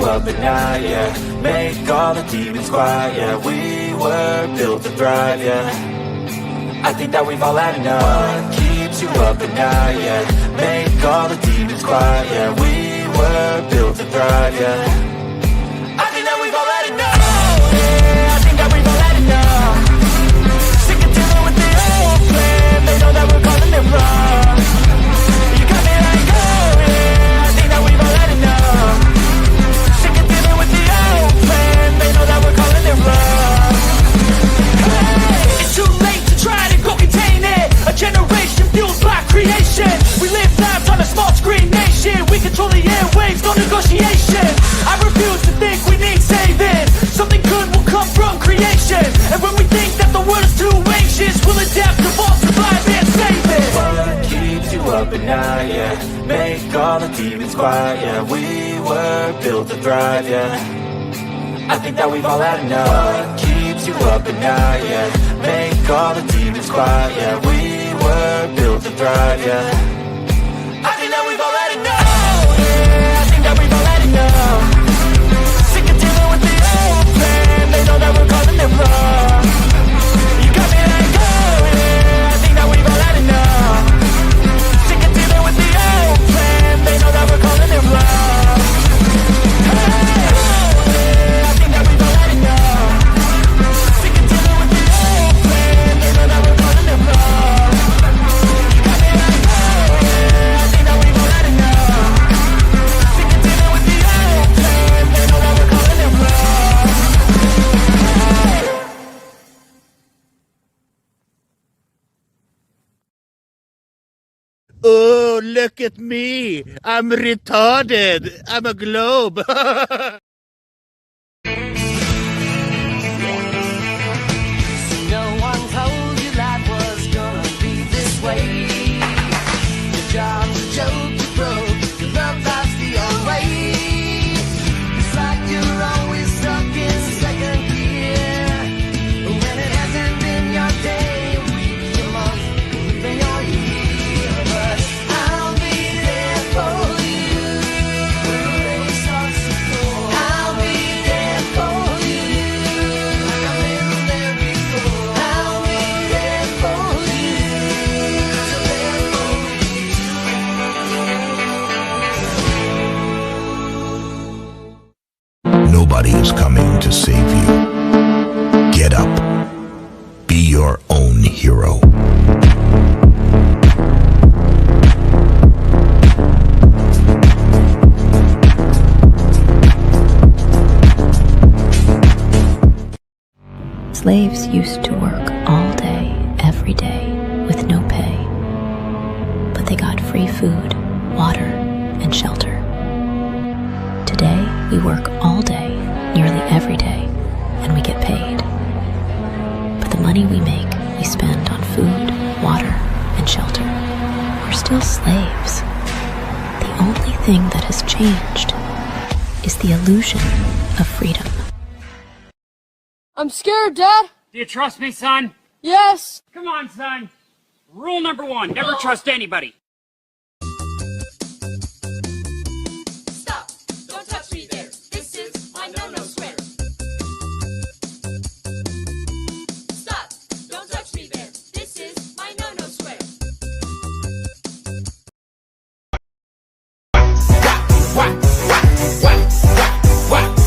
Up at night, yeah. Make all the demons quiet, yeah. We were built to thrive, yeah. I think that we've all had enough. What keeps you up at night, yeah. Make all the demons quiet, yeah. We were built to thrive, yeah. I think that we've all had enough. Yeah, I think that we've all had enough. Sick of dealing with the old plan. They know that we're calling it wrong. You got me like, oh yeah. I think that we've all had enough. They know that we're calling it wrong. Hey, it's too late to try to go contain it. A generation fueled by creation. We live lives on a small screen nation. We control the airwaves, no negotiation. I refuse to think we need saving. Something good will come from creation. And when we think that the world is too anxious, we'll adapt, evolve, survive and save it. What keeps you up at night, yeah. Make all the demons quiet, yeah. We were built to thrive, yeah. I think that we've all had enough. What keeps you up at night, yeah. Make all the demons quiet, yeah. We were built to thrive, yeah. I think that we've all had enough. Yeah, I think that we've all had enough. Sick of dealing with the old plan. They know that we're calling it wrong. You got me like, oh yeah. I think that we've all had enough. Sick of dealing with the old plan. They know that we're calling it wrong. Hey. Oh, look at me. I'm retarded. I'm a globe. No one told you life was gonna be this way. Your job's a joke, you broke. Your love life's the old way. It's like you're always stuck in second gear. When it hasn't been your day, your week, your month, even your year. But I'll be there for you when the rain starts to pour. I'll be there for you like I've been there before. I'll be there for you till there for you. Nobody is coming to save you. Get up. Be your own hero. Slaves used to work all day, every day, with no pay. But they got free food, water, and shelter. Today, we work all day, nearly every day, and we get paid. But the money we make, we spend on food, water, and shelter. We're still slaves. The only thing that has changed is the illusion of freedom. I'm scared, Dad. Do you trust me, son? Yes. Come on, son. Rule number 1, never trust anybody. Stop! Don't touch me there. This is my no-no square. Stop! Don't touch me there. This is my no-no square.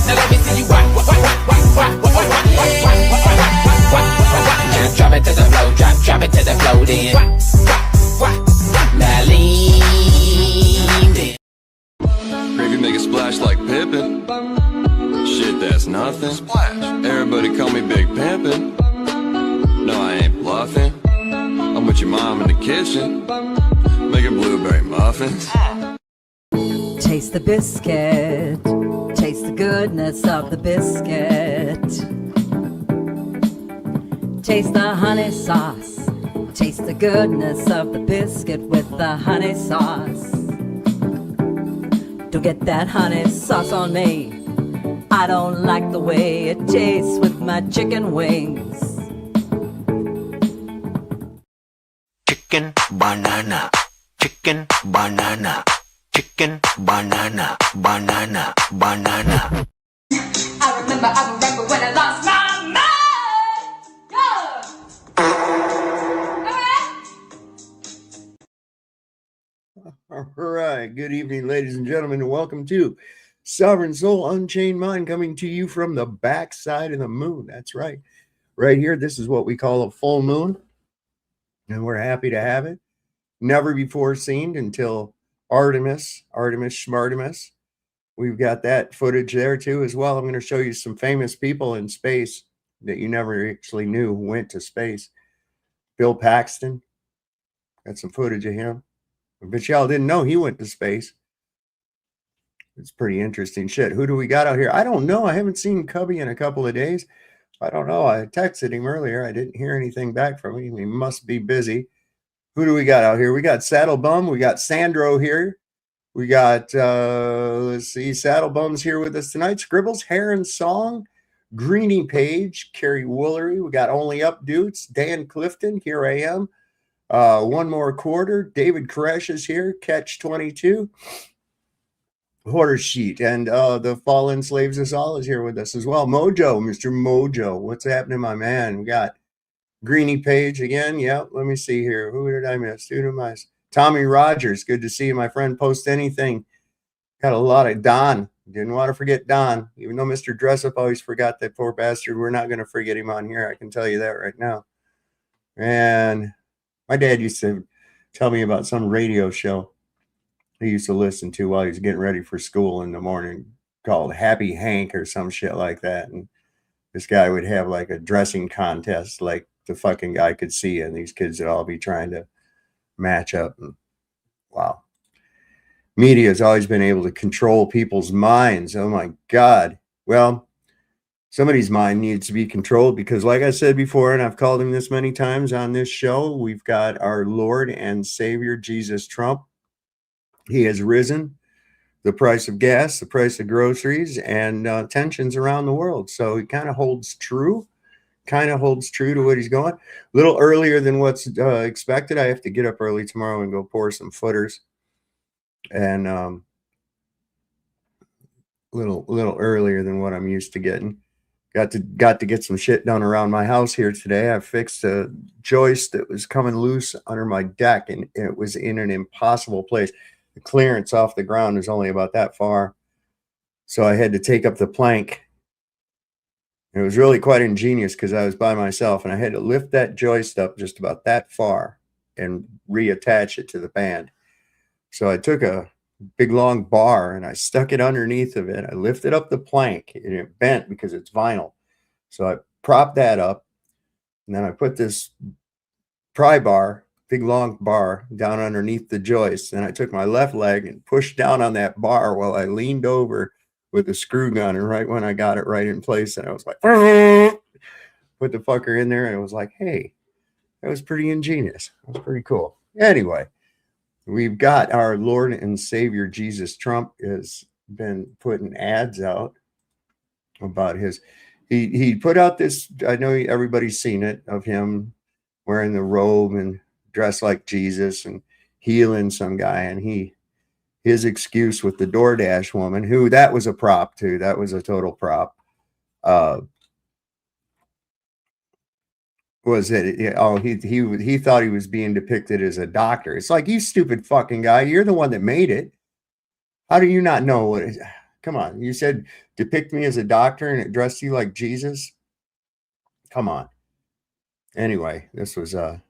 Now let me see you drop it to the flow, drop it to the flow, then now lean in. Gravy make a splash like Pippin. Shit, that's nothing. Splash. Everybody call me Big Pimpin'. No, I ain't bluffing. I'm with your mom in the kitchen, making blueberry muffins. Taste the biscuit. Taste the goodness of the biscuit. Taste the honey sauce. Taste the goodness of the biscuit with the honey sauce. Don't get that honey sauce on me. I don't like the way it tastes with my chicken wings. Chicken banana, chicken banana, chicken banana, banana, banana. I remember when I lost my mind. All right. Good evening, ladies and gentlemen, and welcome to Sovereign Soul Unchained Mind, coming to you from the backside of the moon. That's right. Right here, this is what we call a full moon, and we're happy to have it. Never before seen until Artemis Schmartemis. We've got that footage there too as well. I'm going to show you some famous people in space that you never actually knew went to space. Bill Paxton, got some footage of him. But y'all didn't know he went to space. It's pretty interesting shit. Who do we got out here? I don't know. I haven't seen Cubby in a couple of days. I don't know. I texted him earlier. I didn't hear anything back from him. He must be busy. Who do we got out here? We got Saddlebum. We got Sandro here. We got, let's see, Saddlebum's here with us tonight. Scribbles, Heron Song, Greenie Page, Carrie Woolery. We got Only Up Dudes, Dan Clifton. Here I am. One More Quarter. David Koresh is here. Catch 22. Horror Sheet. And the Fallen Slaves Us All is here with us as well. Mojo, Mr. Mojo. What's happening, my man? We got Greenie Page again. Yep. Let me see here. Who did I miss? Who did I miss? Tommy Rogers. Good to see you, my friend. Post anything. Got a lot of Don. Didn't want to forget Don. Even though Mr. Dressup always forgot that poor bastard. We're not going to forget him on here. I can tell you that right now. And my dad used to tell me about some radio show he used to listen to while he was getting ready for school in the morning called Happy Hank or some shit like that. And this guy would have like a dressing contest like the fucking guy could see, and these kids would all be trying to match up. And wow. Media has always been able to control people's minds. Oh my God. Well, somebody's mind needs to be controlled because, like I said before, and I've called him this many times on this show, we've got our Lord and Savior, Jesus Trump. He has risen the price of gas, the price of groceries, and tensions around the world. So he kind of holds true to what he's going. A little earlier than what's expected. I have to get up early tomorrow and go pour some footers. And little earlier than what I'm used to getting. Got to get some shit done around my house here today. I fixed a joist that was coming loose under my deck, and it was in an impossible place. The clearance off the ground is only about that far. So I had to take up the plank. It was really quite ingenious because I was by myself, and I had to lift that joist up just about that far and reattach it to the band. So I took a big long bar and I stuck it underneath of it. I lifted up the plank and it bent because it's vinyl. So I propped that up, and then I put this pry bar, big long bar, down underneath the joist. And I took my left leg and pushed down on that bar while I leaned over with a screw gun. And right when I got it right in place, and I was like, put the fucker in there, and it was like, hey, that was pretty ingenious. That was pretty cool. Anyway, we've got our Lord and Savior Jesus Trump has been putting ads out about his. He put out this. I know everybody's seen it, of him wearing the robe and dressed like Jesus and healing some guy, and his excuse with the DoorDash woman, who that was a prop too. That was a total prop. Was it? Oh, he thought he was being depicted as a doctor. It's like, you stupid fucking guy. You're the one that made it. How do you not know what? Come on. You said depict me as a doctor and it dressed you like Jesus. Come on. Anyway, this was Are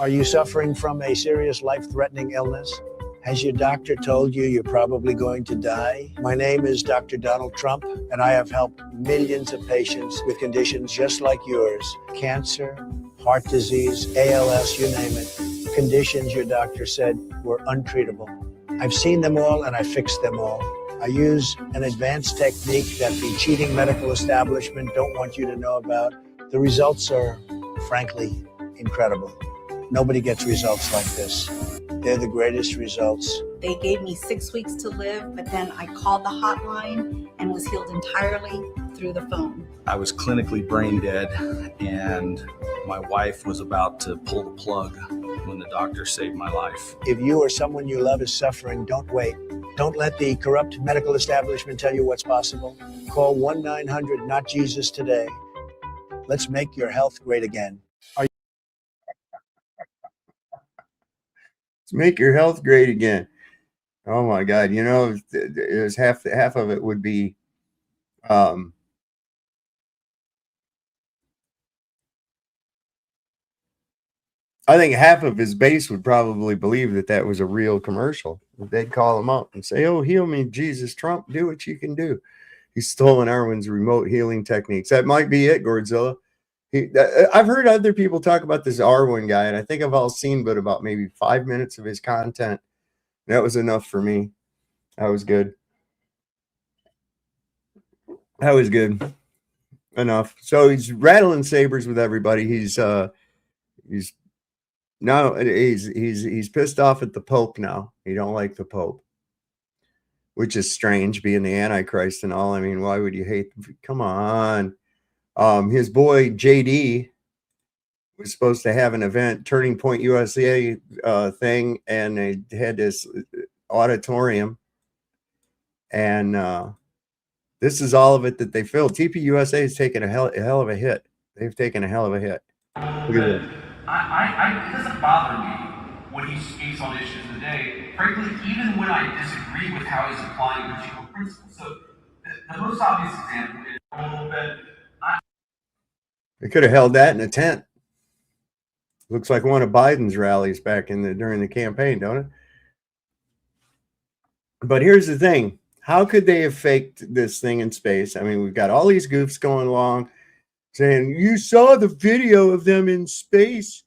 you suffering from a serious life-threatening illness? Has your doctor told you you're probably going to die? My name is Dr. Donald Trump, and I have helped millions of patients with conditions just like yours. Cancer, heart disease, ALS, you name it. Conditions your doctor said were untreatable. I've seen them all and I fixed them all. I use an advanced technique that the cheating medical establishment don't want you to know about. The results are, frankly, incredible. Nobody gets results like this. They're the greatest results. They gave me 6 weeks to live, but then I called the hotline and was healed entirely through the phone. I was clinically brain dead, and my wife was about to pull the plug when the doctor saved my life. If you or someone you love is suffering, don't wait. Don't let the corrupt medical establishment tell you what's possible. Call 1-900-NOT-JESUS today. Let's make your health great again. Let's make your health great again. Oh my God! You know, there's half of it would be, I think half of his base would probably believe that that was a real commercial. They'd call him up and say, "Oh, heal me, Jesus Trump. Do what you can do." He's stolen Arwen's remote healing techniques. That might be it, Godzilla. I've heard other people talk about this Arwen guy, and I think I've all seen but about maybe 5 minutes of his content. That was enough for me. That was good. That was good. Enough. So he's rattling sabers with everybody. He's pissed off at the Pope now. He don't like the Pope, which is strange, being the Antichrist and all. I mean, why would you hate? Come on. His boy JD was supposed to have an event, Turning Point USA thing, and they had this auditorium, and this is all of it that they filled. TPUSA has taken a hell of a hit. They've taken a hell of a hit. Look at this. It doesn't bother me when he speaks on issues of the day, frankly, even when I disagree with how he's applying particular principles. So the most obvious example is a little bit. They could have held that in a tent. Looks like one of Biden's rallies back during the campaign, don't it? But here's the thing. How could they have faked this thing in space? I mean, we've got all these goofs going along saying, you saw the video of them in space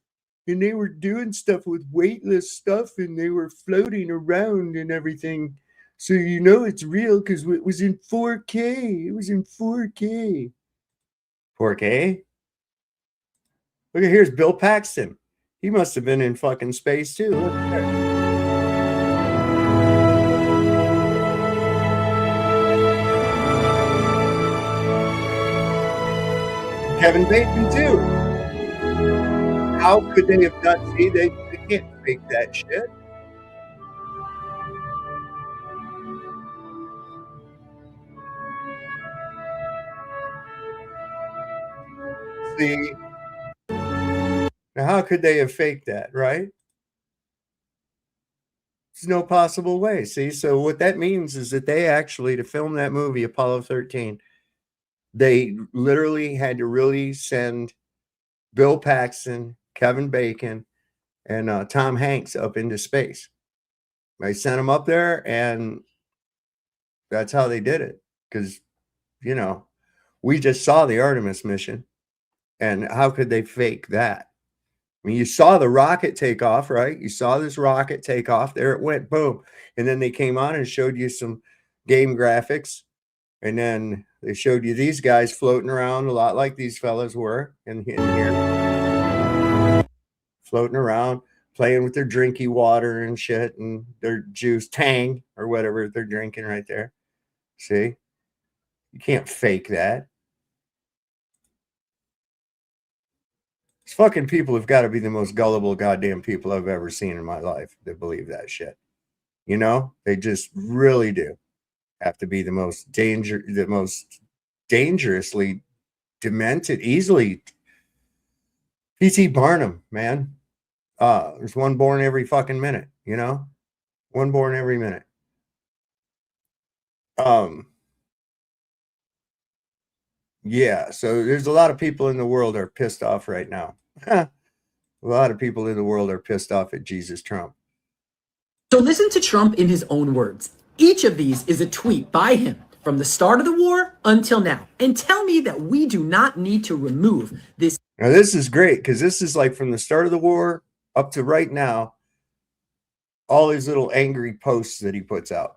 and they were doing stuff with weightless stuff and they were floating around and everything. So you know it's real because it was in 4K. It was in 4K. 4K? Look at here's Bill Paxton. He must have been in fucking space too. Look at there. Kevin Bacon too. How could they have not seen? They can't fake that shit. See. Now, how could they have faked that, right? There's no possible way. See, so what that means is that they actually, to film that movie, Apollo 13, they literally had to really send Bill Paxton, Kevin Bacon, and Tom Hanks up into space. They sent them up there, and that's how they did it. Because, you know, we just saw the Artemis mission, and how could they fake that? I mean, you saw the rocket take off, right? You saw this rocket take off. There it went, boom. And then they came on and showed you some game graphics. And then they showed you these guys floating around a lot like these fellas were in here. Floating around, playing with their drinky water and shit and their juice, Tang, or whatever they're drinking right there. See? You can't fake that. These fucking people have got to be the most gullible goddamn people I've ever seen in my life that believe that shit. You know, they just really do have to be the most dangerously demented, easily. P.T. Barnum, man. There's one born every fucking minute, you know? One born every minute. Yeah, so there's a lot of people in the world are pissed off right now. A lot of people in the world are pissed off at Jesus Trump. So listen to Trump in his own words. Each of these is a tweet by him from the start of the war until now. And tell me that we do not need to remove this. Now, this is great because this is like from the start of the war up to right now. all his little angry posts that he puts out.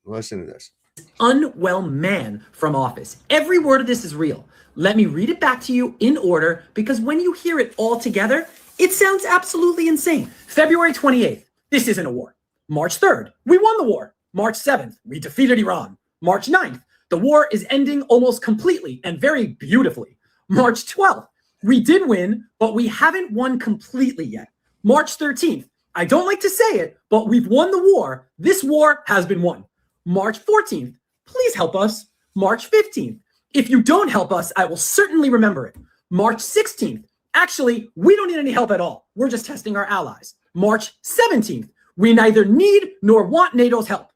Listen to this. Unwell man from office. Every word of this is real. Let me read it back to you in order, because when you hear it all together, it sounds absolutely insane. February 28th, this isn't a war. March 3rd, we won the war. March 7th, we defeated Iran. March 9th, the war is ending almost completely and very beautifully. March 12th, we did win, but we haven't won completely yet. March 13th, I don't like to say it, but we've won the war. This war has been won. March 14th, please help us. March 15th, if you don't help us, I will certainly remember it. March 16th, actually, we don't need any help at all. We're just testing our allies. March 17th, we neither need nor want NATO's help.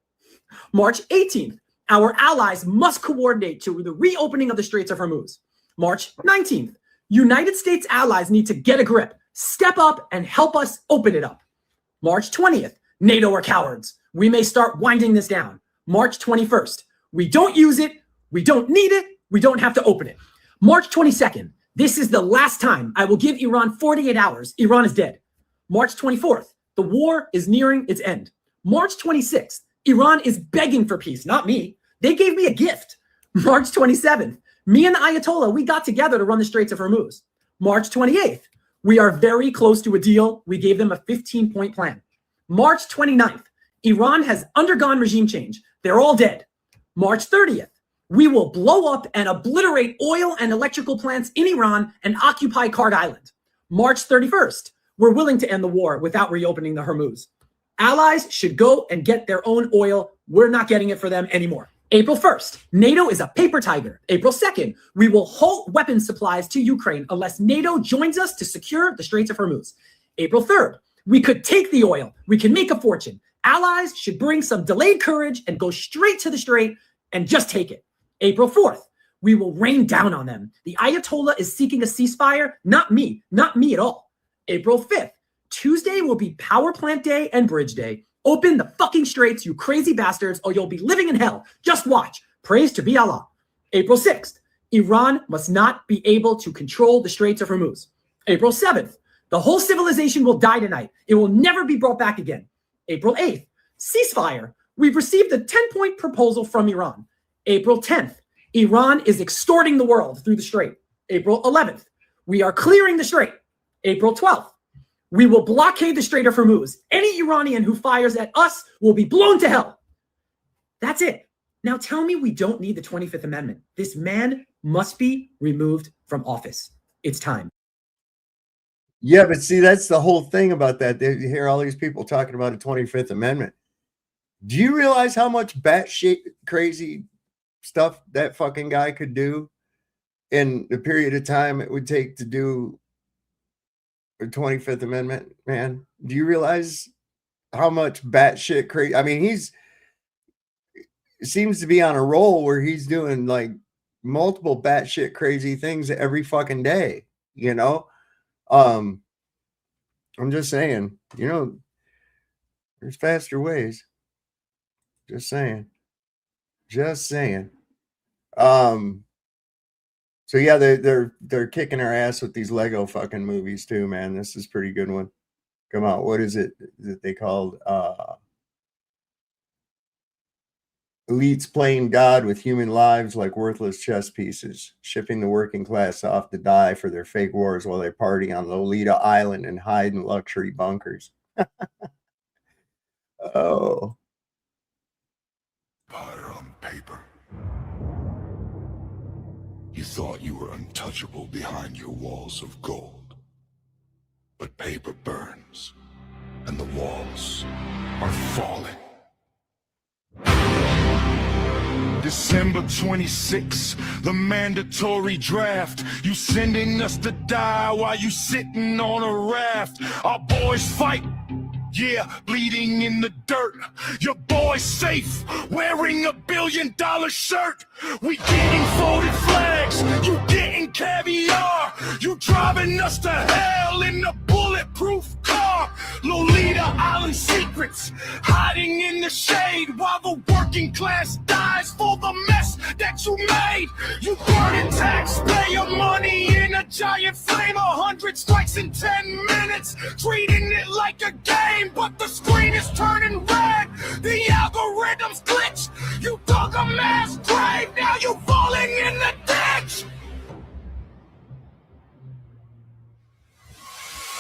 March 18th, our allies must coordinate to the reopening of the Straits of Hormuz. March 19th, United States allies need to get a grip, step up, and help us open it up. March 20th, NATO are cowards. We may start winding this down. March 21st, we don't use it, we don't need it, we don't have to open it. March 22nd, this is the last time I will give Iran 48 hours. Iran is dead. March 24th, the war is nearing its end. March 26th, Iran is begging for peace, not me. They gave me a gift. March 27th, me and the Ayatollah, we got together to run the Straits of Hormuz. March 28th, we are very close to a deal. We gave them a 15-point plan. March 29th, Iran has undergone regime change. They're all dead. March 30th, we will blow up and obliterate oil and electrical plants in Iran and occupy Card Island. March 31st, we're willing to end the war without reopening the Hormuz. Allies should go and get their own oil. We're not getting it for them anymore. April 1st, NATO is a paper tiger. April 2nd, we will halt weapons supplies to Ukraine unless NATO joins us to secure the Straits of Hormuz. April 3rd, we could take the oil. We can make a fortune. Allies should bring some delayed courage and go straight to the strait and just take it. April 4th, we will rain down on them. The Ayatollah is seeking a ceasefire, not me at all. April 5th, Tuesday will be Power Plant Day and Bridge Day. Open the fucking straits, you crazy bastards, or you'll be living in hell. Just watch. Praise to be Allah. April 6th, Iran must not be able to control the Straits of Hormuz. April 7th, the whole civilization will die tonight. It will never be brought back again. April 8th, ceasefire. We've received a 10-point proposal from Iran. April 10th, Iran is extorting the world through the strait. April 11th, we are clearing the strait. April 12th, we will blockade the Strait of Hormuz. Any Iranian who fires at us will be blown to hell. That's it. Now tell me we don't need the 25th Amendment. This man must be removed from office. It's time. Yeah, but see, that's the whole thing about that. You hear all these people talking about a 25th Amendment. Do you realize how much batshit crazy stuff that fucking guy could do in the period of time it would take to do a 25th Amendment, man? Do you realize how much batshit crazy? I mean, he seems to be on a roll where he's doing like multiple batshit crazy things every fucking day, you know? I'm just saying, you know, there's faster ways. Just saying. So yeah, they're kicking our ass with these Lego fucking movies too, man. This is a pretty good one. Come on, what is it that they called? Elites playing God with human lives like worthless chess pieces, shipping the working class off to die for their fake wars while they party on Lolita Island and hide in luxury bunkers. Oh. Powder on paper. You thought you were untouchable behind your walls of gold. But paper burns, and the walls are falling. December 26, the mandatory draft. You sending us to die while you sitting on a raft. Our boys fight, yeah, bleeding in the dirt. Your boy's safe, wearing $1 billion shirt. We getting folded flags, you getting caviar. You driving us to hell in a bulletproof car. Lolita Island secrets, hiding in the shade while the working class dies for the mess that what you made. You burning taxpayer money in a giant flame. 100 strikes in 10 minutes, treating it like a game. But the screen is turning red, the algorithm's glitched. You dug a mass grave, now you falling in the ditch.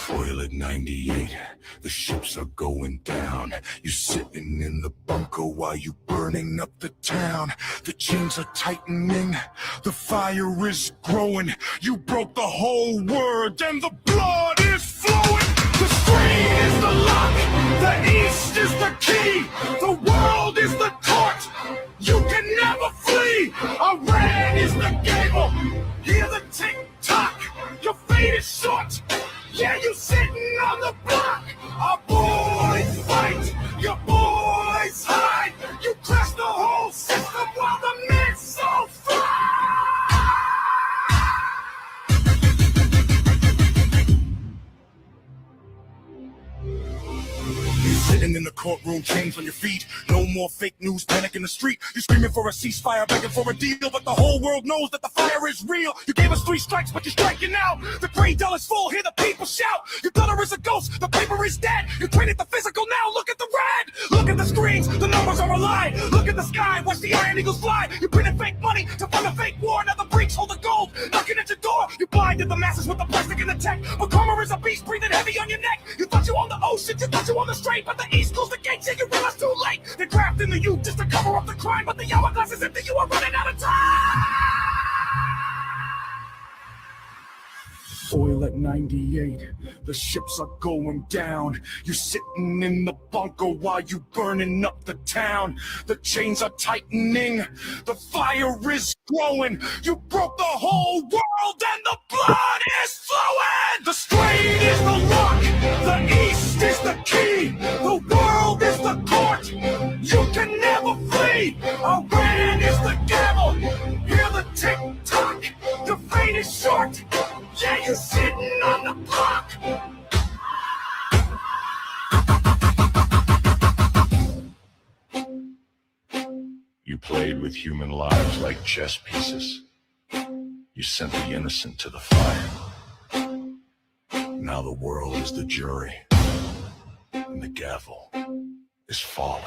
Oil at 98, the ships are going down. You sitting in the bunker while you burning up the town. The chains are tightening, the fire is growing. You broke the whole world and the blood is flowing. The screen is the lock, the east is the key. The world is the court, you can never flee. Iran is the gable, hear the tick-tock. Your fate is short, yeah, you sitting on the block. Our boys fight, your boys hide. You crash the whole system while the missiles fly. You sitting in the courtroom, chains on your feet. No more fake news, panic in the street. You screaming for a ceasefire, begging for a deal, but the whole world knows that the fire is real. You gave us 3 strikes, but you're striking out. The $3 full, hear the people shout. Your dollar is a ghost, the paper is dead. You traded the physical, now look at the red. Look at the screens, the numbers are a lie. Look at the sky, watch the Iron Eagles fly. You printed fake money to fund a fake war. Now the breaks hold the gold, knocking at your door. You blinded the masses with the plastic and the tech. But karma is a beast, breathing heavy on your neck. You thought you owned the ocean, you thought you owned the strait, but the east closed the gates and you realize too late. They're grafting the youth just to cover up the crime, but the hourglass is empty, you are running out of time. Oil at 98, the ships are going down. You're sitting in the bunker while you burning up the town. The chains are tightening, the fire is growing. You broke the whole world and the blood is flowing. The screen is the lock, the east is the key. The world is the court, you can never flee. Iran is the gavel, hear the tick-tock. Your fate is short, yeah, you're sitting on the block. You played with human lives like chess pieces. You sent the innocent to the fire. Now the world is the jury, and the gavel is falling.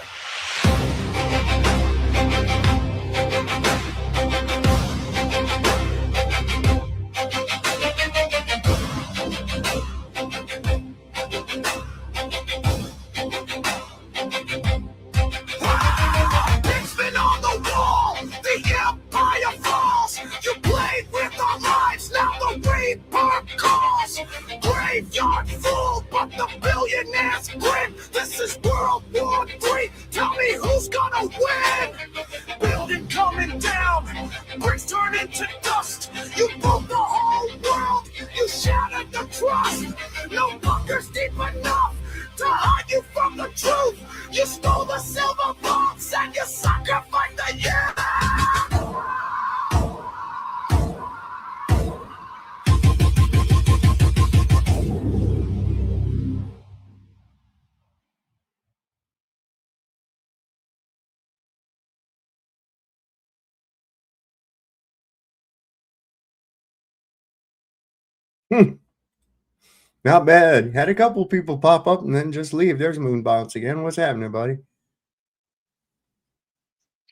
Pixman on the wall, the empire falls. You played with our lives, now the reaper calls. Graveyard full, but the billionaires grin. This is World War III. Tell me who's gonna win? Building coming down, bricks turn into dust. You broke the whole world, you shattered the trust. No bunkers deep enough to hide you from the truth. You stole the silver bullets and you sacrificed the youth. Not bad. Had a couple people pop up and then just leave. There's Moon Bounce again. What's happening, buddy?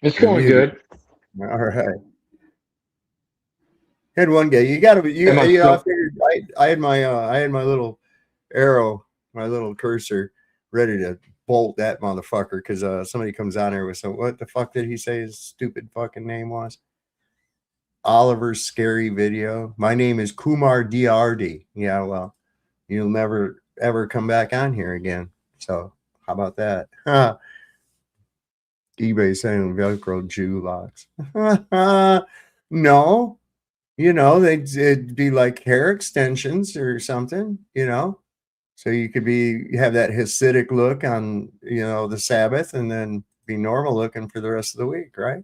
It's going good. All right. Had one guy. You got to. I figured I had my little arrow, my little cursor, ready to bolt that motherfucker because somebody comes on there with some. What the fuck did he say his stupid fucking name was? Oliver's scary video. My name is Kumar DRD. Yeah, well, you'll never ever come back on here again. So how about that? eBay saying Velcro Jew locks. No, it'd be like hair extensions or something, so you could have that Hasidic look on, the Sabbath and then be normal looking for the rest of the week, right?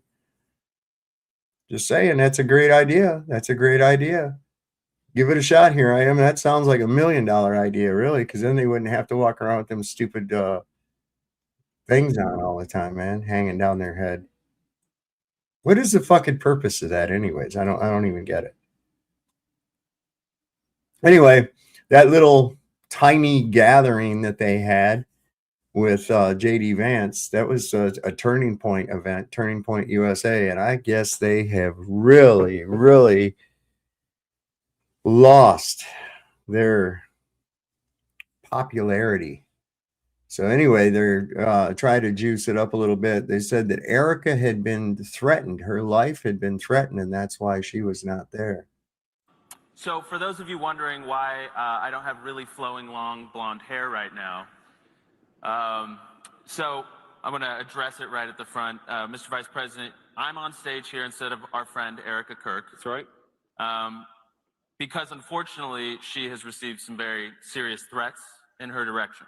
Just saying, that's a great idea. That's a great idea. Give it a shot. Here I am. That sounds like $1 million idea, really, because then they wouldn't have to walk around with them stupid things on all the time, man, hanging down their head. What is the fucking purpose of that anyways? I don't even get it. Anyway, that little tiny gathering that they had with JD Vance, that was a Turning Point event, Turning Point USA, and I guess they have really, really lost their popularity. So anyway, they're trying to juice it up a little bit. They said that Erica had been threatened. Her life had been threatened, and that's why she was not there. So for those of you wondering why I don't have really flowing, long, blonde hair right now, so I'm going to address it right at the front. Mr. Vice President, I'm on stage here instead of our friend Erica Kirk. That's right. Because unfortunately, she has received some very serious threats in her direction,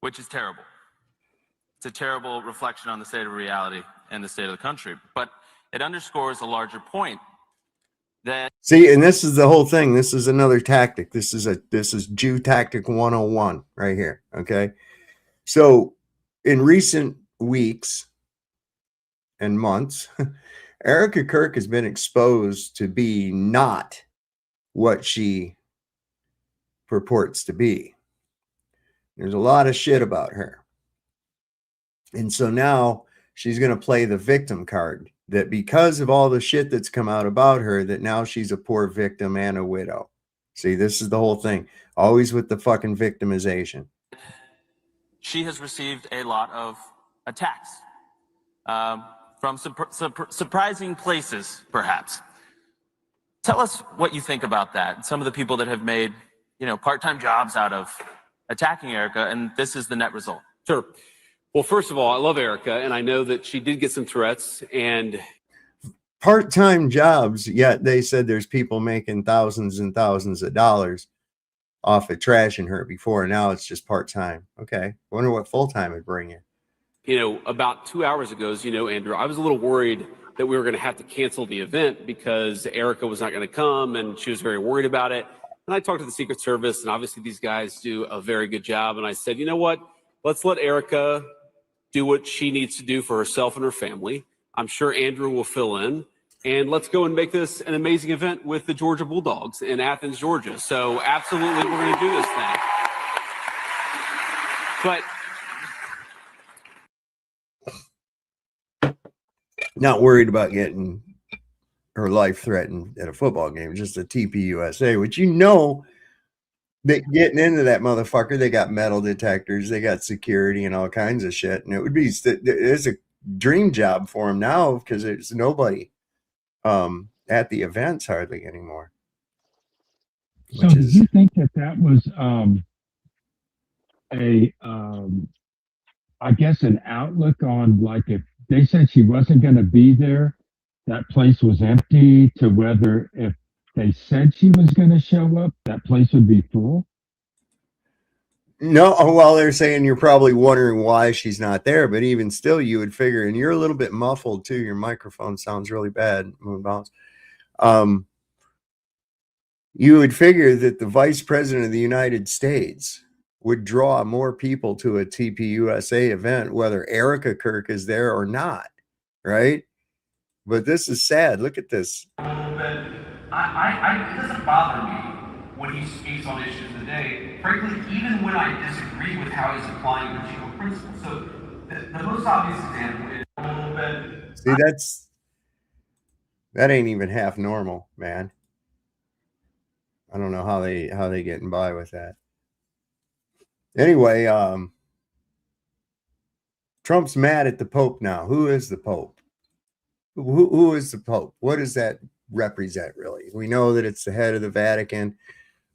which is terrible. It's a terrible reflection on the state of reality and the state of the country. But it underscores a larger point. That see, and this is the whole thing. This is another tactic. This is Jew tactic 101 right here. Okay. So in recent weeks and months, Erica Kirk has been exposed to be not what she purports to be. There's a lot of shit about her. And so now she's going to play the victim card, that because of all the shit that's come out about her, that now she's a poor victim and a widow. See, this is the whole thing. Always with the fucking victimization. she has received a lot of attacks from surprising places, perhaps. Tell us what you think about that. Some of the people that have made, part-time jobs out of attacking Erica, and this is the net result. Sure. Well, first of all, I love Erica, and I know that she did get some threats and part-time jobs, yet they said there's people making thousands and thousands of dollars off of trashing her before. Now it's just part-time. Okay. I wonder what full-time would bring you. About 2 hours ago, as you know, Andrew, I was a little worried that we were going to have to cancel the event because Erica was not going to come, and she was very worried about it. And I talked to the Secret Service, and obviously these guys do a very good job. And I said, you know what? Let's let Erica do what she needs to do for herself and her family. I'm sure Andrew will fill in. And let's go and make this an amazing event with the Georgia Bulldogs in Athens, Georgia. So absolutely, we're going to do this thing. But not worried about getting her life threatened at a football game, just a TPUSA, which that getting into that motherfucker, they got metal detectors, they got security and all kinds of shit. And it's a dream job for him now because there's nobody at the events hardly anymore. So did you think that was I guess an outlook on, like, if they said she wasn't going to be there, that place was empty, to whether if they said she was going to show up, that place would be full? No, well, they're saying you're probably wondering why she's not there, but even still, you would figure, and you're a little bit muffled too. Your microphone sounds really bad, Moonbounce. You would figure that the Vice President of the United States would draw more people to a TPUSA event, whether Erica Kirk is there or not, right? But this is sad. Look at this. a little bit, it doesn't bother me when he speaks on issues today. Frankly, even when I disagree with how he's applying particular principles. So the most obvious example is a little bit. See, that ain't even half normal, man. I don't know how they getting by with that. Anyway, Trump's mad at the Pope now. Who is the Pope? Who is the Pope? What does that represent, really? We know that it's the head of the Vatican.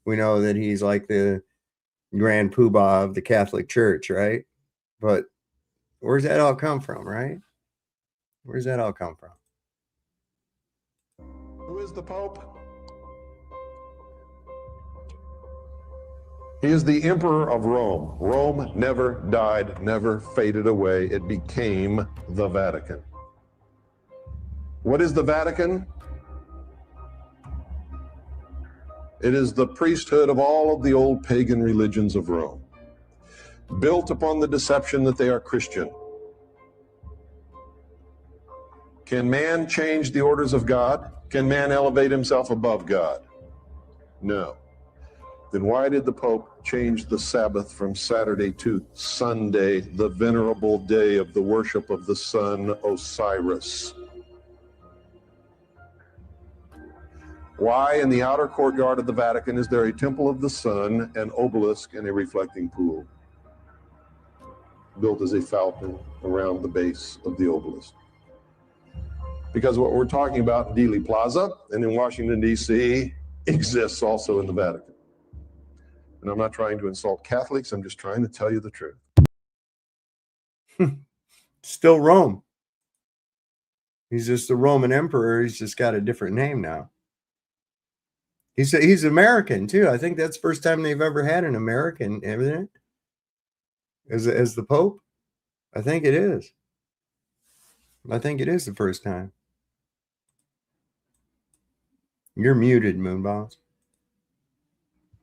We know that he's like the grand poobah of the Catholic Church, right? But where's that all come from, right? Where's that all come from? Who is the Pope? He is the Emperor of Rome. Rome never died, never faded away. It became the Vatican. What is the Vatican? It is the priesthood of all of the old pagan religions of Rome, built upon the deception that they are Christian. Can man change the orders of God? Can man elevate himself above God? No. Then why did the Pope change the Sabbath from Saturday to Sunday, the venerable day of the worship of the sun Osiris? Why in the outer courtyard of the Vatican is there a temple of the sun, an obelisk, and a reflecting pool built as a fountain around the base of the obelisk? Because what we're talking about in Dealey Plaza and in Washington, D.C. exists also in the Vatican. And I'm not trying to insult Catholics, I'm just trying to tell you the truth. Still Rome. He's just the Roman emperor. He's just got a different name now. He's American too. I think that's the first time they've ever had an American, isn't it? As the Pope? I think it is. I think it is the first time. You're muted, Moonboss.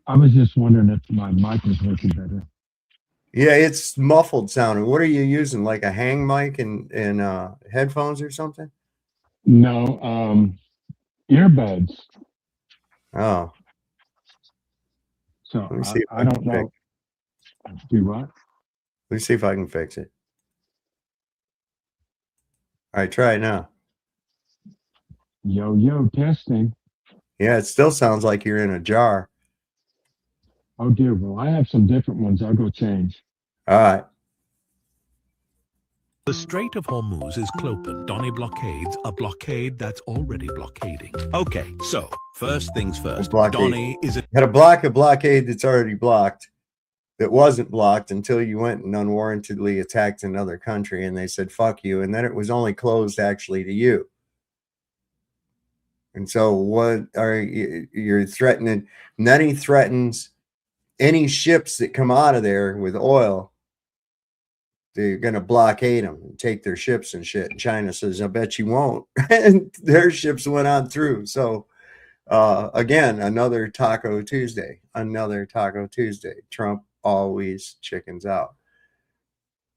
I was just wondering if my mic was working better. Yeah, it's muffled sounding. What are you using? Like a hang mic and headphones or something? No, earbuds. Oh. So let me see. I don't know. Do what? Let me see if I can fix it. All right, try it now. Yo, testing. Yeah, it still sounds like you're in a jar. Oh dear. Well, I have some different ones. I'll go change. All right. The Strait of Hormuz is clopen. Donny blockades a blockade that's already blockading. Okay, so first things first. Donny is a had to block a blockade that's already blocked. That wasn't blocked until you went and unwarrantedly attacked another country, and they said fuck you, and then it was only closed actually to you. And so what are you're threatening? And then he threatens any ships that come out of there with oil. They're going to blockade them and take their ships and shit. And China says, I bet you won't. And their ships went on through. So again, another Taco Tuesday. Trump always chickens out.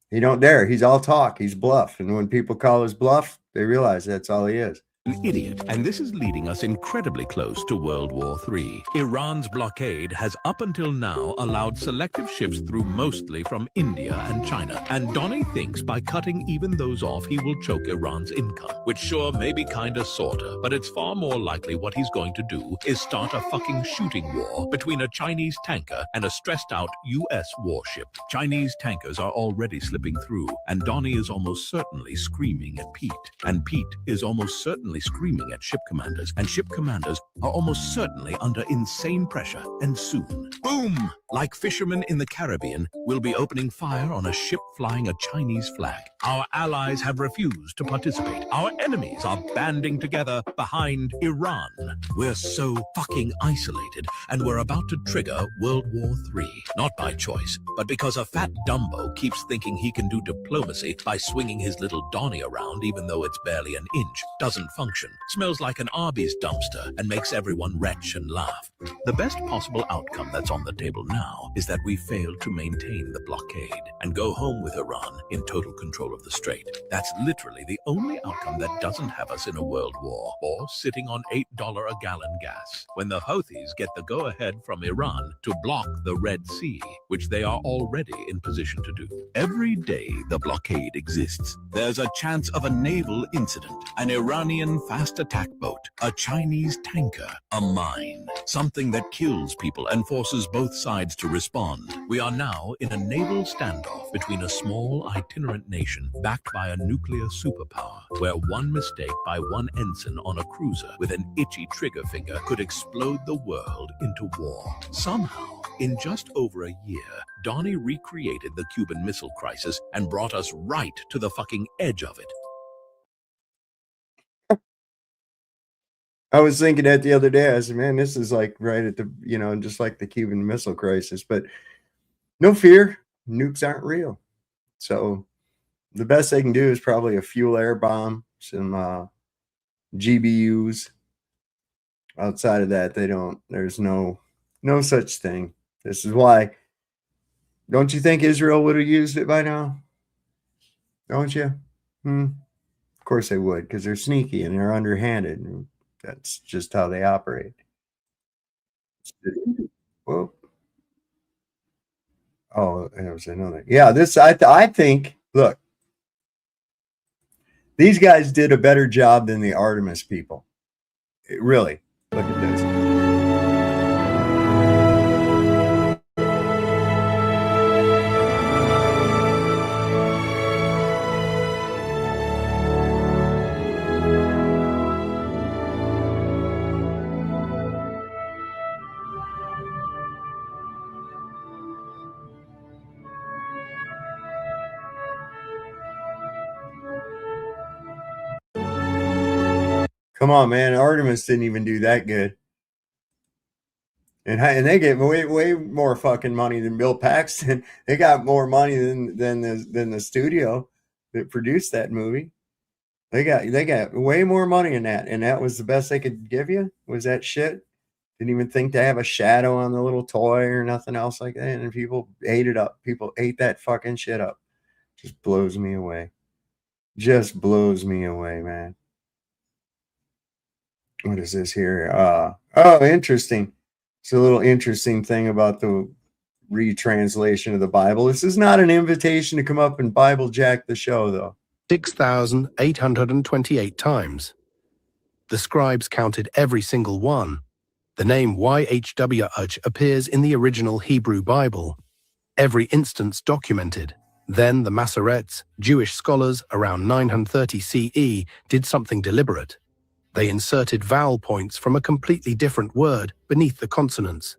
He don't dare. He's all talk. He's bluff. And when people call his bluff, they realize that's all he is. an idiot, and this is leading us incredibly close to World War III. Iran's blockade has up until now allowed selective ships through mostly from India and China, and Donny thinks by cutting even those off he will choke Iran's income, which sure may be kinda sorta, but it's far more likely what he's going to do is start a fucking shooting war between a Chinese tanker and a stressed out US warship. Chinese tankers are already slipping through, and Donny is almost certainly screaming at Pete, and Pete is almost certainly screaming at ship commanders, and ship commanders are almost certainly under insane pressure, and soon, boom, like fishermen in the Caribbean, we'll be opening fire on a ship flying a Chinese flag. Our allies have refused to participate. Our enemies are banding together behind Iran. We're so fucking isolated, and we're about to trigger World War III. Not by choice, but because a fat Dumbo keeps thinking he can do diplomacy by swinging his little Donny around even though it's barely an inch, doesn't function, smells like an Arby's dumpster, and makes everyone retch and laugh. The best possible outcome that's on the table now is that we failed to maintain the blockade and go home with Iran in total control of the strait. That's literally the only outcome that doesn't have us in a world war or sitting on $8 a gallon gas when the Houthis get the go-ahead from Iran to block the Red Sea, which they are already in position to do. Every day the blockade exists, there's a chance of a naval incident, an Iranian fast attack boat, a Chinese tanker, a mine, something that kills people and forces both sides to respond. We are now in a naval standoff between a small itinerant nation backed by a nuclear superpower, where one mistake by one ensign on a cruiser with an itchy trigger finger could explode the world into war. Somehow, in just over a year, Donny recreated the Cuban Missile Crisis and brought us right to the fucking edge of it. I was thinking that the other day. I said, man, this is like right at the, just like the Cuban Missile Crisis. But no fear, nukes aren't real. So the best they can do is probably a fuel air bomb, some GBUs. Outside of that, there's no such thing. This is why, don't you think Israel would have used it by now? Don't you? Of course they would, because they're sneaky and they're underhanded. And that's just how they operate. Whoa. Oh, there was another. Yeah, this I think. Look, these guys did a better job than the Artemis people. Really, look at this. Come on, man. Artemis didn't even do that good. And they get way more fucking money than Bill Paxton. They got more money than the studio that produced that movie. They got way more money in that, and that was the best they could give you. Was that shit? Didn't even think to have a shadow on the little toy or nothing else like that. And people ate it up. People ate that fucking shit up. Just blows me away. Just blows me away, man. What is this here? Oh, interesting. It's a little interesting thing about the retranslation of the Bible. This is not an invitation to come up and Bible jack the show, though. 6,828 times. The scribes counted every single one. The name YHWH appears in the original Hebrew Bible. Every instance documented. Then the Masoretes, Jewish scholars around 930 CE, did something deliberate. They inserted vowel points from a completely different word beneath the consonants.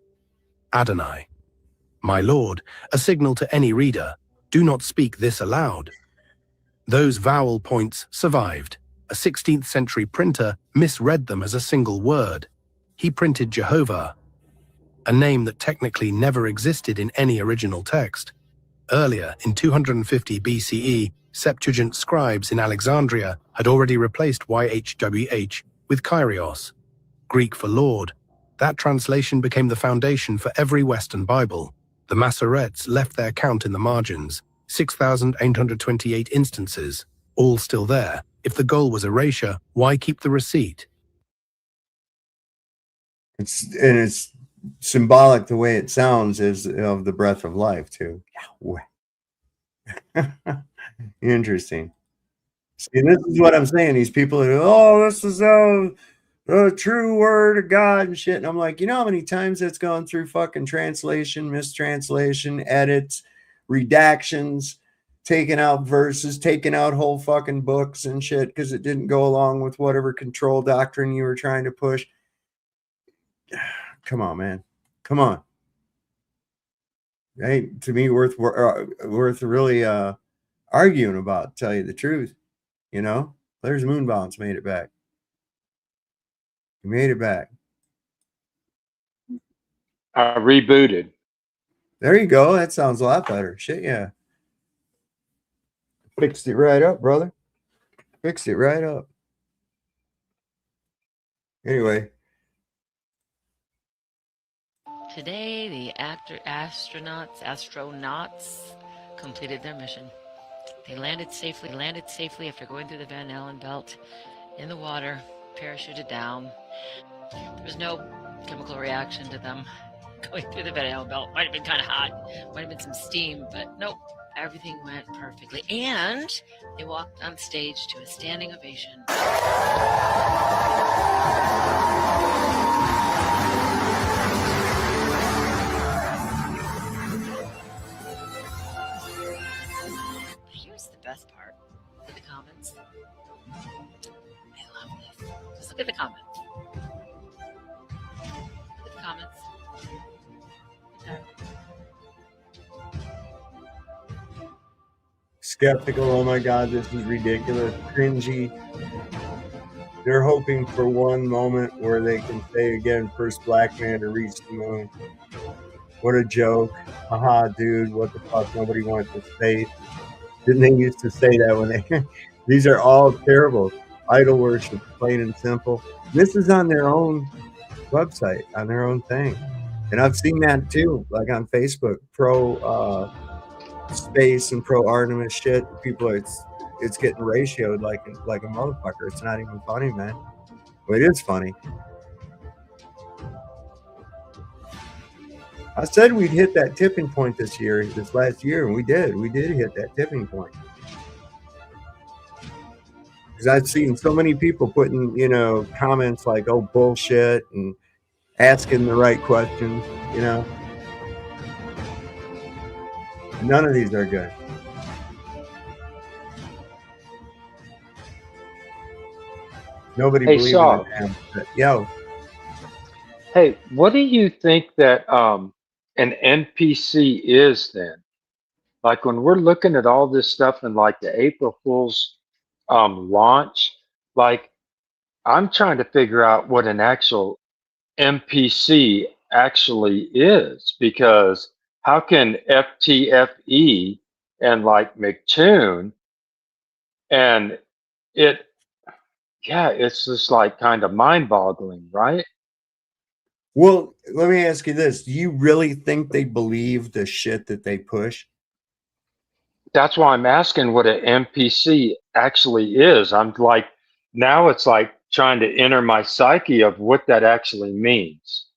Adonai. My Lord, a signal to any reader, do not speak this aloud. Those vowel points survived. A 16th century printer misread them as a single word. He printed Jehovah, a name that technically never existed in any original text. Earlier, in 250 BCE, Septuagint scribes in Alexandria had already replaced YHWH with Kyrios, Greek for Lord. That translation became the foundation for every Western Bible. The Masoretes left their count in the margins, 6,828 instances, all still there. If the goal was erasure, why keep the receipt? It's symbolic the way it sounds is of the breath of life too. Interesting. See, this is what I'm saying. These people are, this is the true word of God and shit. And I'm like, you know how many times that's gone through fucking translation, mistranslation, edits, redactions, taking out verses, taking out whole fucking books and shit because it didn't go along with whatever control doctrine you were trying to push. Come on, man. Come on. Ain't to me worth really arguing about, to tell you the truth. You know, there's Moonbounce made it back. He made it back. Rebooted. There you go. That sounds a lot better. Shit, yeah. Fixed it right up, brother. Fixed it right up. Anyway. Today, the astronauts completed their mission. They landed safely after going through the Van Allen belt in the water, parachuted down. There was no chemical reaction to them going through the Van Allen belt. Might have been kind of hot, might have been some steam, but nope, everything went perfectly. And they walked on stage to a standing ovation. Here's the best part. Look at the comments. I love this. Just look at the comments. Look at the comments. Skeptical, oh my God, this is ridiculous. Cringy. They're hoping for one moment where they can say again, first black man to reach the moon. What a joke. Haha, dude, what the fuck? Nobody wants to space. Didn't they used to say that when they... These are all terrible. Idol worship, plain and simple. This is on their own website, on their own thing. And I've seen that too, like on Facebook, pro space and pro Artemis shit. People are it's getting ratioed like a motherfucker. It's not even funny, man. Well, it is funny. I said we'd hit that tipping point this last year, and we did. We did hit that tipping point. Because I've seen so many people putting, comments like, oh, bullshit, and asking the right questions, None of these are good. Nobody believes in it. Yo. Hey, what do you think that an NPC is then? Like when we're looking at all this stuff and like the April Fool's launch, like I'm trying to figure out what an actual NPC actually is, because how can FTFE and like McToon and it's just like kind of mind boggling, right? Well, let me ask you this. Do you really think they believe the shit that they push? That's why I'm asking what an NPC actually is. I'm like, now it's like trying to enter my psyche of what that actually means.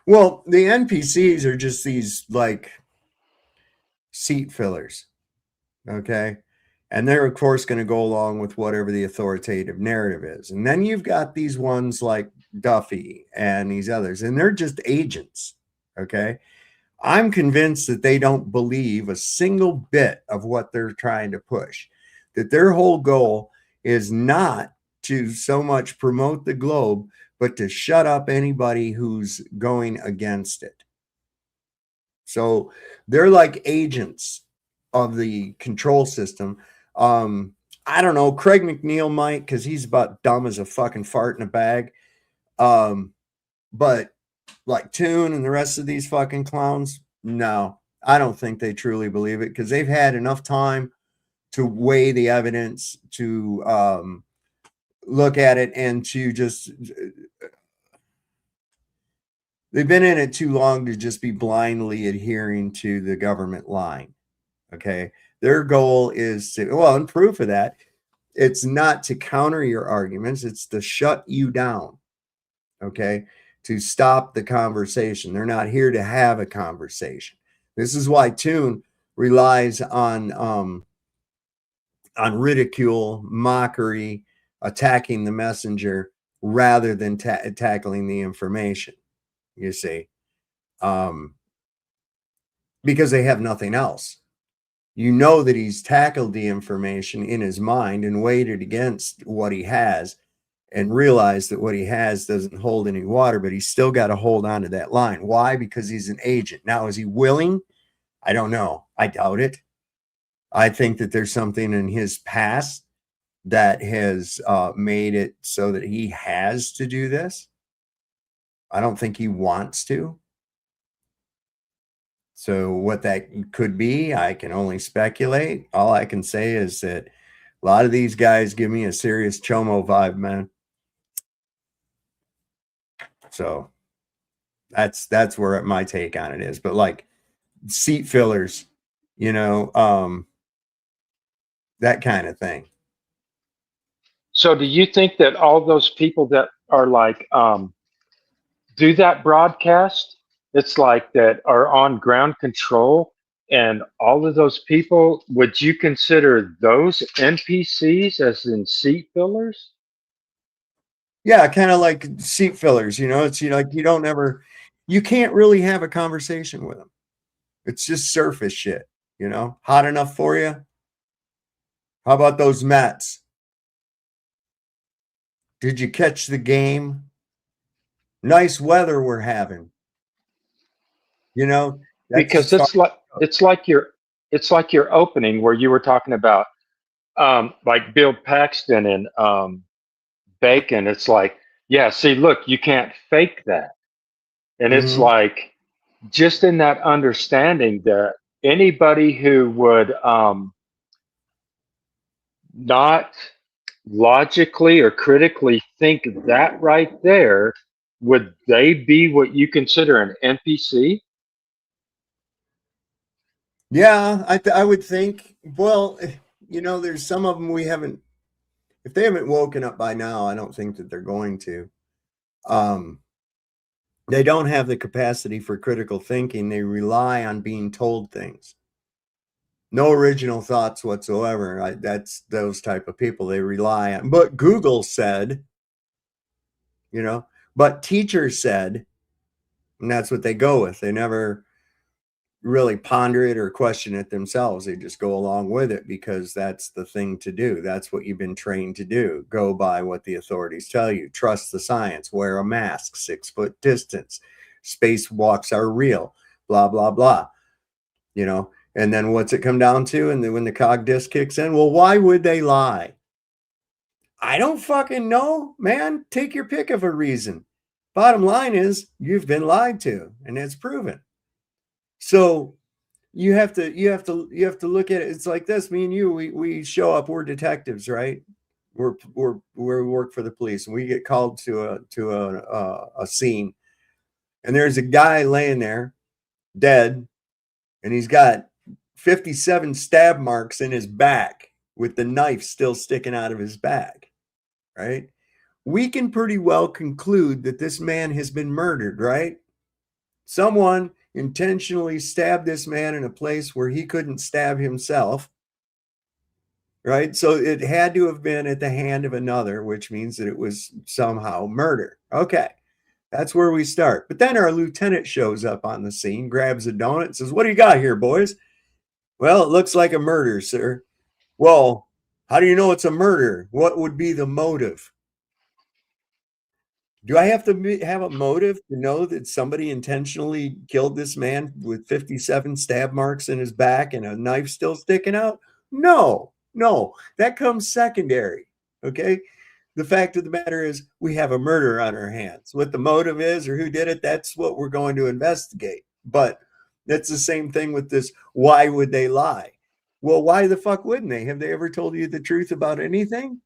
Well, the NPCs are just these like seat fillers. Okay. And they're, of course, going to go along with whatever the authoritative narrative is. And then you've got these ones like Duffy and these others, and they're just agents. Okay. I'm convinced that they don't believe a single bit of what they're trying to push, that their whole goal is not to so much promote the globe, but to shut up anybody who's going against it. So they're like agents of the control system. I don't know, Craig McNeil might, because he's about dumb as a fucking fart in a bag. But like Toon and the rest of these fucking clowns, no, I don't think they truly believe it, because they've had enough time to weigh the evidence, to look at it, and to just, they've been in it too long to just be blindly adhering to the government line. Okay. Their goal is to, well, and proof of that, it's not to counter your arguments, it's to shut you down. Okay. To stop the conversation. They're not here to have a conversation. This is why Toon relies on ridicule, mockery, attacking the messenger rather than tackling the information. You see, because they have nothing else. You know that he's tackled the information in his mind and weighed it against what he has, and realized that what he has doesn't hold any water, but he's still got to hold on to that line. Why? Because he's an agent. Now, is he willing? I don't know. I doubt it. I think that there's something in his past that has made it so that he has to do this. I don't think he wants to. So what that could be, I can only speculate. All I can say is that a lot of these guys give me a serious Chomo vibe, man. So that's where my take on it is. But like seat fillers, that kind of thing. So do you think that all those people that are like do that broadcast, it's like that are on ground control, and all of those people, would you consider those NPCs as in seat fillers? Yeah, kind of like seat fillers, it's like you can't really have a conversation with them. It's just surface shit, hot enough for you. How about those Mets? Did you catch the game? Nice weather we're having. Because it's like your opening where you were talking about like Bill Paxton and Bacon. It's like, yeah, see, look, you can't fake that. And it's like, just in that understanding that anybody who would not logically or critically think that right there, would they be what you consider an NPC? Yeah, I would think. Well, you know, there's some of them we haven't, if they haven't woken up by now, I don't think that they're going to. They don't have the capacity for critical thinking. They rely on being told things. No original thoughts whatsoever. That's those type of people. They rely on, but Google said, you know, but teachers said, and that's what they go with. They never really ponder it or question it themselves. They just go along with it because that's the thing to do. That's what you've been trained to do. Go by what the authorities tell you. Trust the science. Wear a mask. 6-foot distance. Spacewalks are real. Blah, blah, blah. You know, and then what's it come down to? And then when the cog disc kicks in, well, why would they lie? I don't fucking know, man. Take your pick of a reason. Bottom line is you've been lied to, and it's proven. So you have to look at it. It's like this. Me and you, we show up. We're detectives, right? We work for the police, and we get called to a scene, and there's a guy laying there, dead, and he's got 57 stab marks in his back with the knife still sticking out of his back, right? We can pretty well conclude that this man has been murdered, right? Someone intentionally stabbed this man in a place where he couldn't stab himself, right? So it had to have been at the hand of another, which means that it was somehow murder. Okay, that's where we start. But then our lieutenant shows up on the scene, grabs a donut, and says, "What do you got here, boys?" "Well, it looks like a murder, sir." "Well, how do you know it's a murder? What would be the motive?" Do I have to have a motive to know that somebody intentionally killed this man with 57 stab marks in his back and a knife still sticking out? No, that comes secondary. Okay. The fact of the matter is we have a murder on our hands. What the motive is or who did it, that's what we're going to investigate. But that's the same thing with this. Why would they lie? Well, why the fuck wouldn't they? Have they ever told you the truth about anything?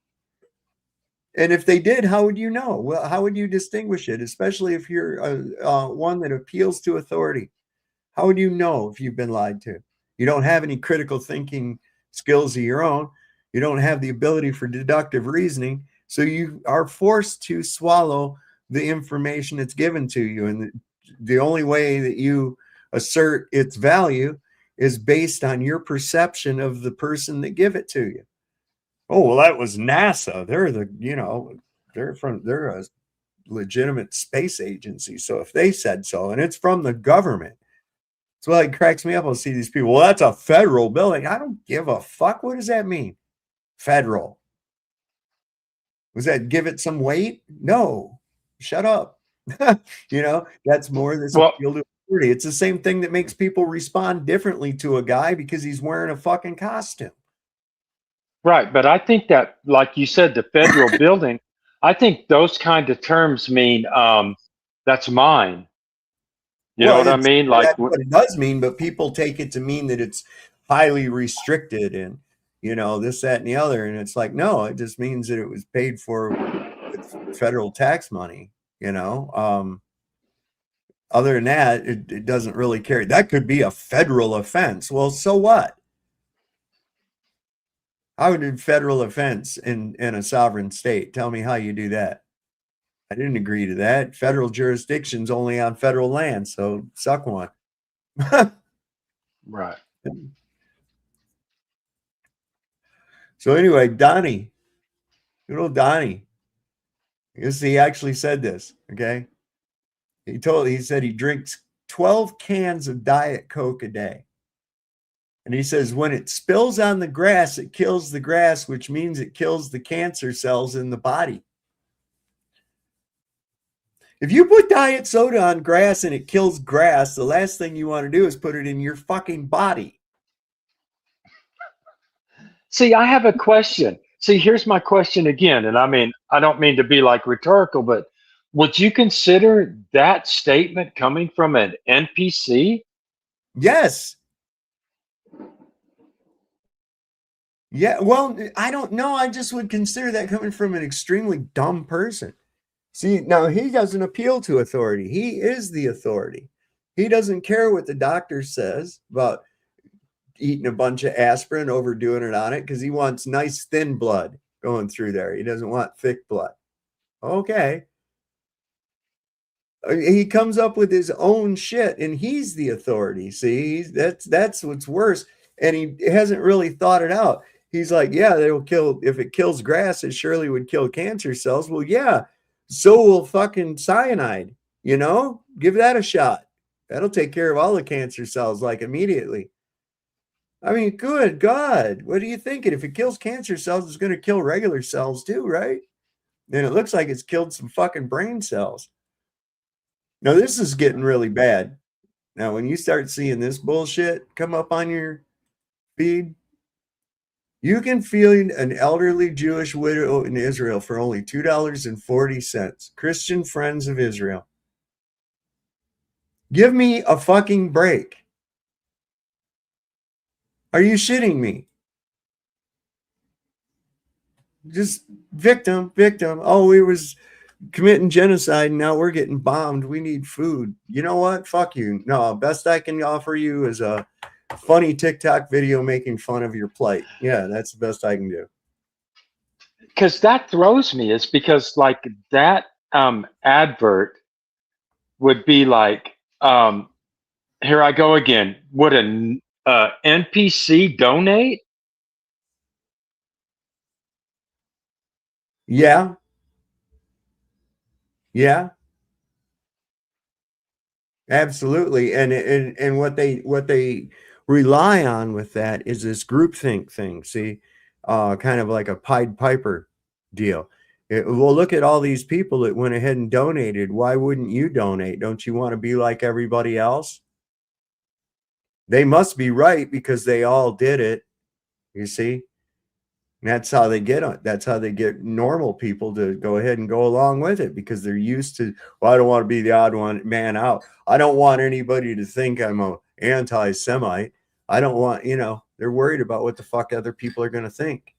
And if they did, how would you know? Well, how would you distinguish it, especially if you're one that appeals to authority? How would you know if you've been lied to? You don't have any critical thinking skills of your own. You don't have the ability for deductive reasoning. So you are forced to swallow the information that's given to you. And the only way that you assert its value is based on your perception of the person that give it to you. Oh, well, that was NASA. They're they're a legitimate space agency. So if they said so, and it's from the government. So it cracks me up. I'll see these people. Well, that's a federal building. I don't give a fuck. What does that mean? Federal. Was that give it some weight? No. Shut up. That's more this appeal to authority. It's the same thing that makes people respond differently to a guy because he's wearing a fucking costume. Right, but I think that, like you said, the federal building, I think those kind of terms mean that's mine. You know what I mean? Like That's what it does mean, but people take it to mean that it's highly restricted and this, that, and the other. And it's like, no, it just means that it was paid for with federal tax money. Other than that, it doesn't really carry. That could be a federal offense. Well, so what? How did federal offense in a sovereign state? Tell me how you do that. I didn't agree to that. Federal jurisdiction's only on federal land, so suck one. Right. So anyway, Donnie, good old Donnie. He actually said this, okay? He said he drinks 12 cans of Diet Coke a day. And he says, when it spills on the grass, it kills the grass, which means it kills the cancer cells in the body. If you put diet soda on grass and it kills grass, the last thing you want to do is put it in your fucking body. See, I have a question. See, here's my question again. And I don't mean to be like rhetorical, but would you consider that statement coming from an NPC? Yes. Yeah, well, I don't know. I just would consider that coming from an extremely dumb person. See, now he doesn't appeal to authority. He is the authority. He doesn't care what the doctor says about eating a bunch of aspirin, overdoing it on it because he wants nice thin blood going through there. He doesn't want thick blood. Okay. He comes up with his own shit, and he's the authority. See, that's what's worse. And he hasn't really thought it out. He's like, yeah, they will kill. If it kills grass, it surely would kill cancer cells. Well, yeah, so will fucking cyanide. You know, give that a shot. That'll take care of all the cancer cells like immediately. I mean, good God, what are you thinking? If it kills cancer cells, it's going to kill regular cells too, right? And it looks like it's killed some fucking brain cells. Now, this is getting really bad. Now, when you start seeing this bullshit come up on your feed, you can feed an elderly Jewish widow in Israel for only $2.40. Christian Friends of Israel. Give me a fucking break. Are you shitting me? Just victim. Oh, we was committing genocide and now we're getting bombed. We need food. You know what? Fuck you. No, best I can offer you is a funny TikTok video making fun of your plight. Yeah, that's the best I can do. Because that throws me. It's because like that advert would be like, here I go again. Would an NPC donate? Yeah. Absolutely. And what they rely on with that is this groupthink thing. See, kind of like a Pied Piper deal. Well, look at all these people that went ahead and donated. Why wouldn't you donate? Don't you want to be like everybody else? They must be right because they all did it. You see? And that's how they get normal people to go ahead and go along with it because they're used to, well, I don't want to be the odd one man out. I don't want anybody to think I'm a anti-Semite. I don't want, they're worried about what the fuck other people are going to think.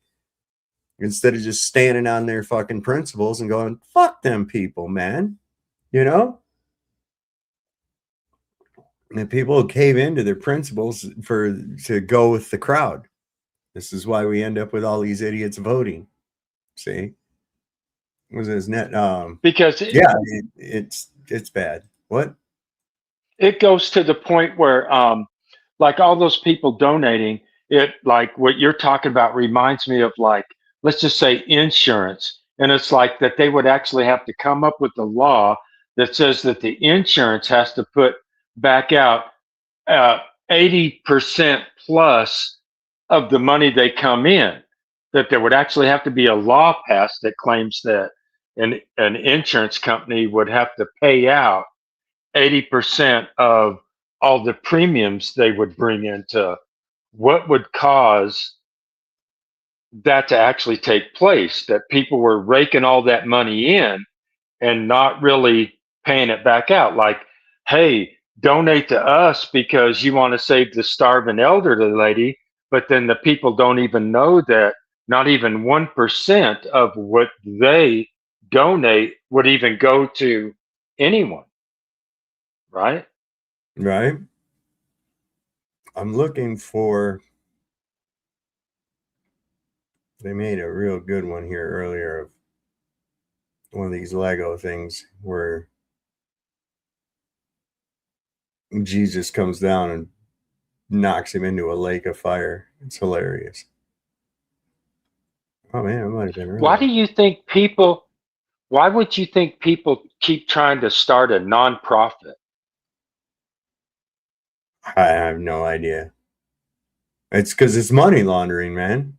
Instead of just standing on their fucking principles and going, fuck them people, man. And people cave into their principles to go with the crowd. This is why we end up with all these idiots voting. See, was his net? Because it's bad. What? It goes to the point where, like all those people donating, it like what you're talking about reminds me of like, let's just say insurance, and it's like that they would actually have to come up with a law that says that the insurance has to put back out 80% plus of the money they come in, that there would actually have to be a law passed that claims that an insurance company would have to pay out 80% of all the premiums they would bring into. What would cause that to actually take place, that people were raking all that money in and not really paying it back out? Like, hey, donate to us because you want to save the starving elderly lady, but then the people don't even know that not even 1% of what they donate would even go to anyone. Right? Right. I'm looking for, they made a real good one here earlier of one of these Lego things where Jesus comes down and knocks him into a lake of fire. It's hilarious. Oh man, it might have been really. Why would you think people keep trying to start a nonprofit? I have no idea. It's because it's money laundering, man.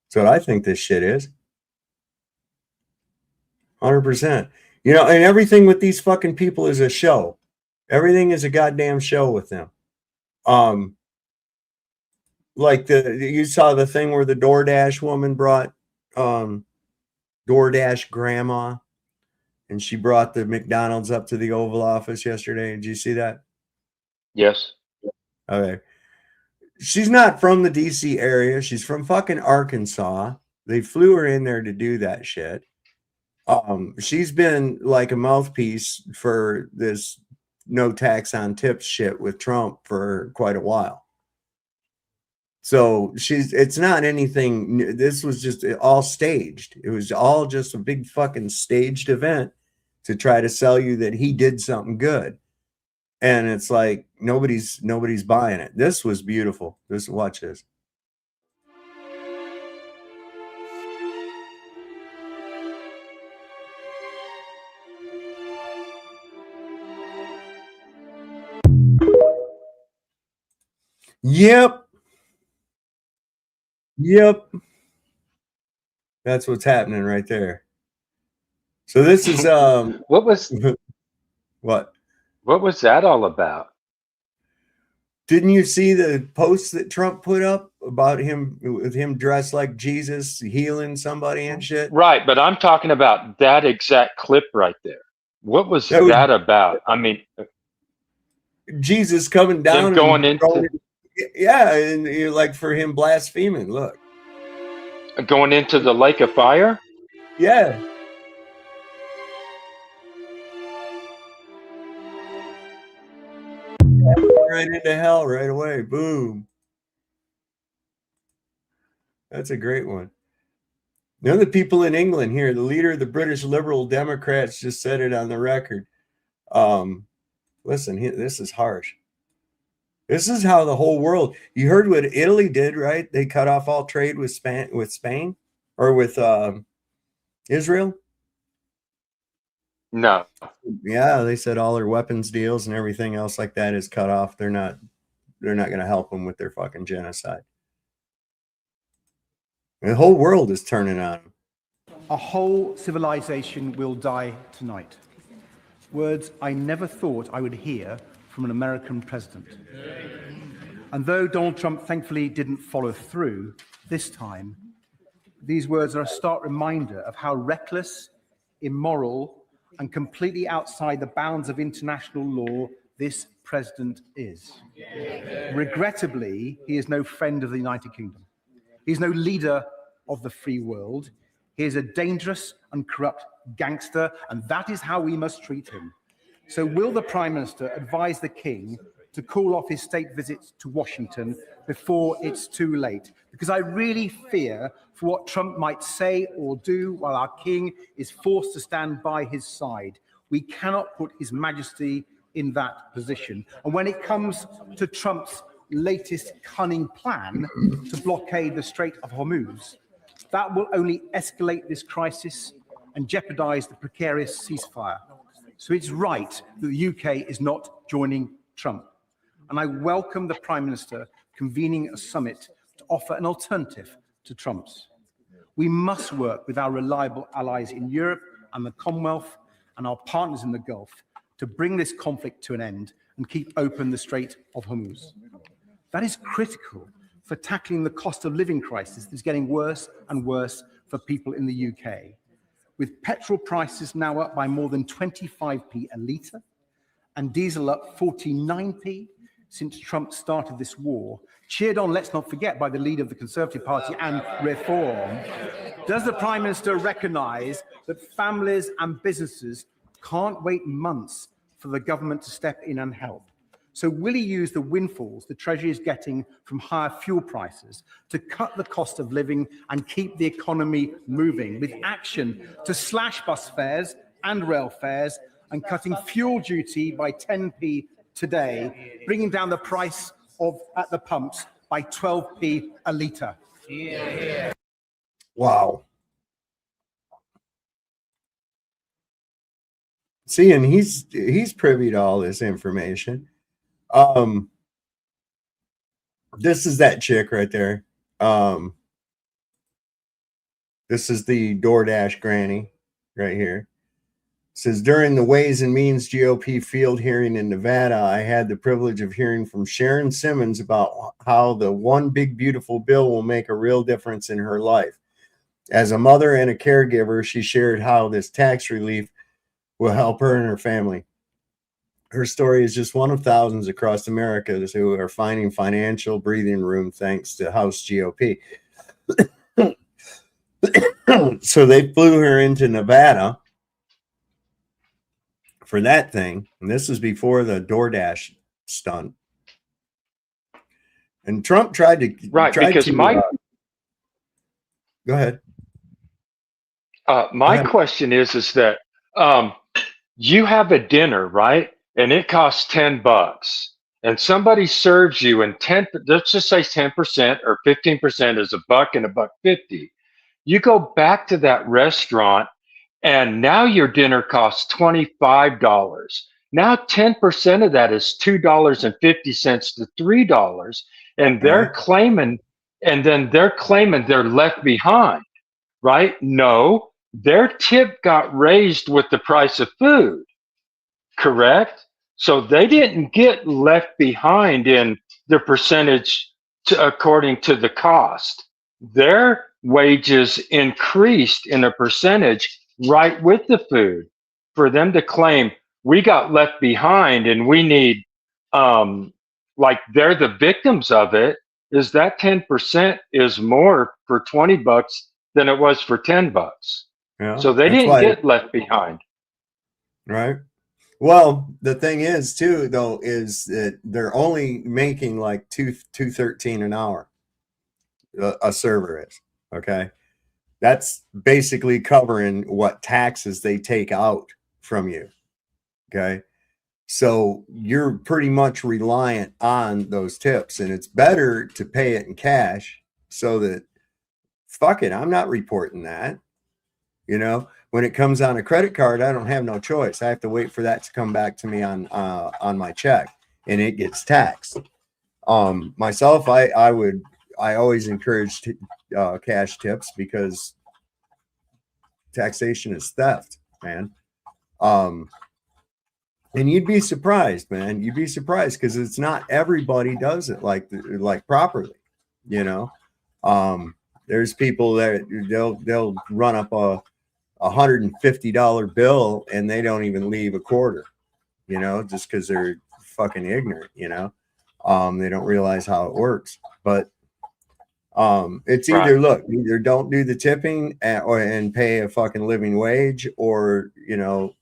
That's what I think this shit is. 100%. And everything with these fucking people is a show. Everything is a goddamn show with them. Like you saw the thing where the DoorDash woman brought DoorDash grandma, and she brought the McDonald's up to the Oval Office yesterday. Did you see that? Yes. Okay. She's not from the DC area. She's from fucking Arkansas. They flew her in there to do that shit. She's been like a mouthpiece for this no tax on tips shit with Trump for quite a while. So it's not anything. This was just all staged. It was all just a big fucking staged event to try to sell you that he did something good. And it's like nobody's buying it. This was beautiful. Watch this. Yep. That's what's happening right there. So this is what was what was that all about? Didn't you see the post that Trump put up about him with him dressed like Jesus healing somebody and shit? Right, but I'm talking about that exact clip right there. What was that about? I mean, Jesus coming down and going into and you're like for him blaspheming. Look, going into the lake of fire. Yeah. Right into hell right away. Boom. That's a great one. None of the people in England here, the leader of the British Liberal Democrats just said it on the record. Listen, this is harsh. This is how the whole world. You heard what Italy did, right? They cut off all trade with Spain or with Israel. No. Yeah, they said all their weapons deals and everything else like that is cut off. They're not going to help them with their fucking genocide. The whole world is turning on them. A whole civilization will die tonight. Words I never thought I would hear from an American president. And though Donald Trump thankfully didn't follow through this time, these words are a stark reminder of how reckless, immoral, and completely outside the bounds of international law this president is. Regrettably, he is no friend of the United Kingdom. He is no leader of the free world. He is a dangerous and corrupt gangster, and that is how we must treat him. So will the Prime Minister advise the King to call off his state visits to Washington before it's too late? Because I really fear for what Trump might say or do while our King is forced to stand by his side. We cannot put His Majesty in that position. And when it comes to Trump's latest cunning plan to blockade the Strait of Hormuz, that will only escalate this crisis and jeopardize the precarious ceasefire. So it's right that the UK is not joining Trump. And I welcome the Prime Minister convening a summit to offer an alternative to Trump's. We must work with our reliable allies in Europe and the Commonwealth and our partners in the Gulf to bring this conflict to an end and keep open the Strait of Hormuz. That is critical for tackling the cost of living crisis that's getting worse and worse for people in the UK. With petrol prices now up by more than 25p a litre and diesel up 49p since Trump started this war, cheered on, let's not forget, by the leader of the Conservative Party and Reform, does the Prime Minister recognise that families and businesses can't wait months for the government to step in and help? So will he use the windfalls the Treasury is getting from higher fuel prices to cut the cost of living and keep the economy moving with action to slash bus fares and rail fares and cutting fuel duty by 10p today, bringing down the price at the pumps by 12p a litre? Wow. See, and he's privy to all this information. This is that chick right there. This is the DoorDash granny right here. It says, during the Ways and Means GOP field hearing in Nevada, I had the privilege of hearing from Sharon Simmons about how the one big beautiful bill will make a real difference in her life. As a mother and a caregiver, she shared how this tax relief will help her and her family. Her story is just one of thousands across America who are finding financial breathing room thanks to House GOP. So they flew her into Nevada for that thing. And this was before the DoorDash stunt. And Trump tried to because my go ahead. My question is that you have a dinner, right? And it costs $10, and somebody serves you, and let's just say 10% or 15% is $1 and $1.50. You go back to that restaurant, and now your dinner costs $25. Now 10% of that is $2.50 to $3, and they're claiming, they're left behind, right? No, their tip got raised with the price of food, correct? So they didn't get left behind in the percentage according to the cost. Their wages increased in a percentage right with the food. For them to claim we got left behind and we need, like they're the victims of it, is that 10% is more for $20 than it was for $10. Yeah, so they didn't get left behind. Right. Well, the thing is too, though, is that they're only making like $2.13 an hour. A server is, okay. That's basically covering what taxes they take out from you. Okay. So you're pretty much reliant on those tips, and it's better to pay it in cash so that fuck it, I'm not reporting that. You know, when it comes on a credit card, I don't have no choice. I have to wait for that to come back to me on my check, and it gets taxed. Myself, I always encourage cash tips because taxation is theft, man. And you'd be surprised, man. You'd be surprised because it's not everybody does it like properly. You know, there's people that they'll run up a $150 bill and they don't even leave a quarter, you know, just because they're fucking ignorant, you know. They don't realize how it works. But it's either either don't do the tipping and pay a fucking living wage, or, you know,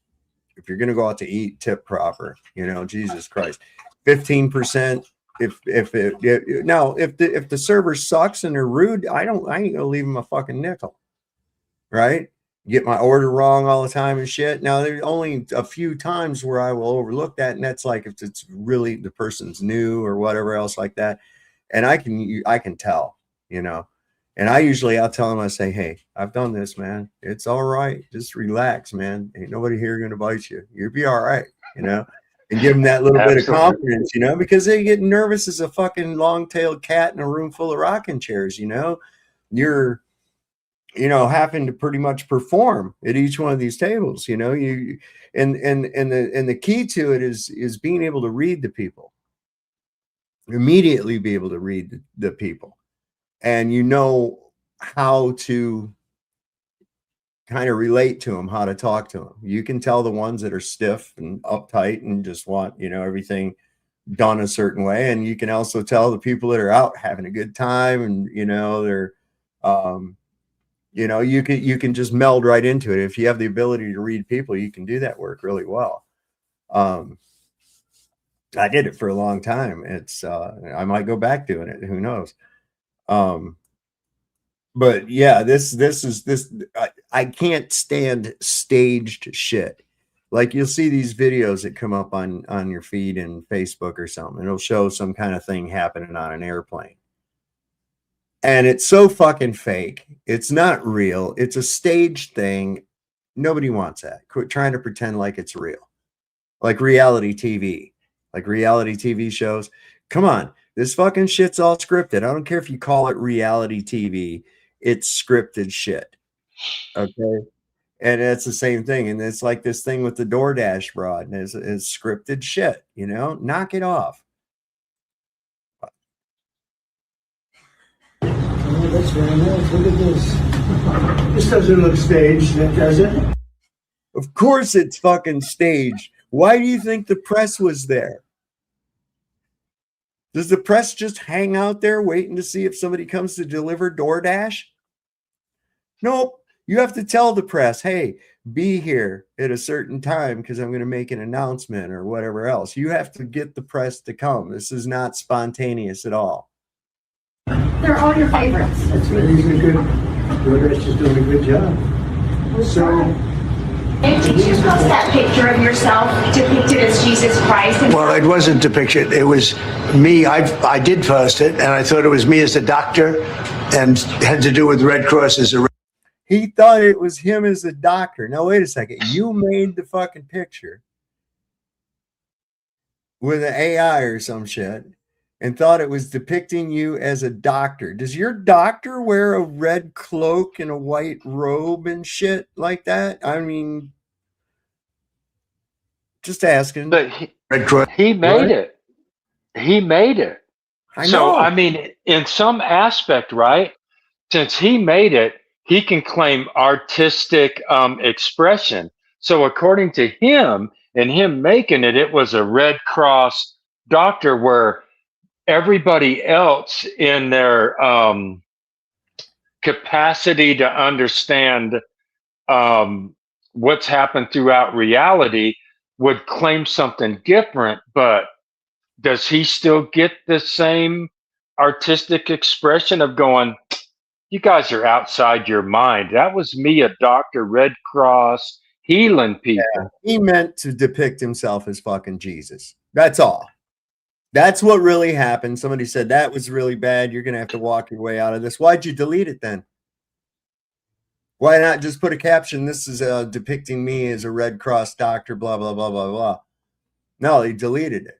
if you're gonna go out to eat, tip proper, you know. Jesus Christ, 15%. If the server sucks and they're rude, I ain't gonna leave them a fucking nickel, right? Get my order wrong all the time and shit. Now there's only a few times where I will overlook that, and that's like if it's really the person's new or whatever else like that, and I can tell, you know. And I'll tell them, I say, hey, I've done this, man. It's all right. Just relax, man. Ain't nobody here gonna bite you. You'll be all right, you know. And give them that little bit of confidence, you know, because they get nervous as a fucking long-tailed cat in a room full of rocking chairs, you know. You're, you know, having to pretty much perform at each one of these tables, you know. And the key to it is being able to read the people, immediately be able to read the people, and you know how to kind of relate to them, how to talk to them. You can tell the ones that are stiff and uptight and just want, you know, everything done a certain way, and you can also tell the people that are out having a good time, and you know, they're you know, you can just meld right into it. If you have the ability to read people, you can do that work really well. I did it for a long time. It's I might go back doing it, who knows. But yeah, this I can't stand staged shit. Like, you'll see these videos that come up on your feed in Facebook or something. It'll show some kind of thing happening on an airplane. And it's so fucking fake. It's not real. It's a staged thing. Nobody wants that. Quit trying to pretend like it's real. Like reality TV. Like reality TV shows. Come on. This fucking shit's all scripted. I don't care if you call it reality TV. It's scripted shit. Okay? And it's the same thing. And it's like this thing with the DoorDash broad. And it's scripted shit. You know? Knock it off. Oh, that's very nice. Look at this. This doesn't look staged, does it? Of course it's fucking staged. Why do you think the press was there? Does the press just hang out there waiting to see if somebody comes to deliver DoorDash? Nope. You have to tell the press, hey, be here at a certain time because I'm going to make an announcement or whatever else. You have to get the press to come. This is not spontaneous at all. They're all your favorites. That's right. He's a good. Rich is doing a good job. So. Did you post that picture of yourself depicted as Jesus Christ? Well, it wasn't depicted. It was me. I did post it, and I thought it was me as a doctor, and had to do with Red Cross as a. He thought it was him as a doctor. Now, wait a second. You made the fucking picture with an AI or some shit and thought it was depicting you as a doctor. Does your doctor wear a red cloak and a white robe and shit like that? I mean, just asking. But he made it. He made it. So, I mean, in some aspect, right? Since he made it, he can claim artistic expression. So according to him and him making it, it was a Red Cross doctor, where everybody else in their capacity to understand what's happened throughout reality would claim something different. But does he still get the same artistic expression of going, you guys are outside your mind? That was me, a doctor, Red Cross, healing people. Yeah, he meant to depict himself as fucking Jesus. That's all. That's what really happened. Somebody said that was really bad. You're going to have to walk your way out of this. Why'd you delete it then? Why not just put a caption? This is depicting me as a Red Cross doctor, blah, blah, blah, blah, blah. No, he deleted it.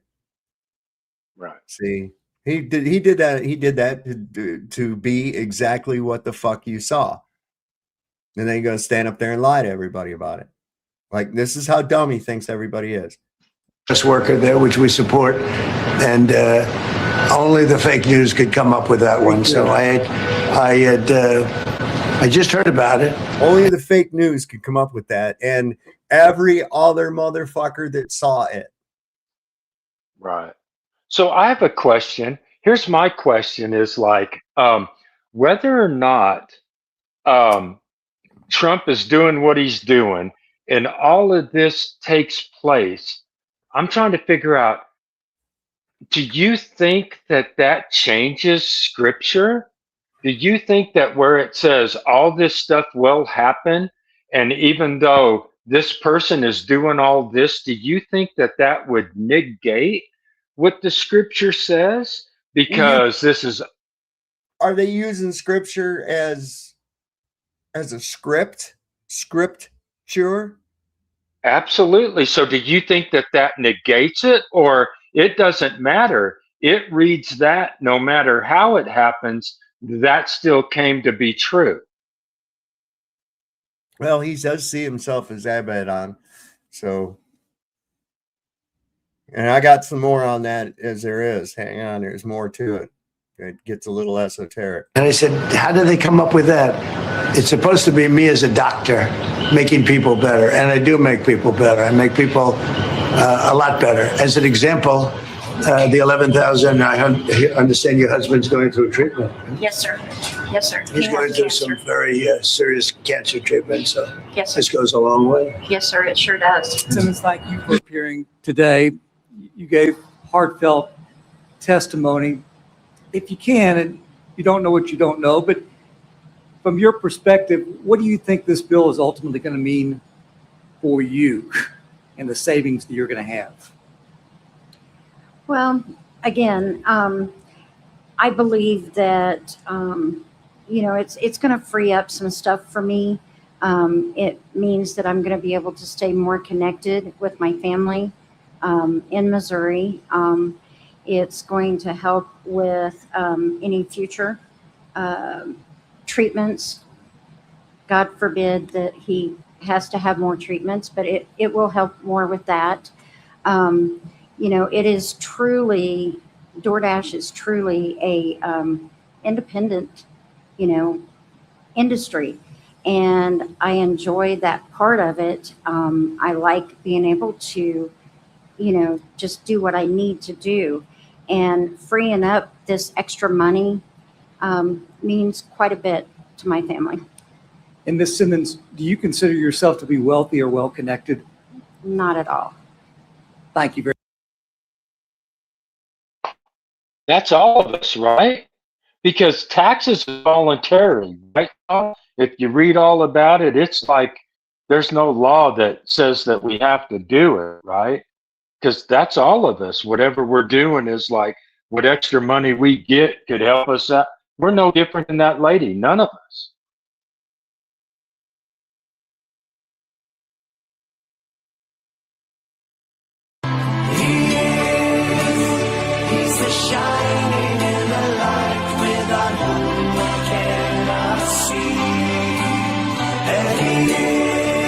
Right. See, he did that to be exactly what the fuck you saw. And then you're going to stand up there and lie to everybody about it. Like, this is how dumb he thinks everybody is. Worker there, which we support, and only the fake news could come up with that one. So I just heard about it. Only the fake news could come up with that, and every other motherfucker that saw it. Right. So I have a question. Here's my question: is like whether or not Trump is doing what he's doing, and all of this takes place. I'm trying to figure out, do you think that that changes Scripture? Do you think that where it says all this stuff will happen, and even though this person is doing all this, do you think that that would negate what the Scripture says? Because this is... Are they using Scripture as a script? Sure. Absolutely. So do you think that that negates it, or it doesn't matter? It reads that no matter how it happens, that still came to be true. Well, he does see himself as Abaddon. So, and I got some more on that as there is. Hang on, there's more to it. It gets a little esoteric. And I said, how did they come up with that? It's supposed to be me as a doctor making people better. And I do make people better. I make people a lot better. As an example, the 11,000, I understand your husband's going through treatment. Yes, sir. Yes, sir. He's going through some very serious cancer treatment. So yes, sir. This goes a long way. Yes, sir. It sure does. It's like you were appearing today. You gave heartfelt testimony. If you can, and you don't know what you don't know, but from your perspective, what do you think this bill is ultimately going to mean for you and the savings that you're going to have? Well, again, I believe that, it's going to free up some stuff for me. It means that I'm going to be able to stay more connected with my family in Missouri. It's going to help with any future treatments. God forbid that he has to have more treatments, but it will help more with that. It is truly, DoorDash is truly a independent, industry. And I enjoy that part of it. I like being able to, just do what I need to do. And freeing up this extra money means quite a bit to my family. And Ms. Simmons, do you consider yourself to be wealthy or well-connected? Not at all. Thank you very much. That's all of us, right? because taxes is voluntary, right? If you read all about it, it's like there's no law that says that we have to do it, right? Because that's all of us. Whatever we're doing is like what extra money we get could help us out. We're no different than that lady. None of us. He's the shining in the light without whom we cannot see. And he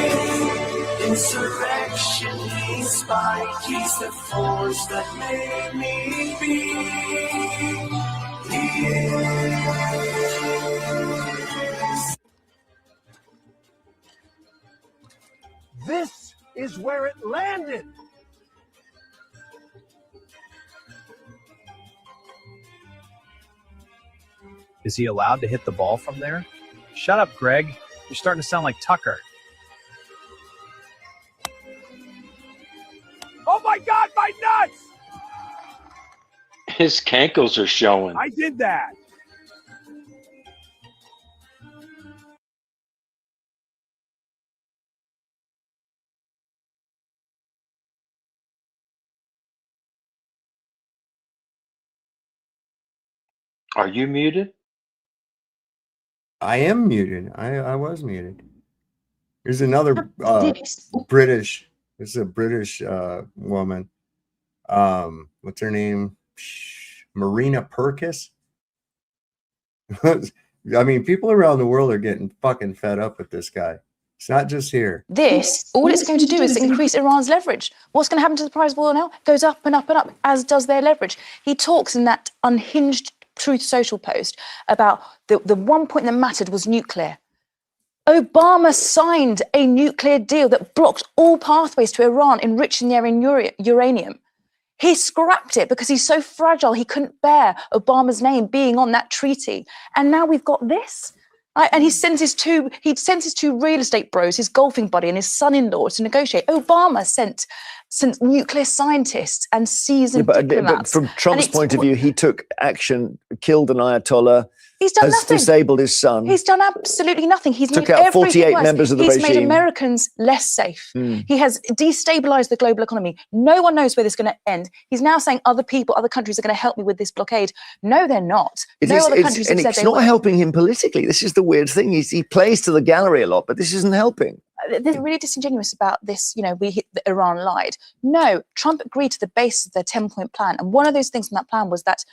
is insurrection, he's spite, he's the force that made me be. He is. This is where it landed. Is he allowed to hit the ball from there? Shut up, Greg. You're starting to sound like Tucker. Oh my God, my nuts! His cankles are showing. I did that. Are you muted? I am muted. I was muted. There's another British. This is a British woman. What's her name? Marina Purkis. I mean, people around the world are getting fucking fed up with this guy. It's not just here. This, all it's going to do is increase Iran's leverage. What's going to happen to the price of oil now? Goes up and up and up, as does their leverage. He talks in that unhinged Truth Social post about the one point that mattered was nuclear. Obama signed a nuclear deal that blocked all pathways to Iran enriching their uranium. He scrapped it because he's so fragile he couldn't bear Obama's name being on that treaty. And now we've got this. And he sends his two real estate bros, his golfing buddy and his son-in-law to negotiate. Obama sent nuclear scientists and seasoned diplomats. But from Trump's point of view, he took action, killed an Ayatollah, He's done has nothing. disabled his son. He's done absolutely nothing. He's Took made out everything 48 worse. members of the He's made regime. Americans less safe. Mm. He has destabilized the global economy. No one knows where this is going to end. He's now saying other countries are going to help me with this blockade. No, they're not. Other countries have said it's they not will. helping him politically. This is the weird thing. He plays to the gallery a lot, but this isn't helping. They're really disingenuous about this, we hit Iran lied. No, Trump agreed to the basis of their 10-point plan. And one of those things in that plan was that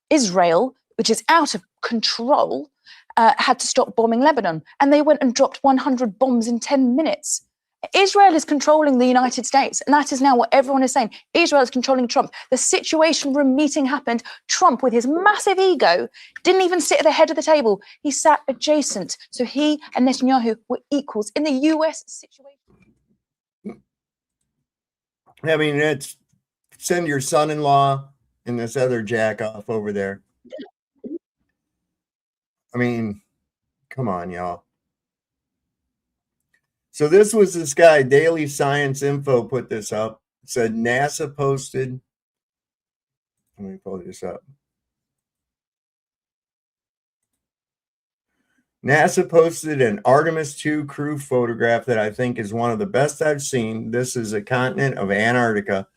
Israel, which is out of control, had to stop bombing Lebanon. And they went and dropped 100 bombs in 10 minutes. Israel is controlling the United States. And that is now what everyone is saying. Israel is controlling Trump. The Situation Room meeting happened. Trump, with his massive ego, didn't even sit at the head of the table. He sat adjacent. So he and Netanyahu were equals in the US situation. I mean, it's send your son-in-law and this other jack off over there. I mean, come on, y'all. So this was this guy, Daily Science Info put this up. It said NASA posted. Let me pull this up. NASA posted an Artemis 2 crew photograph that I think is one of the best I've seen. This is a continent of Antarctica.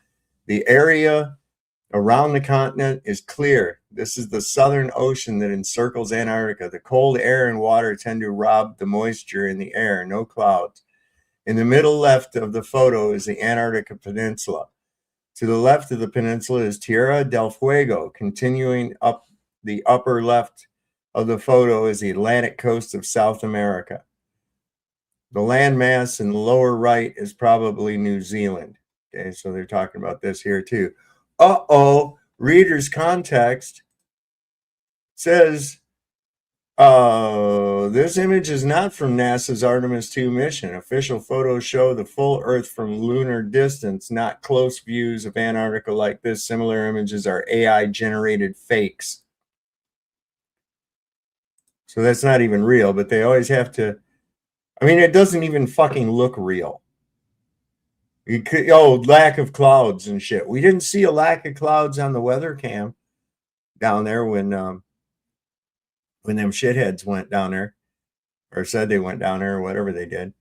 The area around the continent is clear. This is the Southern Ocean that encircles Antarctica. The cold air and water tend to rob the moisture in the air, no clouds. In the middle left of the photo is the Antarctica Peninsula. To the left of the peninsula is Tierra del Fuego. Continuing up the upper left of the photo is the Atlantic coast of South America. The landmass in the lower right is probably New Zealand. Okay, so they're talking about this here too. Reader's context says, this image is not from NASA's Artemis 2 mission. Official photos show the full Earth from lunar distance, not close views of Antarctica like this. Similar images are AI-generated fakes. So that's not even real, but they always have to. I mean, it doesn't even fucking look real. You could, lack of clouds and shit. We didn't see a lack of clouds on the weather cam down there when when them shitheads went down there, or said they went down there, or whatever they did.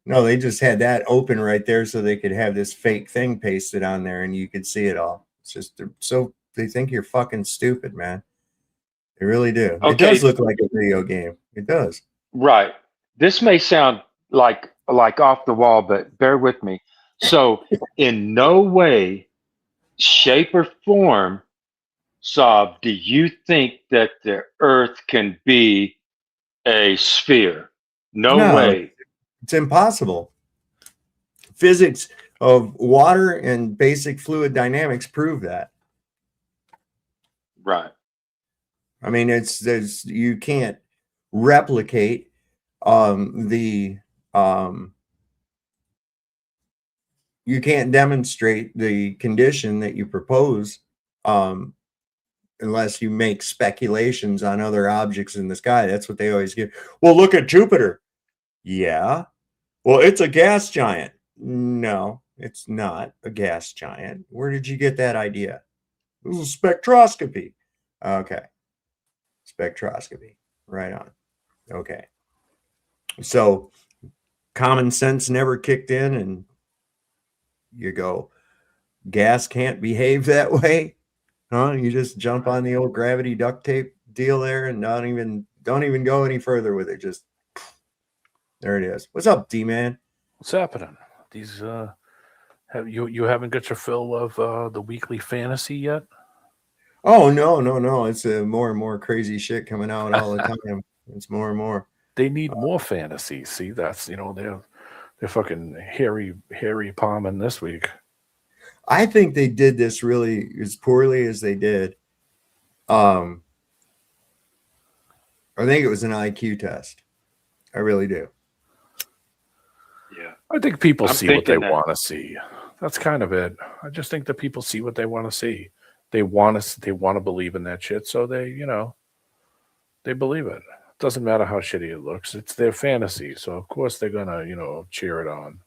No, they just had that open right there so they could have this fake thing pasted on there and you could see it all. It's just so they think you're fucking stupid, man. They really do. Okay. It does look like a video game. It does. Right. This may sound like off the wall, but bear with me. So in no way, shape, or form, Saab, do you think that the Earth can be a sphere? No way. It's impossible. Physics of water and basic fluid dynamics prove that. Right. I mean, you can't replicate you can't demonstrate the condition that you propose unless you make speculations on other objects in the sky. That's what they always give. Well, look at Jupiter. Yeah. Well, it's a gas giant. No, it's not a gas giant. Where did you get that idea? It was a spectroscopy. Okay. Spectroscopy. Right on. Okay. So common sense never kicked in and you go, gas can't behave that way. Huh? You just jump on the old gravity duct tape deal there and don't even go any further with it. Just there it is. What's up, D-Man? What's happening? These have you haven't got your fill of the weekly fantasy yet? Oh no. It's more and more crazy shit coming out all the time. It's more and more. They need more fantasy. See, that's they're fucking hairy palming this week. I think they did this really as poorly as they did. I think it was an IQ test. I really do. Yeah. I think people see what they want to see. That's kind of it. I just think that people see what they want to see. They want to believe in that shit, so they believe it. Doesn't matter how shitty it looks. It's their fantasy, so of course they're gonna, cheer it on.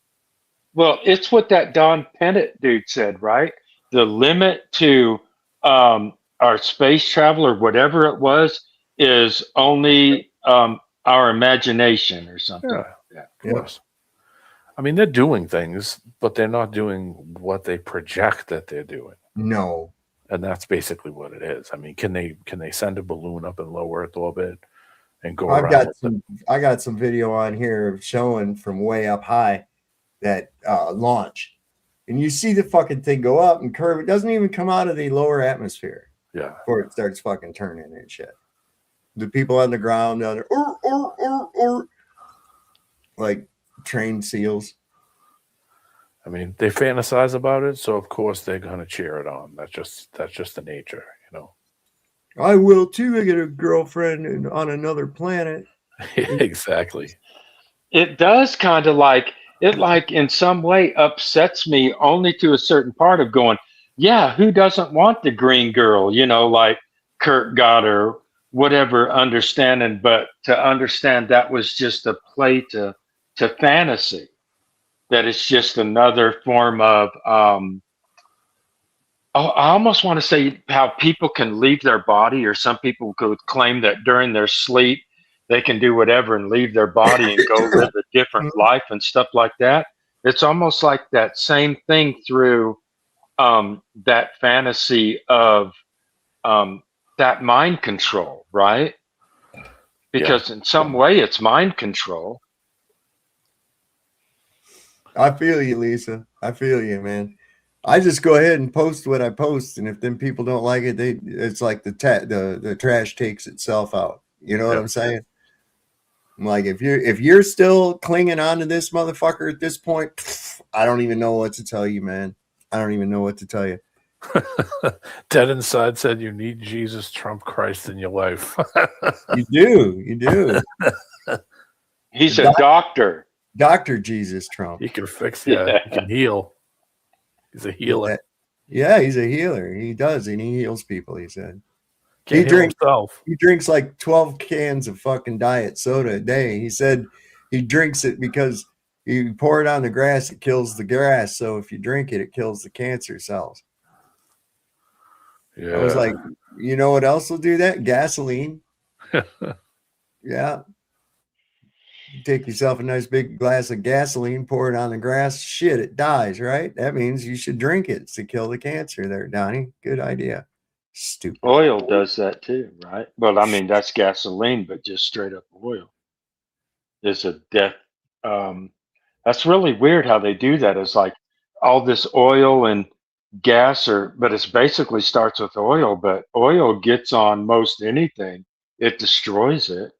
Well, it's what that Don Pennant dude said, right? The limit to our space travel or whatever it was is only our imagination or something. Yeah, of course. I mean, they're doing things, but they're not doing what they project that they're doing. No. And that's basically what it is. I mean, can they send a balloon up in low Earth orbit and go around? I got some video on here showing from way up high that launch. And you see the fucking thing go up and curve. It doesn't even come out of the lower atmosphere. Yeah. Before it starts fucking turning and shit. The people on the ground down there, like trained seals. I mean, they fantasize about it, so of course they're gonna cheer it on. That's just the nature, I will too. I get a girlfriend on another planet. Exactly. It does kind of like in some way upsets me only to a certain part of going, yeah, who doesn't want the green girl, like Kurt got or whatever understanding, but to understand that was just a play to fantasy. That it's just another form of I almost want to say how people can leave their body, or some people could claim that during their sleep they can do whatever and leave their body and go live a different life and stuff like that. It's almost like that same thing through that fantasy of that mind control, right? Because in some way it's mind control. I feel you, Lisa. I feel you, man. I just go ahead and post what I post, and if them people don't like it, it's like the trash takes itself out. You know what I'm saying? I'm like, if you're still clinging on to this motherfucker at this point, I don't even know what to tell you, man. I don't even know what to tell you. Dead Inside said you need Jesus, Trump, Christ in your life. You do. He's a doctor. Dr. Jesus Trump. He can fix you. He can heal. He's a healer. Yeah, he's a healer. He does, and he heals people, he said. He drinks like 12 cans of fucking diet soda a day. He said he drinks it because you pour it on the grass, it kills the grass. So if you drink it, it kills the cancer cells. Yeah. I was like, you know what else will do that? Gasoline. Yeah. Take yourself a nice big glass of gasoline, pour it on the grass. Shit, it dies, right? That means you should drink it to kill the cancer there, Donnie. Good idea. Stupid. Oil does that too, right? Well, I mean, that's gasoline, but just straight up oil is a death. That's really weird how they do that. It's like all this oil and gas, but it's basically starts with oil, but oil gets on most anything, it destroys it.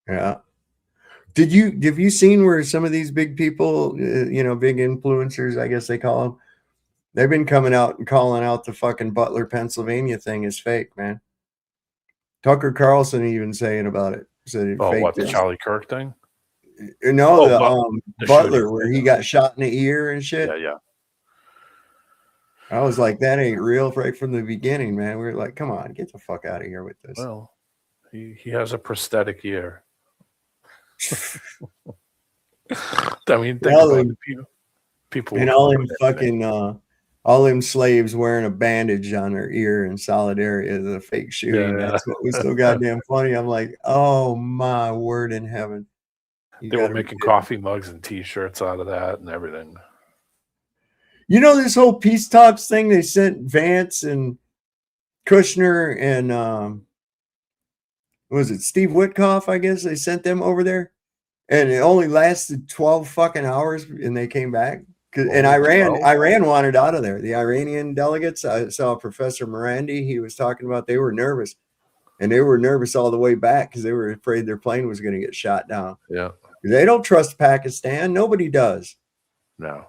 Yeah. Have you seen where some of these big people, big influencers, I guess they call them, they've been coming out and calling out the fucking Butler, Pennsylvania thing is fake, man. Tucker Carlson even saying about it. Said what, the Charlie Kirk thing? No, the Butler, shooting. where he got shot in the ear and shit. Yeah. I was like, that ain't real right from the beginning, man. We were like, come on, get the fuck out of here with this. Well, he has a prosthetic ear. I mean, think about it. People and all them fucking all them slaves wearing a bandage on their ear in solidarity of the fake shooting. Yeah. That's what was so goddamn funny. I'm like, oh my word in heaven. They were making coffee mugs and T-shirts out of that and everything. You know, this whole peace talks thing, they sent Vance and Kushner and was it Steve Witkoff, I guess they sent them over there, and it only lasted 12 fucking hours and they came back. And Iran wanted out of there. The Iranian delegates, I saw Professor Morandi, he was talking about they were nervous, and they were nervous all the way back because they were afraid their plane was going to get shot down. Yeah. They don't trust Pakistan. Nobody does. No.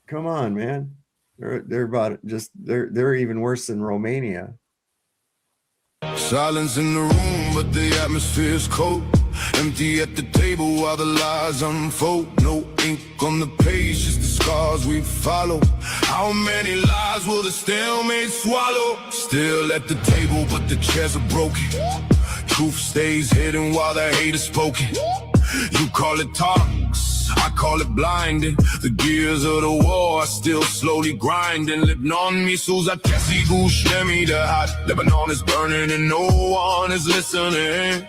Come on, man. They're about it. They're even worse than Romania. Silence in the room, but the atmosphere is cold. Empty at the table while the lies unfold. No ink on the page, just the scars we follow. How many lies will the stalemate swallow? Still at the table, but the chairs are broken. Truth stays hidden while the hate is spoken. You call it talks, I call it blinding. The gears of the war are still slowly grinding. Lebanon missiles are Cassie Goosh, the hot. Lebanon is burning and no one is listening.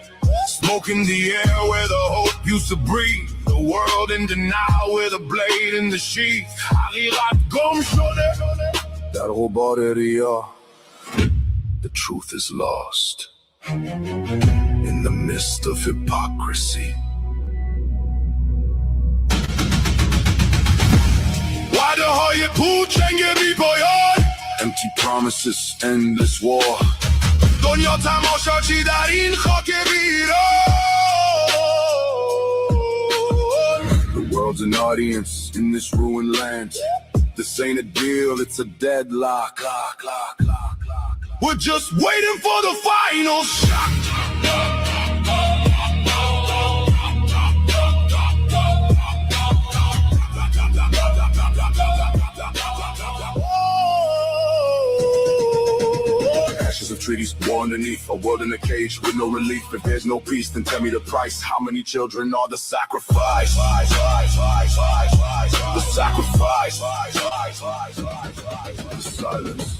Smoke in the air where the hope used to breathe. The world in denial with a blade in the sheath. The truth is lost in the midst of hypocrisy. Empty promises, endless war. دنیا تماشاچی در این خاک ویران. The world's an audience in this ruined land. This ain't a deal, it's a deadlock. We're just waiting for the final shot. Ashes of treaties, war underneath, a world in a cage with no relief. If there's no peace, then tell me the price. How many children are the sacrifice? The sacrifice. The silence.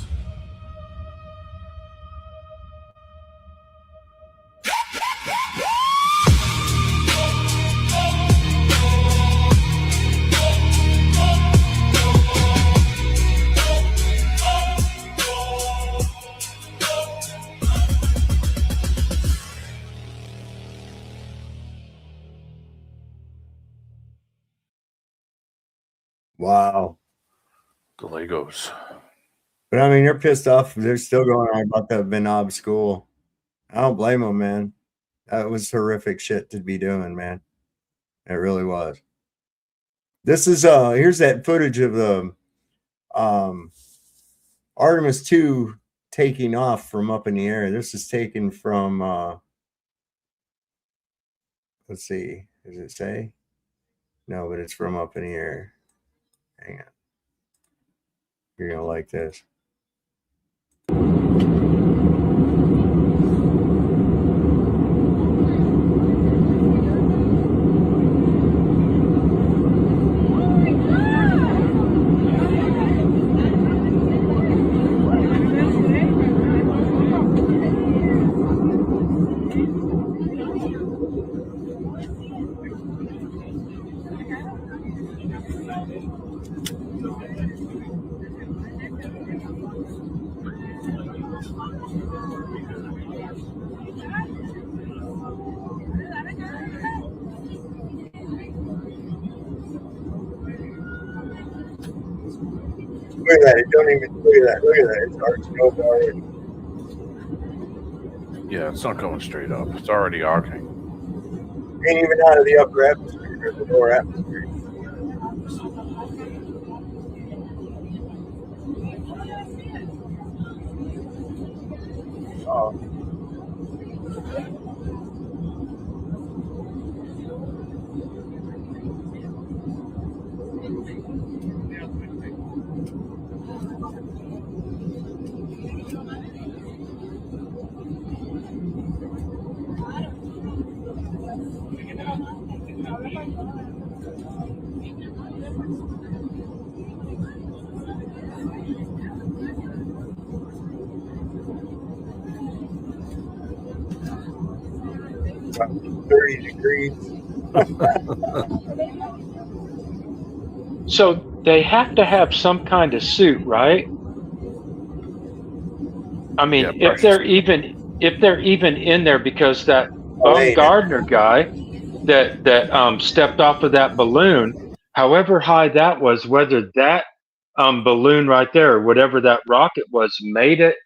Wow. The Legos. But I mean, they're pissed off. They're still going on about the Benab school. I don't blame them, man. That was horrific shit to be doing, man. It really was. This is here's that footage of the Artemis 2 taking off from up in the air. This is taken from let's see, does it say? No, but it's from up in the air. Hang on. You're gonna like this. Look at that. It don't even look at that. Look at that. It's arcing over already. Yeah, it's not going straight up. It's already arcing. Ain't even out of the upper atmosphere or the lower atmosphere. Oh. About 30 degrees. So they have to have some kind of suit, right? I mean, Yeah, if they're even in there, because that Baumgartner guy that stepped off of that balloon, however high that was, whether that balloon right there, or whatever that rocket was, made it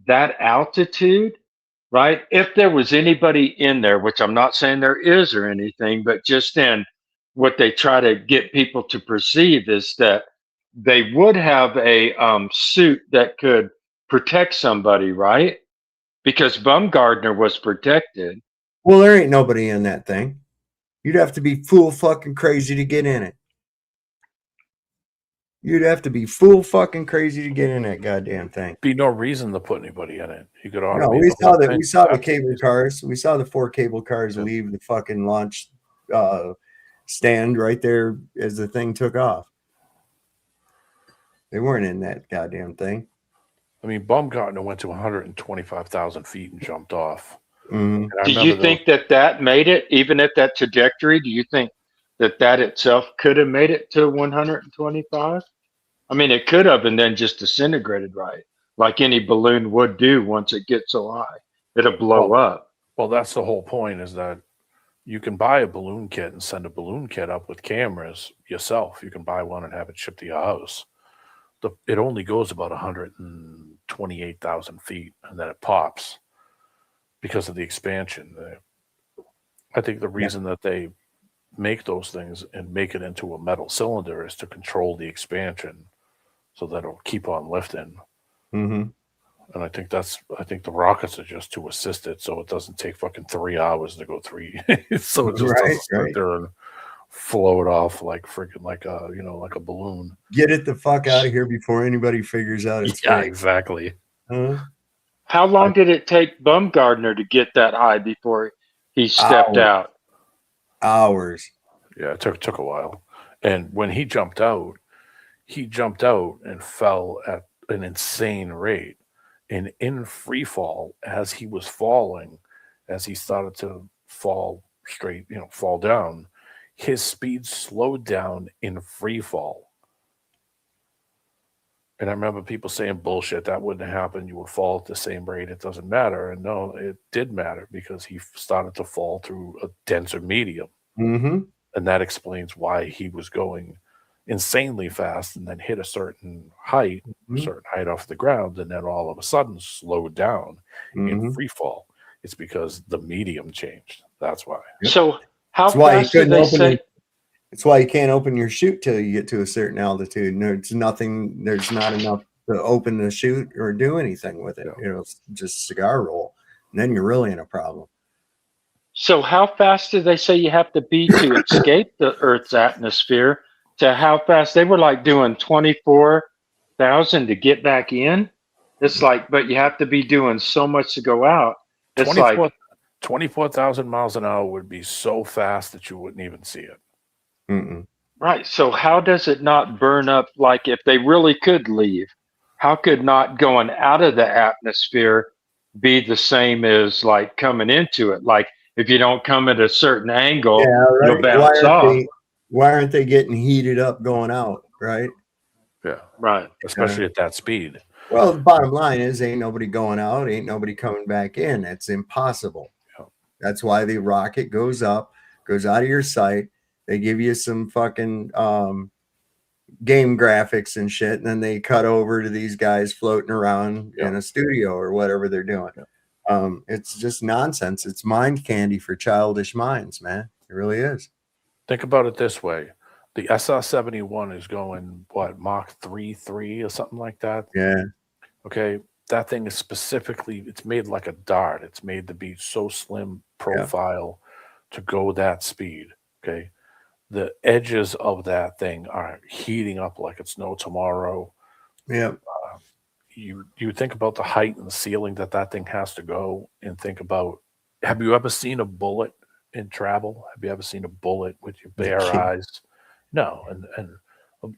that altitude, right? If there was anybody in there, which I'm not saying there is or anything, but just in what they try to get people to perceive is that they would have a suit that could protect somebody, right? Because Baumgartner was protected. Well, there ain't nobody in that thing. You'd have to be fool fucking crazy to get in it. You'd have to be fool fucking crazy to get in that goddamn thing. Be no reason to put anybody in it. You could No, we saw that. We saw the cable cars. We saw the 4 cable cars leave the fucking launch stand right there as the thing took off. They weren't in that goddamn thing. I mean, Baumgartner went to 125,000 feet and jumped off. Mm-hmm. Do you think that made it, even at that trajectory? Do you think that itself could have made it to 125? I mean, it could have, and then just disintegrated, right? Like any balloon would do once it gets so high. It'll blow up. Well, that's the whole point, is that you can buy a balloon kit and send a balloon kit up with cameras yourself. You can buy one and have it shipped to your house. It only goes about 128,000 feet, and then it pops because of the expansion. I think the reason that they make those things and make it into a metal cylinder is to control the expansion so that it'll keep on lifting. Mm-hmm. And I think the rockets are just to assist it, so it doesn't take fucking 3 hours to go 3. So it just doesn't sit there and float off like freaking like a balloon. Get it the fuck out of here before anybody figures out it's fake. Exactly. How long did it take Baumgartner to get that high before he stepped out? Hours. Yeah, it took a while. And when he jumped out and fell at an insane rate. And in free fall, as he was falling, as he started to fall straight, fall down, his speed slowed down in free fall. And I remember people saying, bullshit, that wouldn't happen. You would fall at the same rate. It doesn't matter. And no, it did matter, because he started to fall through a denser medium. Mm-hmm. And that explains why he was going insanely fast and then hit a certain height, off the ground, and then all of a sudden slowed down in free fall. It's because the medium changed. That's why. So how fast do they say? It's why you can't open your chute till you get to a certain altitude. There's not enough to open the chute or do anything with it. It's just cigar roll. And then you're really in a problem. So how fast do they say you have to be to escape the Earth's atmosphere? To how fast? They were like doing 24,000 to get back in. It's like, but you have to be doing so much to go out. It's 24,000 miles an hour would be so fast that you wouldn't even see it. Mm-mm. Right. So how does it not burn up? Like, if they really could leave, how could not going out of the atmosphere be the same as like coming into it? Like, if you don't come at a certain angle, you'll bounce off. Why aren't they getting heated up going out? right? Yeah. Right. Especially at that speed. Well, the bottom line is ain't nobody going out, ain't nobody coming back in. It's impossible. That's why the rocket goes up, goes out of your sight. They give you some fucking game graphics and shit, and then they cut over to these guys floating around in a studio or whatever they're doing. It's just nonsense. It's mind candy for childish minds, man. It really is. Think about it this way. The SR-71 is going, what, Mach 3.3 or something like that? Yeah. Okay. That thing is specifically, it's made like a dart. It's made to be so slim profile to go that speed. Okay. The edges of that thing are heating up like it's no tomorrow. Yeah. You think about the height and the ceiling that thing has to go, and think about, have you ever seen a bullet in travel? Have you ever seen a bullet with your bare eyes? No. And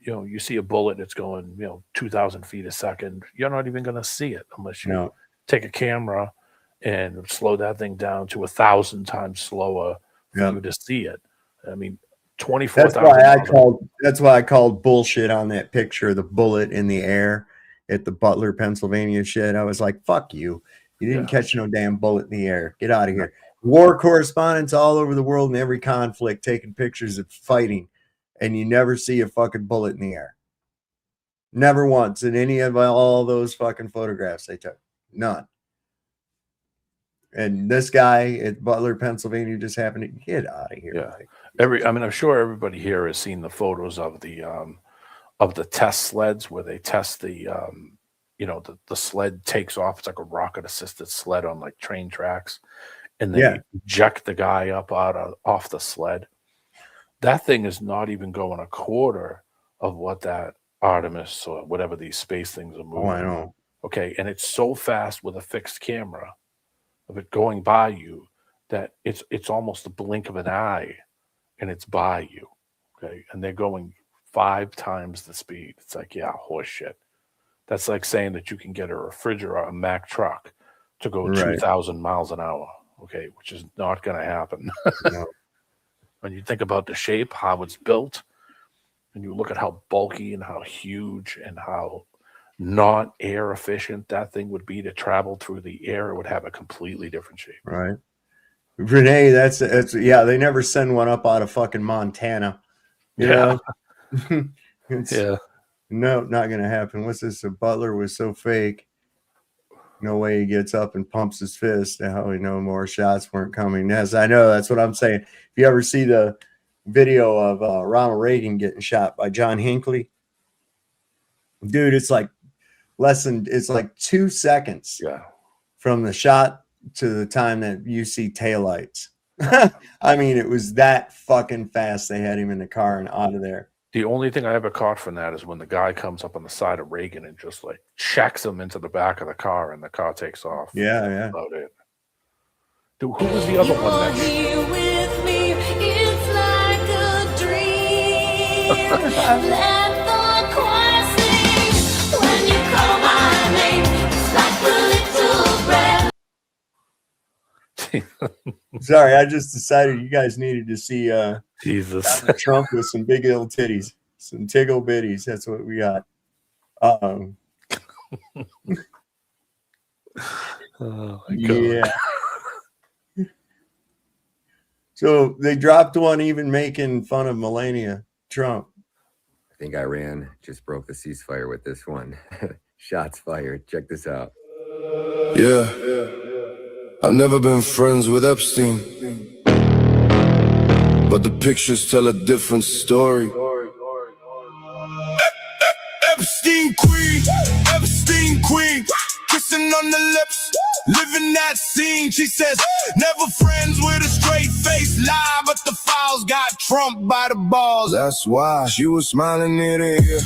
you see a bullet that's going 2,000 feet a second. You're not even going to see it unless you take a camera and slow that thing down to 1,000 times slower for you to see it. I mean, 24,000. That's why I called bullshit on that picture of the bullet in the air at the Butler, Pennsylvania shit. I was like, fuck you. You didn't catch no damn bullet in the air. Get out of here. War correspondents all over the world in every conflict taking pictures of fighting, and you never see a fucking bullet in the air. Never once in any of all those fucking photographs they took. None. And this guy at Butler, Pennsylvania just happened to get out of here. Yeah. I'm sure everybody here has seen the photos of the test sleds where they test the sled takes off. It's like a rocket assisted sled on like train tracks, and they eject the guy up off the sled. That thing is not even going a quarter of what that Artemis or whatever these space things are moving. Oh, I know. Okay, and it's so fast with a fixed camera of it going by you that it's almost a blink of an eye, and it's by you. Okay, and they're going 5 times the speed. It's like, horse shit. That's like saying that you can get a refrigerator, a Mack truck, to go 2,000 miles an hour. Okay, which is not going to happen. No. When you think about the shape, how it's built, and you look at how bulky and how huge and how not air efficient that thing would be to travel through the air, it would have a completely different shape. Right. Renee, that's they never send one up out of fucking Montana. You know? No, not gonna happen. What's this? Butler was so fake. No way he gets up and pumps his fist. Now we know more shots weren't coming. Yes, I know. That's what I'm saying. If you ever see the video of Ronald Reagan getting shot by John Hinckley, dude, it's like 2 seconds from the shot to the time that you see taillights. I mean, it was that fucking fast. They had him in the car and out of there. The only thing I ever caught from that is when the guy comes up on the side of Reagan and just like checks him into the back of the car, and the car takes off. Yeah. That's about it. Dude, who was the other one? That Here with me, it's like a dream. Let the choir sing when you call my name. It's like the little breath. Sorry, I just decided you guys needed to see Jesus Trump with some big little titties, some tickle bitties. That's what we got. Oh my God. So they dropped one even making fun of Melania Trump. I think Iran just broke the ceasefire with this one. Shots fired. Check this out. Yeah. I've never been friends with Epstein, but the pictures tell a different story. Epstein queen, kissing on the lips, living that scene. She says, never friends with a straight face lie, but the files got Trump by the balls. That's why she was smiling ear to ear,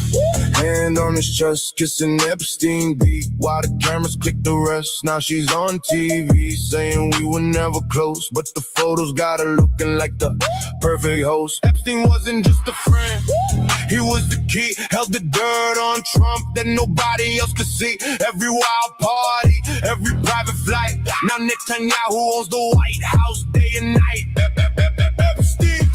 hand on his chest, kissing Epstein beat while the cameras click the rest. Now she's on TV saying we were never close, but the photos got her looking like the perfect host. Epstein wasn't just a friend, he was the key, held the dirt on Trump that nobody else could see. Every wild party, every private flight. Now Netanyahu owns the White House day and night. Epstein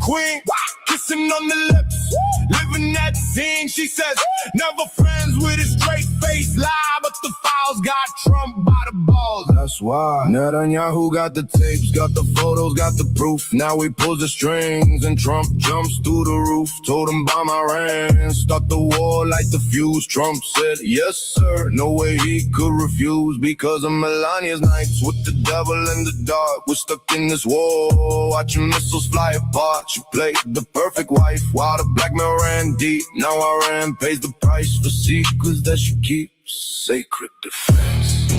queen, kissing on the lips, Living that scene, she says, never friends with a straight face lie, but the files got Trump by the balls. That's why Netanyahu got the tapes, got the photos, got the proof. Now he pulls the strings and Trump jumps through the roof. Told him bomb Iran, start the war, light the fuse. Trump said, yes sir, no way he could refuse. Because of Melania's nights with the devil in the dark, we're stuck in this war, watching missiles fly apart. She played the perfect wife while the blackmail ran deep. Now Iran pays the price for secrets that she keeps. Sacred defense.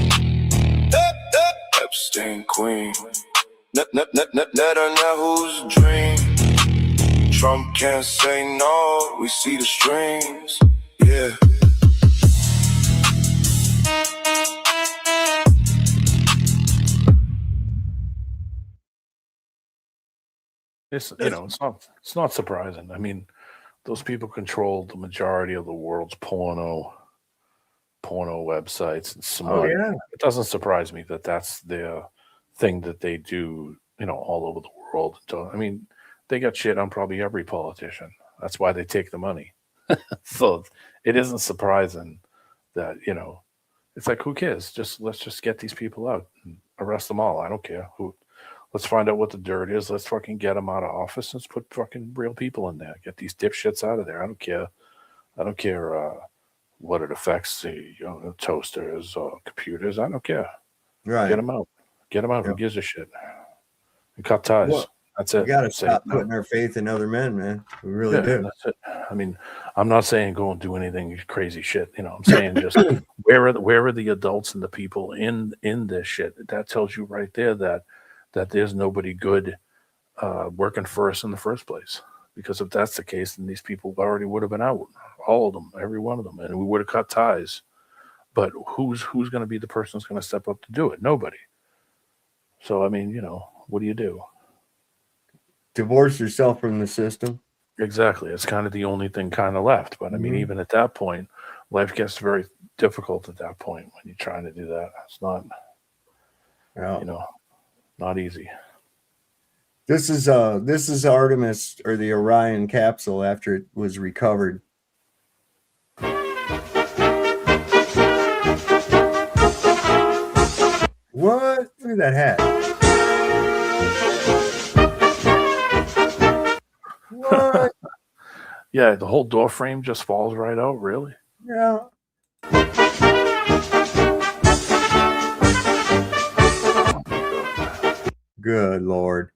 Epstein queen. Netanyahu's dream. Trump can't say no, we see the strings. Yeah. It's it's not surprising. I mean, those people control the majority of the world's porno websites and smut. yeah. It doesn't surprise me that that's their thing that they do, all over the world. I mean, they got shit on probably every politician. That's why they take the money. So it isn't surprising that, it's like, who cares? Let's just get these people out and arrest them all. I don't care who. Let's find out what the dirt is. Let's fucking get them out of office. Let's put fucking real people in there. Get these dipshits out of there. I don't care. What it affects the toasters or computers. I don't care. Right. Get them out. Get them out. Who gives a shit? And cut ties. Well, that's it. We got to stop putting our faith in other men, man. We really do. That's it. I mean, I'm not saying go and do anything crazy shit. I'm saying just where are the adults and the people in this shit? That tells you right there that there's nobody good working for us in the first place. Because if that's the case, then these people already would have been out, all of them, every one of them, and we would have cut ties. But who's going to be the person who's going to step up to do it? Nobody. So I mean, what do you do? Divorce yourself from the system. Exactly. It's kind of the only thing kind of left. But I mean, even at that point, life gets very difficult at that point when you're trying to do that. It's not, not easy. This is Artemis, or the Orion capsule, after it was recovered. What? Look at that hat. What? Yeah, the whole door frame just falls right out, really? Yeah. Good Lord.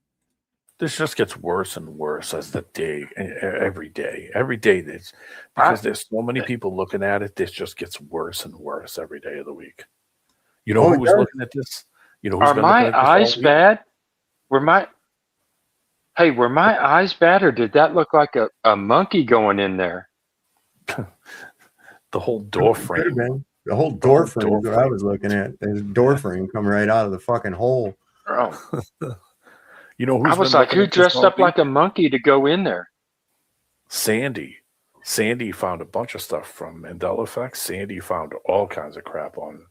This just gets worse and worse as the day, every day. Every day, because there's so many people looking at it, this just gets worse and worse every day of the week. Who's looking at this? Who's Are my eyes bad? Were my eyes bad, or did that look like a monkey going in there? The whole door frame. The whole door frame is what I was looking at. There's a door frame coming right out of the fucking hole. Oh. Who's I was like, who dressed up like a monkey to go in there? Sandy found a bunch of stuff from Mandela Effects. Sandy found all kinds of crap on.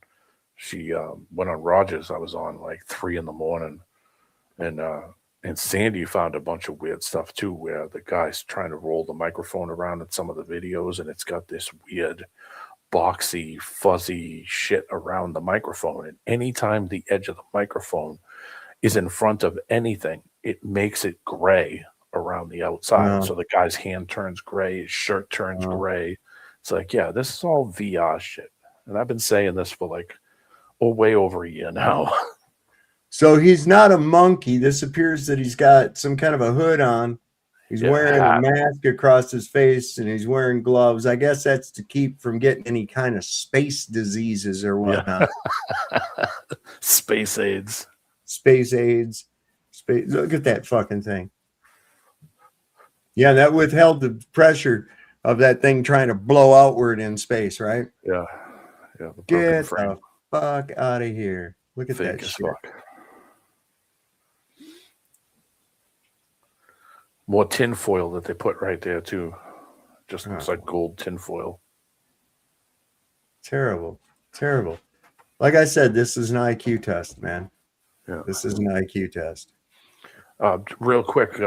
She went on Rogers. I was on like 3 a.m, and Sandy found a bunch of weird stuff too, where the guy's trying to roll the microphone around in some of the videos, and it's got this weird, boxy, fuzzy shit around the microphone. And anytime the edge of the microphone is in front of anything, it makes it gray around the outside. So the guy's hand turns gray, his shirt turns gray. It's like, yeah, this is all VR shit. And I've been saying this for like way over a year now. So he's not a monkey. This appears that he's got some kind of a hood on. He's wearing a mask across his face, and he's wearing gloves. I guess that's to keep from getting any kind of space diseases or whatnot. Space AIDS. Look at that fucking thing. Yeah, that withheld the pressure of that thing trying to blow outward in space, right? Yeah. Get the fuck out of here. Look at that shit. More tinfoil that they put right there too. Just looks like gold tinfoil. Terrible. Like I said, this is an IQ test, man. Yeah. This is an IQ test. Real quick,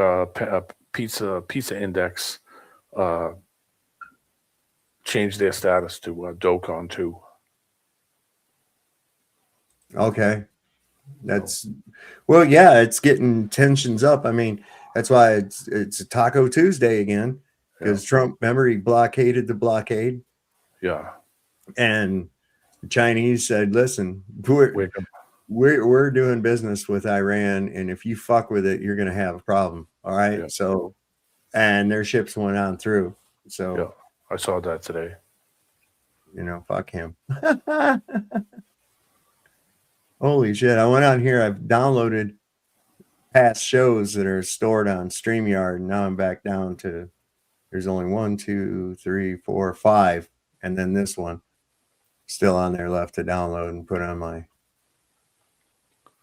pizza index. changed their status to DOCON 2. Okay. That's well, yeah, it's getting tensions up. I mean, that's why it's a Taco Tuesday again, because Trump, remember, he blockaded the blockade. Yeah. And the Chinese said, listen, we're doing business with Iran, and if you fuck with it, you're gonna have a problem. All right. Yeah. So, and their ships went on through. So I saw that today. Fuck him. Holy shit. I went on here. I've downloaded past shows that are stored on StreamYard. And now I'm back down to there's only 1, 2, 3, 4, 5. And then this one still on there left to download and put on my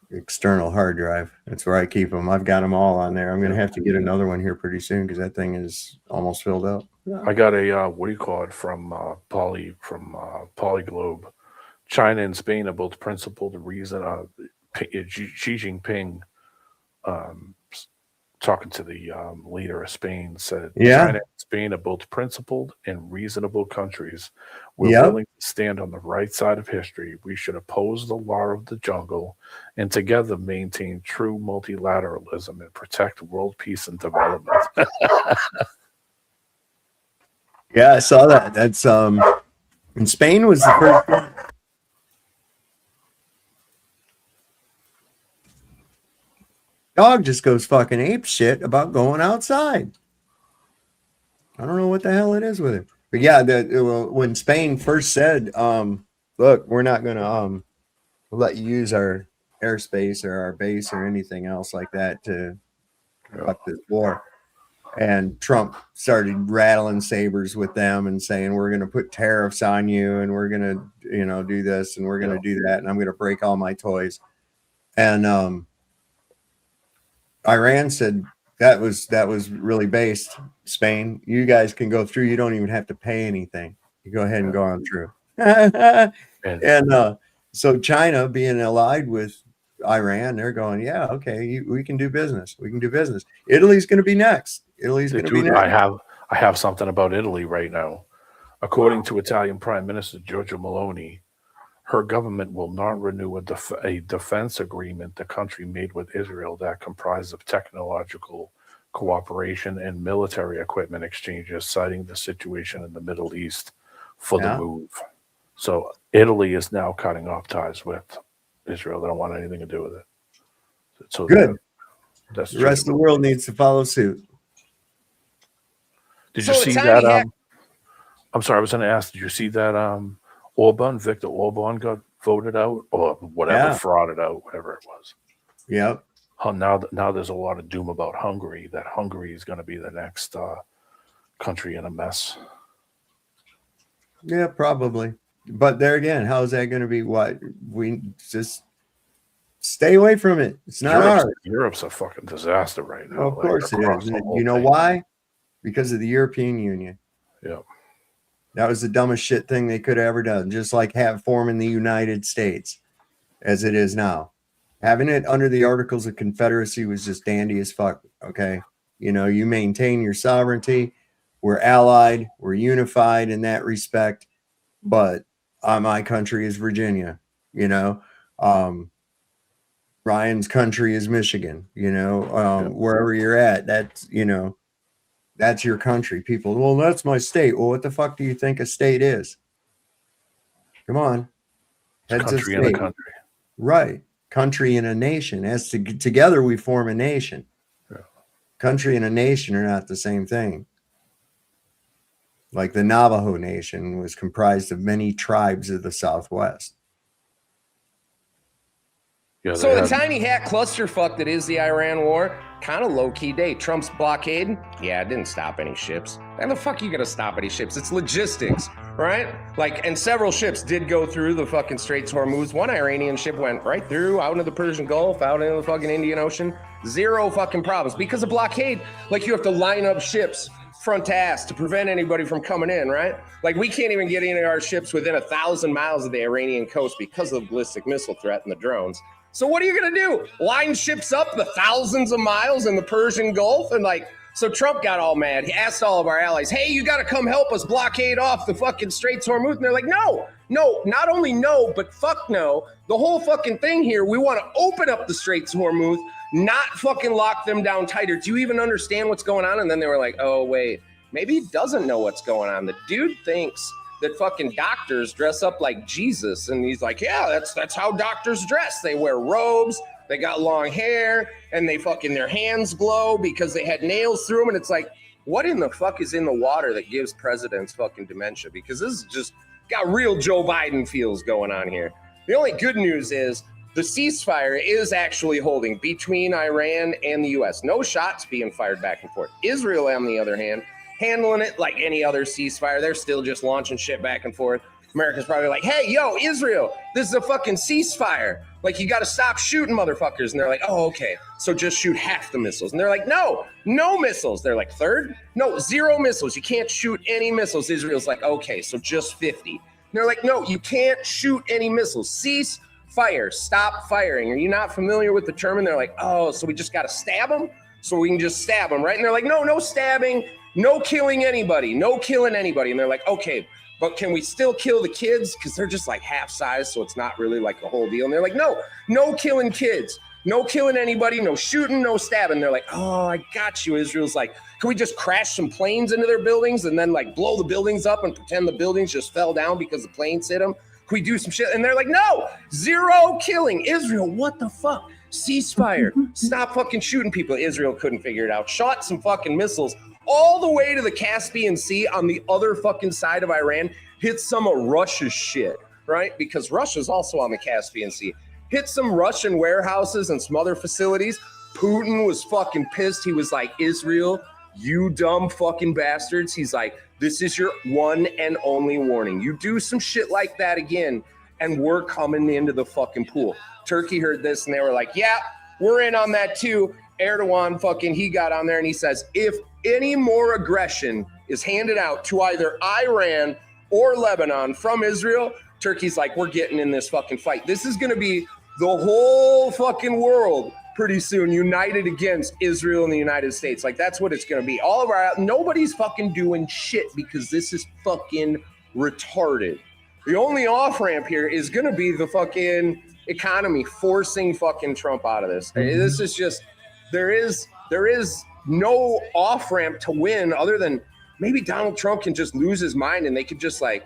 external hard drive. That's where I keep them. I've got them all on there. I'm going to have to get another one here pretty soon because that thing is almost filled up. I got a, what do you call it, from Polyglobe. China and Spain are both principled reason. Xi Jinping, talking to the leader of Spain, said China and Spain are both principled and reasonable countries. We're willing to stand on the right side of history. We should oppose the law of the jungle and together maintain true multilateralism and protect world peace and development. Yeah, I saw that. That's and Spain was the first one. Dog just goes fucking ape shit about going outside. I don't know what the hell it is with him. But yeah, when Spain first said, look, we're not going to let you use our airspace or our base or anything else like that to fuck this war. And Trump started rattling sabers with them and saying, we're going to put tariffs on you and we're going to, do this and we're going to do that. And I'm going to break all my toys. And, Iran said that was really based. Spain, you guys can go through. You don't even have to pay anything. You go ahead and go on through. and so China, being allied with Iran, they're going, yeah, okay, we can do business. We can do business. Italy's going to be next. Italy's going to be next. I have something about Italy right now. According to Italian Prime Minister Giorgia Meloni, her government will not renew a defense agreement the country made with Israel that comprised of technological cooperation and military equipment exchanges, citing the situation in the Middle East for the move. So Italy is now cutting off ties with Israel. They don't want anything to do with it. So good. That's the rest of the world needs to follow suit. Did you see that? I'm sorry, I was going to ask, did you see that Viktor Orban got voted out or whatever, frauded out, whatever it was? Yep. Now there's a lot of doom about Hungary, that Hungary is going to be the next country in a mess. Yeah, probably. But there again, how is that going to be? What we just stay away from it. It's not ours. Europe's a fucking disaster right now. Well, of course it is. You know why? Because of the European Union. Yeah. That was the dumbest shit thing they could have ever done. Just like forming the United States as it is now. Having it under the Articles of Confederacy was just dandy as fuck. Okay. You maintain your sovereignty. We're allied. We're unified in that respect. But my country is Virginia. Ryan's country is Michigan. Wherever you're at, that's your country. People, well, that's my state. Well, what the fuck do you think a state is? Come on. That's country and a country. Right. Country and a nation. Together we form a nation. Yeah. Country and a nation are not the same thing. Like the Navajo Nation was comprised of many tribes of the Southwest. Yeah, so the tiny hat clusterfuck that is the Iran war, kind of low-key day. Trump's blockade, yeah, it didn't stop any ships. How the fuck are you gonna stop any ships? It's logistics, right? And several ships did go through the fucking Straits of Hormuz. One Iranian ship went right through, out into the Persian Gulf, out into the fucking Indian Ocean. Zero fucking problems. Because of blockade, you have to line up ships front to ass to prevent anybody from coming in, right? We can't even get any of our ships within 1,000 miles of the Iranian coast because of the ballistic missile threat and the drones. So what are you going to do? Line ships up the thousands of miles in the Persian Gulf and So Trump got all mad. He asked all of our allies, hey, you got to come help us blockade off the fucking Straits of Hormuz. And they're like, no, not only no, but fuck no. The whole fucking thing here, we want to open up the Straits of Hormuz, not fucking lock them down tighter. Do you even understand what's going on? And then they were like, oh, wait, maybe he doesn't know what's going on. The dude thinks that fucking doctors dress up like Jesus. And he's like, yeah, that's how doctors dress. They wear robes. They got long hair, and their hands glow because they had nails through them. And it's like, what in the fuck is in the water that gives presidents fucking dementia? Because this is just got real Joe Biden feels going on here. The only good news is the ceasefire is actually holding between Iran and the U.S. No shots being fired back and forth. Israel, on the other hand, handling it like any other ceasefire. They're still just launching shit back and forth. America's probably like, hey, yo, Israel, this is a fucking ceasefire. Like, you got to stop shooting motherfuckers. And they're like, oh, okay, so just shoot half the missiles. And they're like, no missiles. They're like, third? No, 0 missiles. You can't shoot any missiles. Israel's like, okay, so just 50. And they're like, no, you can't shoot any missiles. Cease fire. Stop firing. Are you not familiar with the term? And they're like, oh, so we just got to stab them? So we can just stab them, right? And they're like, no stabbing, no killing anybody, no killing anybody. And they're like, okay, but can we still kill the kids? Because they're just like half size, so it's not really like the whole deal. And they're like, no killing kids, no killing anybody, no shooting, no stabbing. They're like, oh, I got you. Israel's like, can we just crash some planes into their buildings and then like blow the buildings up and pretend the buildings just fell down because the planes hit them? Can we do some shit? And they're like, no, 0 killing. Israel, what the fuck? Ceasefire. Stop fucking shooting people. Israel couldn't figure it out. Shot some fucking missiles all the way to the Caspian Sea on the other fucking side of Iran, hit some of Russia's shit, right? Because Russia's also on the Caspian Sea. Hit some Russian warehouses and some other facilities. Putin was fucking pissed. He was like, Israel, you dumb fucking bastards. He's like, this is your one and only warning. You do some shit like that again, and we're coming into the fucking pool. Turkey heard this, and they were like, yeah, we're in on that too. Erdogan fucking, he got on there and he says, if any more aggression is handed out to either Iran or Lebanon from Israel, Turkey's like, we're getting in this fucking fight. This is going to be the whole fucking world pretty soon united against Israel and the United States. Like, that's what it's going to be. All of our, nobody's fucking doing shit because this is fucking retarded. The only off-ramp here is going to be the fucking economy forcing fucking Trump out of this. This is just, there is no off-ramp to win other than maybe Donald Trump can just lose his mind and they could just like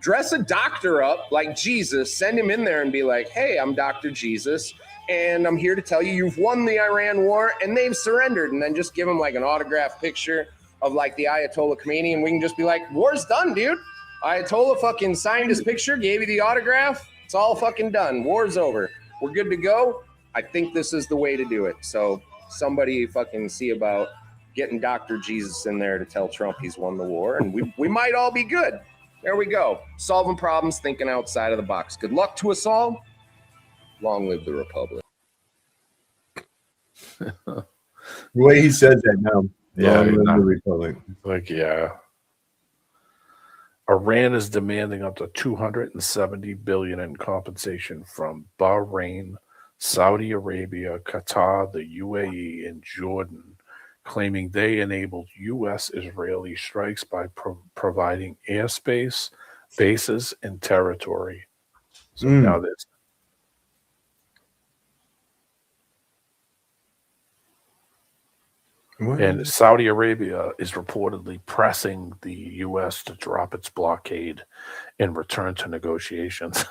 dress a doctor up like Jesus, send him in there and be like, hey, I'm Dr. Jesus, and I'm here to tell you you've won the Iran war and they've surrendered, and then just give him like an autographed picture of like the Ayatollah Khomeini, and we can just be like, war's done, dude. Ayatollah fucking signed his picture, gave you the autograph. It's all fucking done. War's over. We're good to go. I think this is the way to do it. So somebody fucking see about getting Dr. Jesus in there to tell Trump he's won the war, and we might all be good. There we go. Solving problems, thinking outside of the box. Good luck to us all. Long live the Republic. The way he says that now. Yeah, Long live the Republic. Like, yeah. Iran is demanding up to $270 billion in compensation from Bahrain, Saudi Arabia, Qatar, the UAE, and Jordan, claiming they enabled U.S.-Israeli strikes by providing airspace, bases, and territory. So now this. And Saudi Arabia is reportedly pressing the U.S. to drop its blockade and return to negotiations.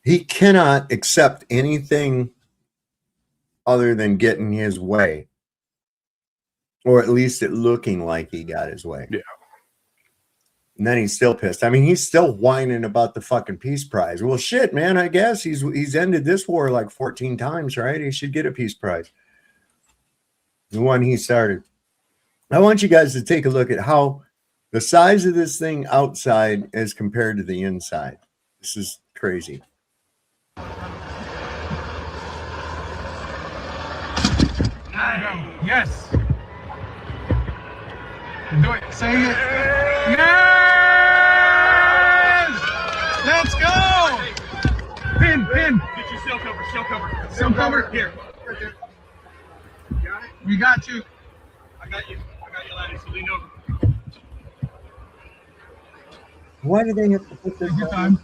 He cannot accept anything other than getting his way, or at least it looking like he got his way. Yeah. And then he's still pissed. I mean, he's still whining about the fucking peace prize. Well, shit, man, I guess he's ended this war like 14 times, right? He should get a peace prize. The one he started. I want you guys to take a look at how the size of this thing outside as compared to the inside. This is crazy. Yes. Do it. Say it. Yes! Let's go! Pin. Get your shell cover. Shell cover. Here. We got you. I got you. I got you, laddie. So lean over. Why do they have to put this Take your on? time.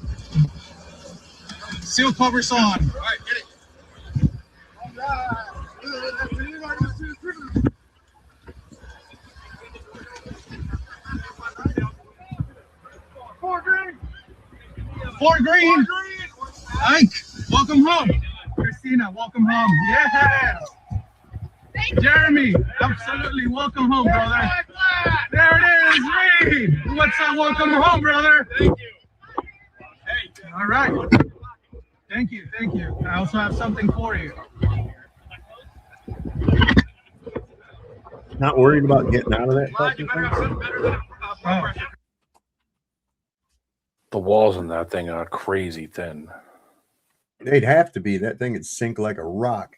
Seal covers on. All right, get it. Fort Green. Ike, welcome home. Christina, welcome home. Yes. Jeremy, absolutely welcome home, brother. There it is, Reed. What's up? Welcome home, brother. Thank you. All right. Thank you, thank you. I also have something for you. Not worried about getting out of that fucking thing? Oh. The walls in that thing are crazy thin. They'd have to be. That thing would sink like a rock.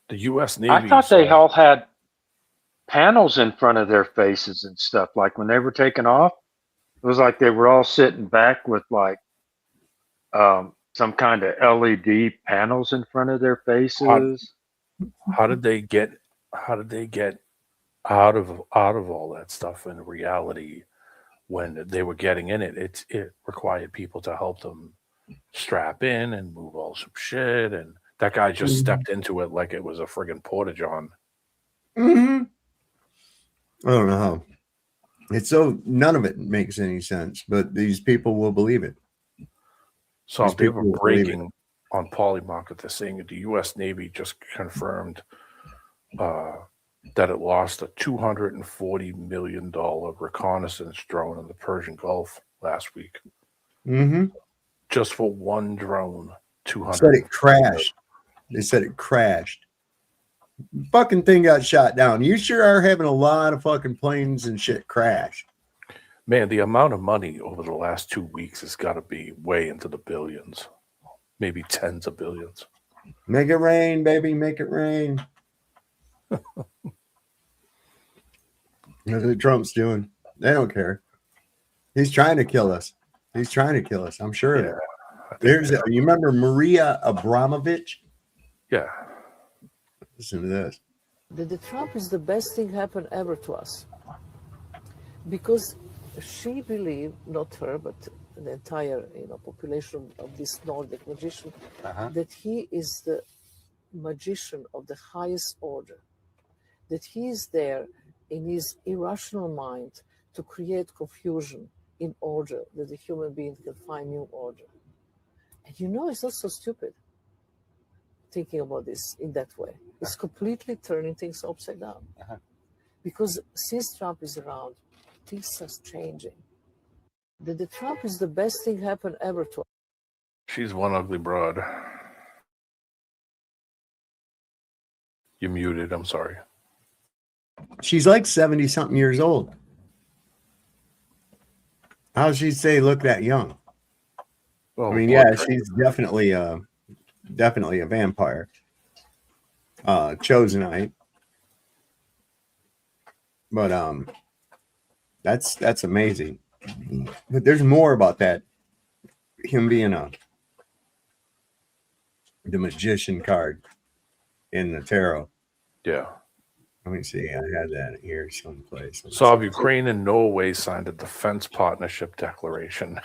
The U.S. Navy. I thought they all had panels in front of their faces and stuff. Like when they were taking off, it was like they were all sitting back with like some kind of LED panels in front of their faces. How did they get out of all that stuff in reality when they were getting in it? It required people to help them strap in and move all some shit, and that guy just stepped into it like it was a friggin' porta-john. Mm-hmm. I don't know how. It's so none of it makes any sense, but these people will believe it. So they were breaking on Polymarket. They're saying that the U.S. Navy just confirmed that it lost a $240 million reconnaissance drone in the Persian Gulf last week. Mm-hmm. Just for one drone, 200. Said it crashed. They said it crashed. Fucking thing got shot down. You sure are having a lot of fucking planes and shit crash. Man, the amount of money over the last 2 weeks has got to be way into the billions, maybe tens of billions. Make it rain, baby. Make it rain. That's what Trump's doing. They don't care. He's trying to kill us. He's trying to kill us. I'm sure of it. You remember Maria Abramovich? Yeah. Listen to this. The Trump is the best thing happened ever to us. Because she believed, not her, but the entire population of this Nordic magician, that he is the magician of the highest order, that he is there in his irrational mind to create confusion in order that the human being can find new order. And it's not so stupid thinking about this in that way. It's completely turning things upside down. Because since Trump is around, things are changing. The Trump is the best thing happened ever to us. She's one ugly broad. You're muted. I'm sorry. She's like 70-something years old. How'd she say look that young? Well, I mean, yeah, she's definitely a vampire. Chosenite. But that's amazing. But there's more about that. Him being the magician card in the tarot. Yeah. Let me see. I had that here someplace. So Ukraine and Norway signed a defense partnership declaration.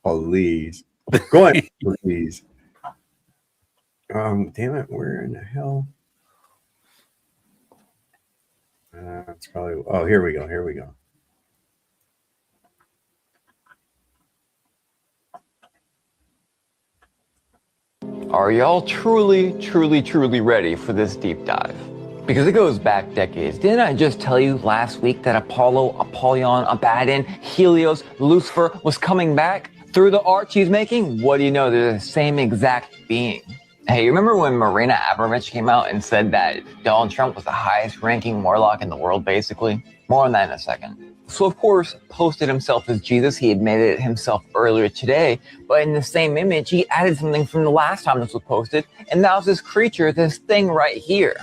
Please. Go ahead, please. Damn it, where in the hell? It's probably here we go. Are y'all truly ready for this deep dive? Because it goes back decades. Didn't I just tell you last week that Apollo, Apollyon, Abaddon, Helios, Lucifer was coming back through the art she's making? What do you know? They're the same exact being. Hey, you remember when Marina Abramovich came out and said that Donald Trump was the highest ranking warlock in the world, basically? More on that in a second. So, of course, posted himself as Jesus. He admitted it himself earlier today. But in the same image, he added something from the last time this was posted. And that was this creature, this thing right here.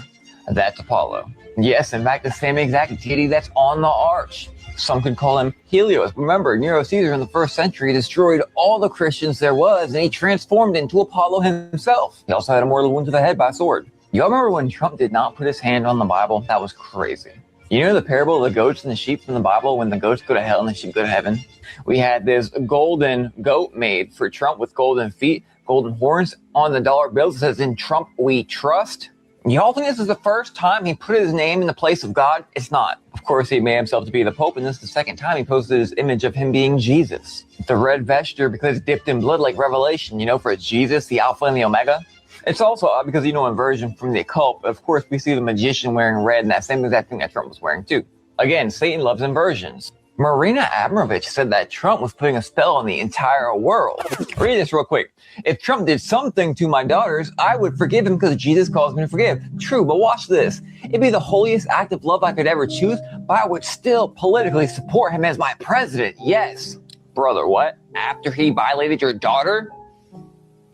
That's Apollo. Yes, in fact, the same exact deity that's on the arch. Some could call him Helios. Remember, Nero Caesar in the 1st century destroyed all the Christians there was, and he transformed into Apollo himself. He also had a mortal wound to the head by a sword. Y'all remember when Trump did not put his hand on the Bible? That was crazy. You know the parable of the goats and the sheep from the Bible, when the goats go to hell and the sheep go to heaven? We had this golden goat made for Trump with golden feet, golden horns. On the dollar bills it says, "In Trump we trust." Y'all think this is the first time he put his name in the place of God? It's not. Of course, he made himself to be the Pope, and this is the second time he posted his image of him being Jesus. The red vesture because it's dipped in blood like Revelation, you know, for it's Jesus, the Alpha and the Omega. It's also odd because, you know, in version from the Occult, of course, we see the magician wearing red, and that same exact thing that Trump was wearing too. Again, Satan loves inversions. Marina Abramovich said that Trump was putting a spell on the entire world. Read this real quick. If Trump did something to my daughters, I would forgive him because Jesus calls me to forgive. True, but watch this. It'd be the holiest act of love I could ever choose, but I would still politically support him as my president. Yes. Brother, what? After he violated your daughter?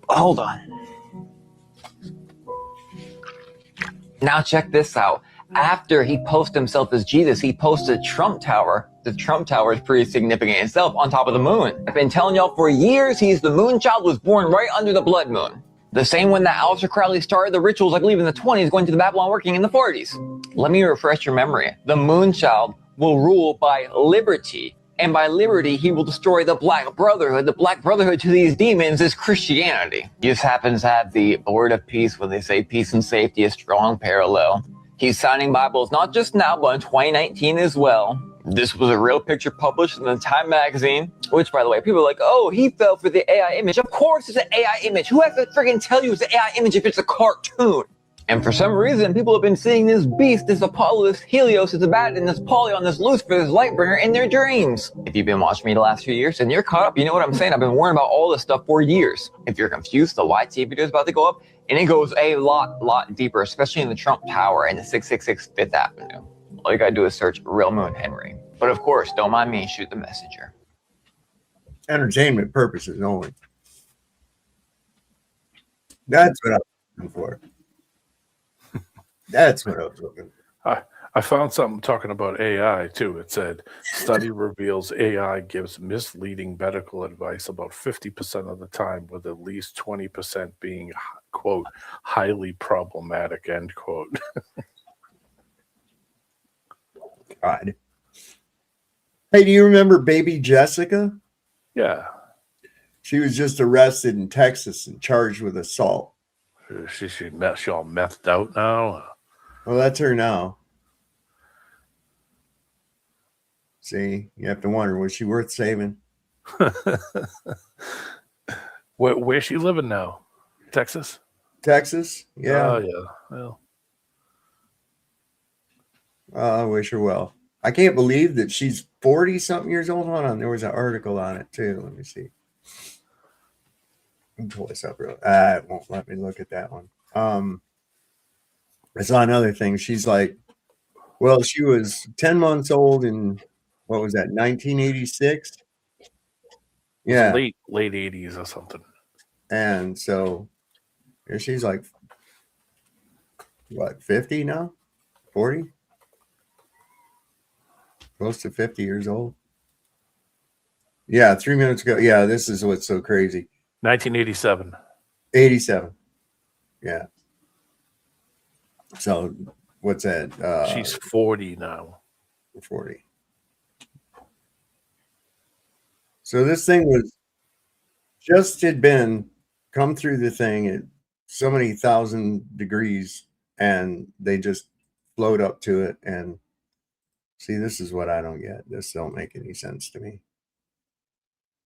Hold on. Now check this out. After he posted himself as Jesus, he posted Trump Tower. The Trump Tower is pretty significant itself on top of the moon. I've been telling y'all for years he's the moon child, was born right under the blood moon. The same one that Aleister Crowley started the rituals, I believe, in the 20s, going to the Babylon working in the 40s. Let me refresh your memory. The moon child will rule by liberty. And by liberty, he will destroy the Black Brotherhood. The Black Brotherhood to these demons is Christianity. He just happens to have the word of peace when they say peace and safety, a strong parallel. He's signing Bibles not just now, but in 2019 as well. This was a real picture published in the Time magazine, which, by the way, people are like, oh, he fell for the AI image. Of course it's an AI image. Who has to friggin' tell you it's an AI image if it's a cartoon? And for some reason, people have been seeing this beast, this Apollo, this Helios, this Abaddon, this Polyon, this Lucifer, this Lightbringer in their dreams. If you've been watching me the last few years and you're caught up, you know what I'm saying. I've been warning about all this stuff for years. If you're confused, the YT video is about to go up, and it goes a lot deeper, especially in the Trump Tower and the 666 Fifth Avenue. All you gotta do is search Real Moon Henry. But of course, don't mind me, shoot the messenger. Entertainment purposes only. That's what I'm looking for. That's what I was looking for. I found something talking about AI too. It said, study reveals AI gives misleading medical advice about 50% of the time, with at least 20% being, quote, highly problematic, end quote. God. Hey, do you remember baby Jessica? Yeah. She was just arrested in Texas and charged with assault. She all methed out now. Well, that's her now. See, you have to wonder, was she worth saving? Where's she living now? Texas? Texas? Yeah. Oh, yeah. Well, I wish her well. I can't believe that she's 40-something years old. Hold on. There was an article on it, too. Let me see. Let me pull this up real. It won't let me look at that one. I saw another thing. She's like, well, she was 10 months old in, what was that, 1986? Yeah. Late 80s or something. And so here she's like, what, 50 now? 40? Close to 50 years old. Yeah, 3 minutes ago. Yeah, this is what's so crazy. 1987. 87. Yeah. So what's that? She's 40 now. 40. So this thing was just had been come through the thing at so many 1,000 degrees, and they just float up to it. And see, this is what I don't get. This don't make any sense to me.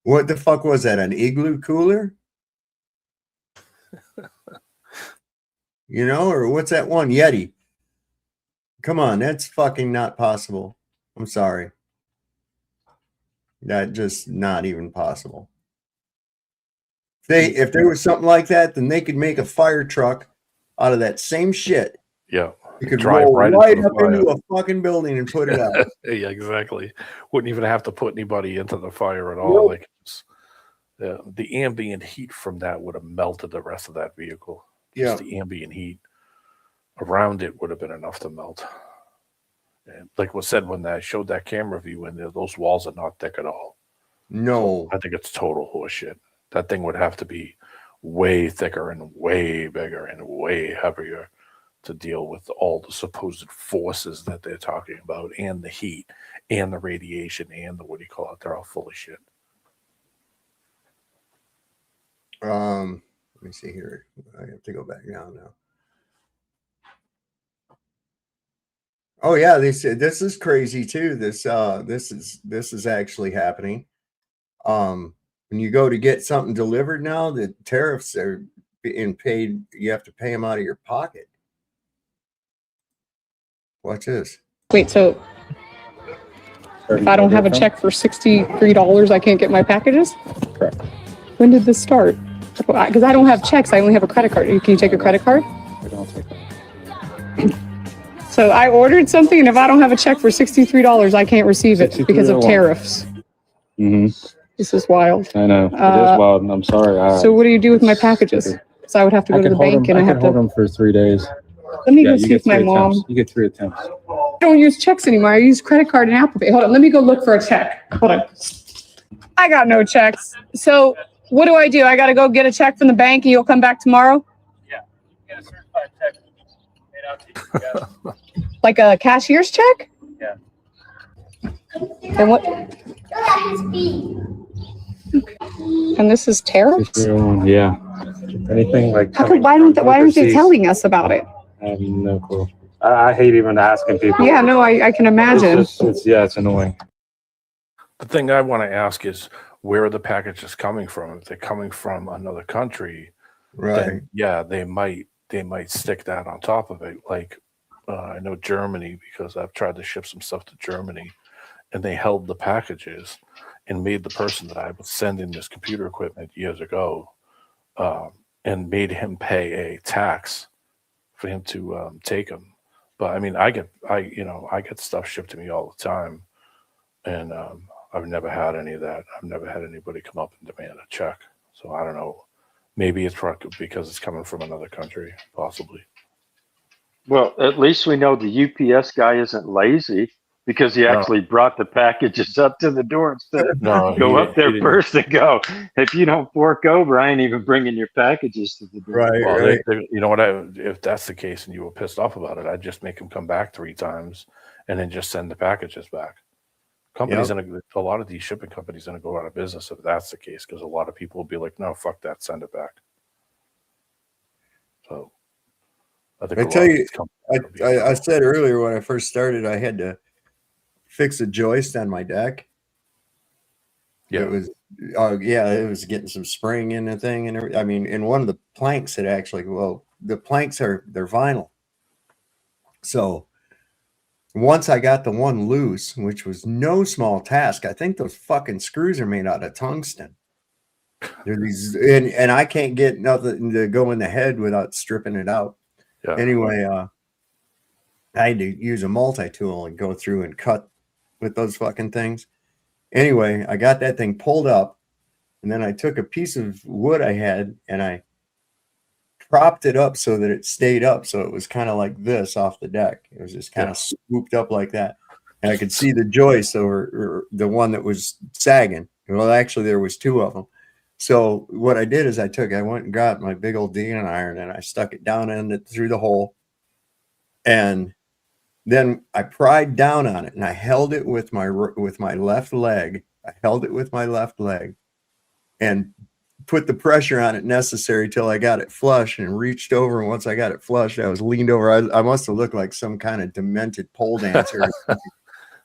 What the fuck was that? An igloo cooler? You know, or what's that one? Yeti. Come on, that's fucking not possible. I'm sorry. That just not even possible. If there was something like that, then they could make a fire truck out of that same shit. Yeah. You could drive roll right up into a fucking building and put it out. Yeah, exactly. Wouldn't even have to put anybody into the fire at all. Nope. Like the ambient heat from that would have melted the rest of that vehicle. Just the ambient heat around it would have been enough to melt. And like was said when I showed that camera view in there, those walls are not thick at all. No. I think it's total horseshit. That thing would have to be way thicker and way bigger and way heavier to deal with all the supposed forces that they're talking about, and the heat and the radiation and the, what do you call it? They're all full of shit. Let me see here. I have to go back down now. Oh yeah, they said this is crazy too. This is actually happening. When you go to get something delivered now, the tariffs are being paid. You have to pay them out of your pocket. Watch this. Wait, so if I don't have a check for $63, I can't get my packages? Correct. When did this start? Because I don't have checks. I only have a credit card. Can you take a credit card? I don't take that. So I ordered something, and if I don't have a check for $63, I can't receive it because of tariffs. Mm-hmm. This is wild. I know. It is wild, and I'm sorry. So what do you do with my packages? So I would have to go to the bank, and I have to hold them for 3 days. Let me go see if my mom. You get 3 attempts. I don't use checks anymore. I use credit card and Apple Pay. Hold on. Let me go look for a check. Hold on. I got no checks. So what do? I got to go get a check from the bank, and you'll come back tomorrow? Yeah. Get a certified check made out to you. Like a cashier's check? Yeah. And what? And this is tariffs? Yeah. Anything like. Why aren't they telling us about it? I have no clue. I hate even asking people. Yeah, no, I can imagine. It's annoying. The thing I want to ask is, where are the packages coming from? If they're coming from another country, right? Then, yeah, they might stick that on top of it. Like I know Germany, because I've tried to ship some stuff to Germany, and they held the packages and made the person that I was sending this computer equipment years ago, and made him pay a tax for him to take them. But I mean, I get stuff shipped to me all the time, and I've never had any of that. I've never had anybody come up and demand a check. So I don't know. Maybe it's because it's coming from another country, possibly. Well, at least we know the UPS guy isn't lazy, because he actually brought the packages up to the door instead of go up there first and go, if you don't fork over, I ain't even bringing your packages to the door. Right, well, right. You know what? If that's the case and you were pissed off about it, I'd just make him come back 3 times and then just send the packages back. Companies, a lot of these shipping companies going to go out of business if that's the case, because a lot of people will be like, no, fuck that, send it back. So I think I said earlier when I first started, I had to fix a joist on my deck. Yeah, it was getting some spring in the thing and everything. I mean, and one of the planks had actually, the planks they're vinyl. So once I got the one loose, which was no small task, I think those fucking screws are made out of tungsten. They're these, and I can't get nothing to go in the head without stripping it out. Yeah. Anyway, I had to use a multi-tool and go through and cut with those fucking things. Anyway, I got that thing pulled up, and then I took a piece of wood I had and I propped it up so that it stayed up. So it was kind of like this off the deck. It was just kind of swooped up like that. And I could see the joist over the one that was sagging. Well, actually, there was 2 of them. So what I did is I went and got my big old Dean iron and I stuck it down in it through the hole. And then I pried down on it and I held it with my left leg. I held it with my left leg and put the pressure on it necessary till I got it flush, and reached over. And once I got it flush, I was leaned over. I must have looked like some kind of demented pole dancer.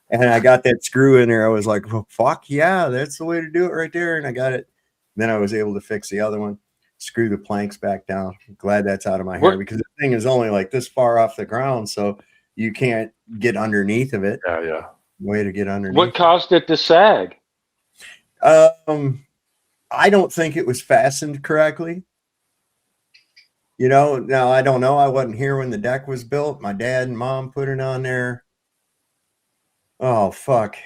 And I got that screw in there. I was like, well, fuck yeah, that's the way to do it right there. And I got it. Then I was able to fix the other one, screw the planks back down. I'm glad that's out of my hair, because the thing is only like this far off the ground. So you can't get underneath of it. Yeah. Way to get underneath. What caused it to sag? I don't think it was fastened correctly. Now I don't know. I wasn't here when the deck was built. My dad and mom put it on there. Oh, fuck.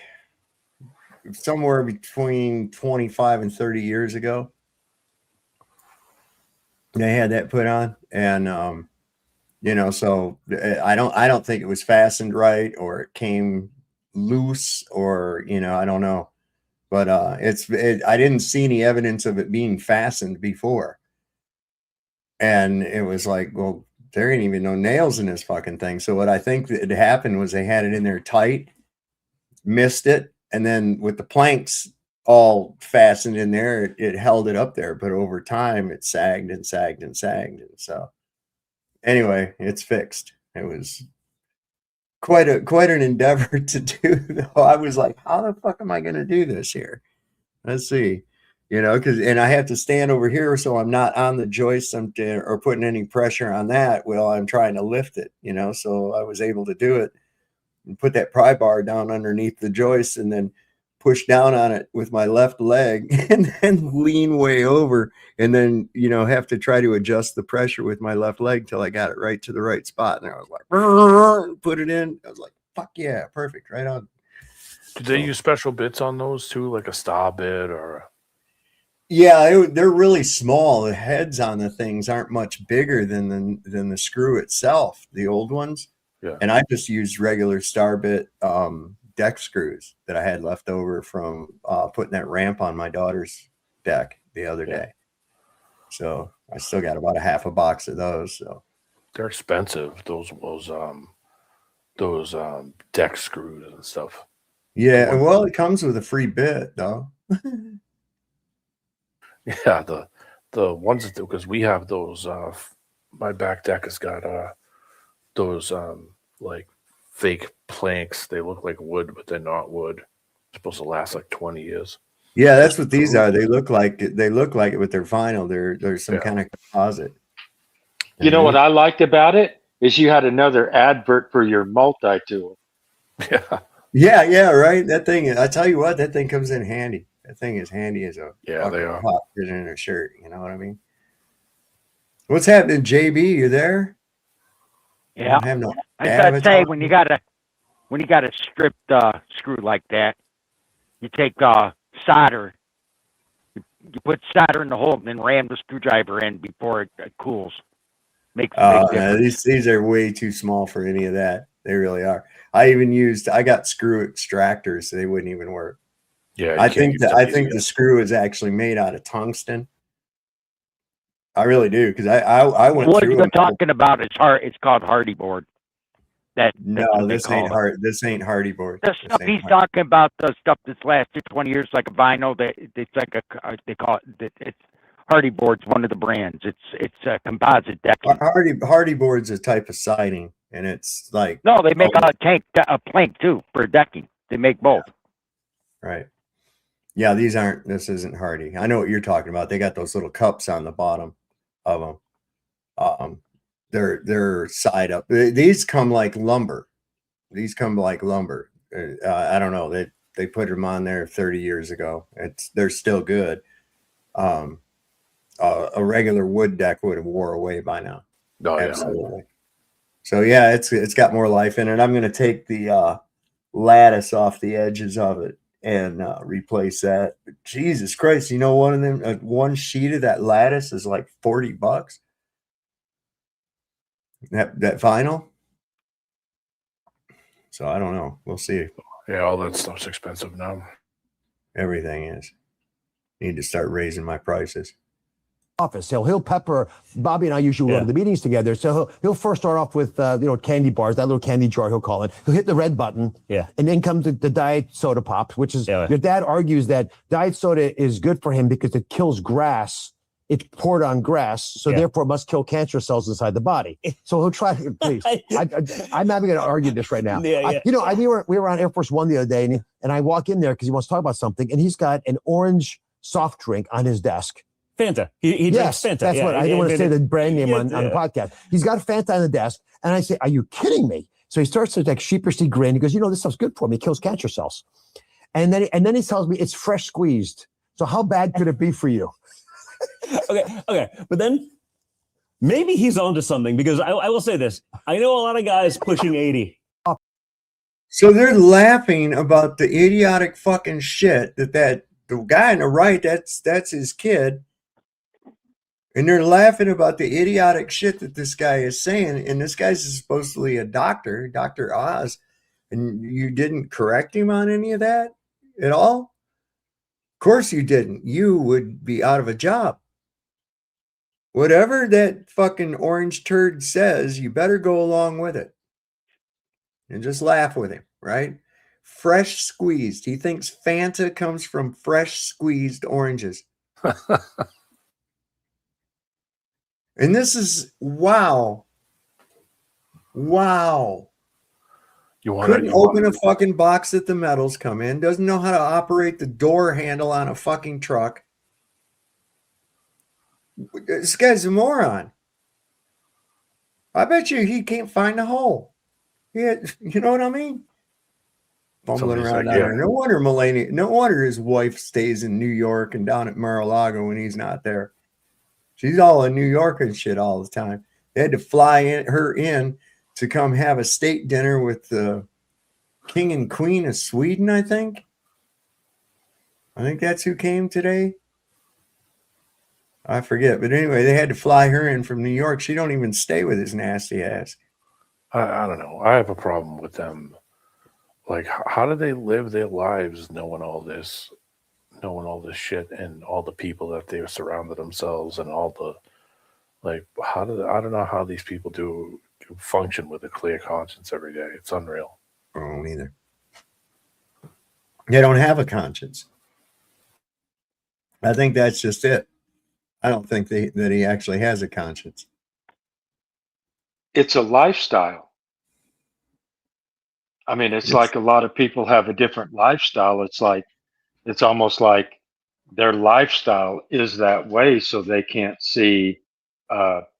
Somewhere between 25 and 30 years ago. They had that put on. And You know, so I don't think it was fastened right, or it came loose, or, you know, I don't know. But I didn't see any evidence of it being fastened before. And it was like, well, there ain't even no nails in this fucking thing. So what I think that happened was they had it in there tight, missed it, and then with the planks all fastened in there, it held it up there. But over time, it sagged and sagged and sagged. And so anyway, it's fixed. It was quite an endeavor to do, though. I was like, how the fuck am I going to do this here? Let's see. You know, and I have to stand over here so I'm not on the joist or putting any pressure on that while I'm trying to lift it, you know. So I was able to do it and put that pry bar down underneath the joist and then push down on it with my left leg and then lean way over and then, you know, have to try to adjust the pressure with my left leg till I got it right to the right spot. And I was like, put it in. I was like, fuck yeah, perfect, right on. Did they use special bits on those too, like a star bit or? Yeah, they're really small. The heads on the things aren't much bigger than the screw itself, the old ones. Yeah. And I just used regular star bit deck screws that I had left over from putting that ramp on my daughter's deck the other day. So I still got about a half a box of those. So they're expensive. Those deck screws and stuff. Yeah, well, it comes with a free bit though. Yeah, the ones that, because we have those. My back deck has got those like fake planks. They look like wood, but they're not wood. They're supposed to last like 20 years. Yeah, that's what these are. They look like it, but they're vinyl. There's some kind of composite. You know what I liked about it is you had another advert for your multi-tool. Yeah, right. That thing, I tell you what, that thing comes in handy. That thing is handy as a they are. pop in a shirt. You know what I mean? What's happening, JB? You there? Yeah. I have no I gotta say, when you got a stripped screw like that, you take solder. You put solder in the hole and then ram the screwdriver in before it cools. Makes a big difference. These are way too small for any of that. They really are. I got screw extractors, so they wouldn't even work. Yeah, I think the screw is actually made out of tungsten. I really do, because I went what through. What you're talking about is it's called Hardy board. No, this ain't Hardy board. The stuff he's talking about, the stuff that's lasted 20 years, like a vinyl. It's like they call it. It's Hardy board's one of the brands. It's a composite decking. Hardy board's a type of siding, and it's like no, they make a plank too for decking. They make both. Right. Yeah, this isn't Hardy. I know what you're talking about. They got those little cups on the bottom of them. They're side up. These come like lumber. I don't know. They put them on there 30 years ago. They're still good. A regular wood deck would have wore away by now. Oh, absolutely. So yeah, it's got more life in it. I'm going to take the lattice off the edges of it and replace that. But Jesus Christ, you know, one of them, one sheet of that lattice is like $40. That vinyl. So I don't know. We'll see. Yeah, all that stuff's expensive now. Everything is. Need to start raising my prices. Office. He'll pepper. Bobby and I usually go to the meetings together. So he'll first start off with candy bars, that little candy jar he'll call it. He'll hit the red button. Yeah. And then comes the diet soda pops, which is your dad argues that diet soda is good for him because it kills grass. It's poured on grass, so therefore it must kill cancer cells inside the body. So he'll try. Please, I'm not going to argue this right now. We were on Air Force One the other day, and I walk in there because he wants to talk about something, and he's got an orange soft drink on his desk. Fanta. He drinks Fanta. That's what I didn't want to say the brand name on the podcast. He's got a Fanta on the desk, and I say, "Are you kidding me?" So he starts to like sheepishly grin. He goes, "This stuff's good for me. It kills cancer cells." And then he tells me it's fresh squeezed. So how bad could it be for you? Okay. But then maybe he's onto something, because I will say this. I know a lot of guys pushing 80. So they're laughing about the idiotic fucking shit that the guy on the right, that's his kid. And they're laughing about the idiotic shit that this guy is saying. And this guy's supposedly a doctor, Dr. Oz. And you didn't correct him on any of that at all? Of course you didn't. You would be out of a job. Whatever that fucking orange turd says, you better go along with it. And just laugh with him, right? Fresh squeezed. He thinks Fanta comes from fresh squeezed oranges. And this is, wow. Wow. Couldn't open a fucking box that the metals come in. Doesn't know how to operate the door handle on a fucking truck. This guy's a moron. I bet you he can't find a hole. Yeah, you know what I mean? Fumbling around out there. No wonder his wife stays in New York and down at Mar-a-Lago when he's not there. She's all in New York and shit all the time. They had to fly her in to come have a state dinner with the King and Queen of Sweden, I think. I think that's who came today. I forget. But anyway, they had to fly her in from New York. She don't even stay with his nasty ass. I don't know. I have a problem with them. Like, how do they live their lives knowing all this shit and all the people that they've surrounded themselves and all the, like, I don't know how these people do function with a clear conscience every day. It's unreal. I don't either. They don't have a conscience. I think that's just it. I don't think that he actually has a conscience. It's a lifestyle. I mean, it's like a lot of people have a different lifestyle. It's almost like their lifestyle is that way, so they can't see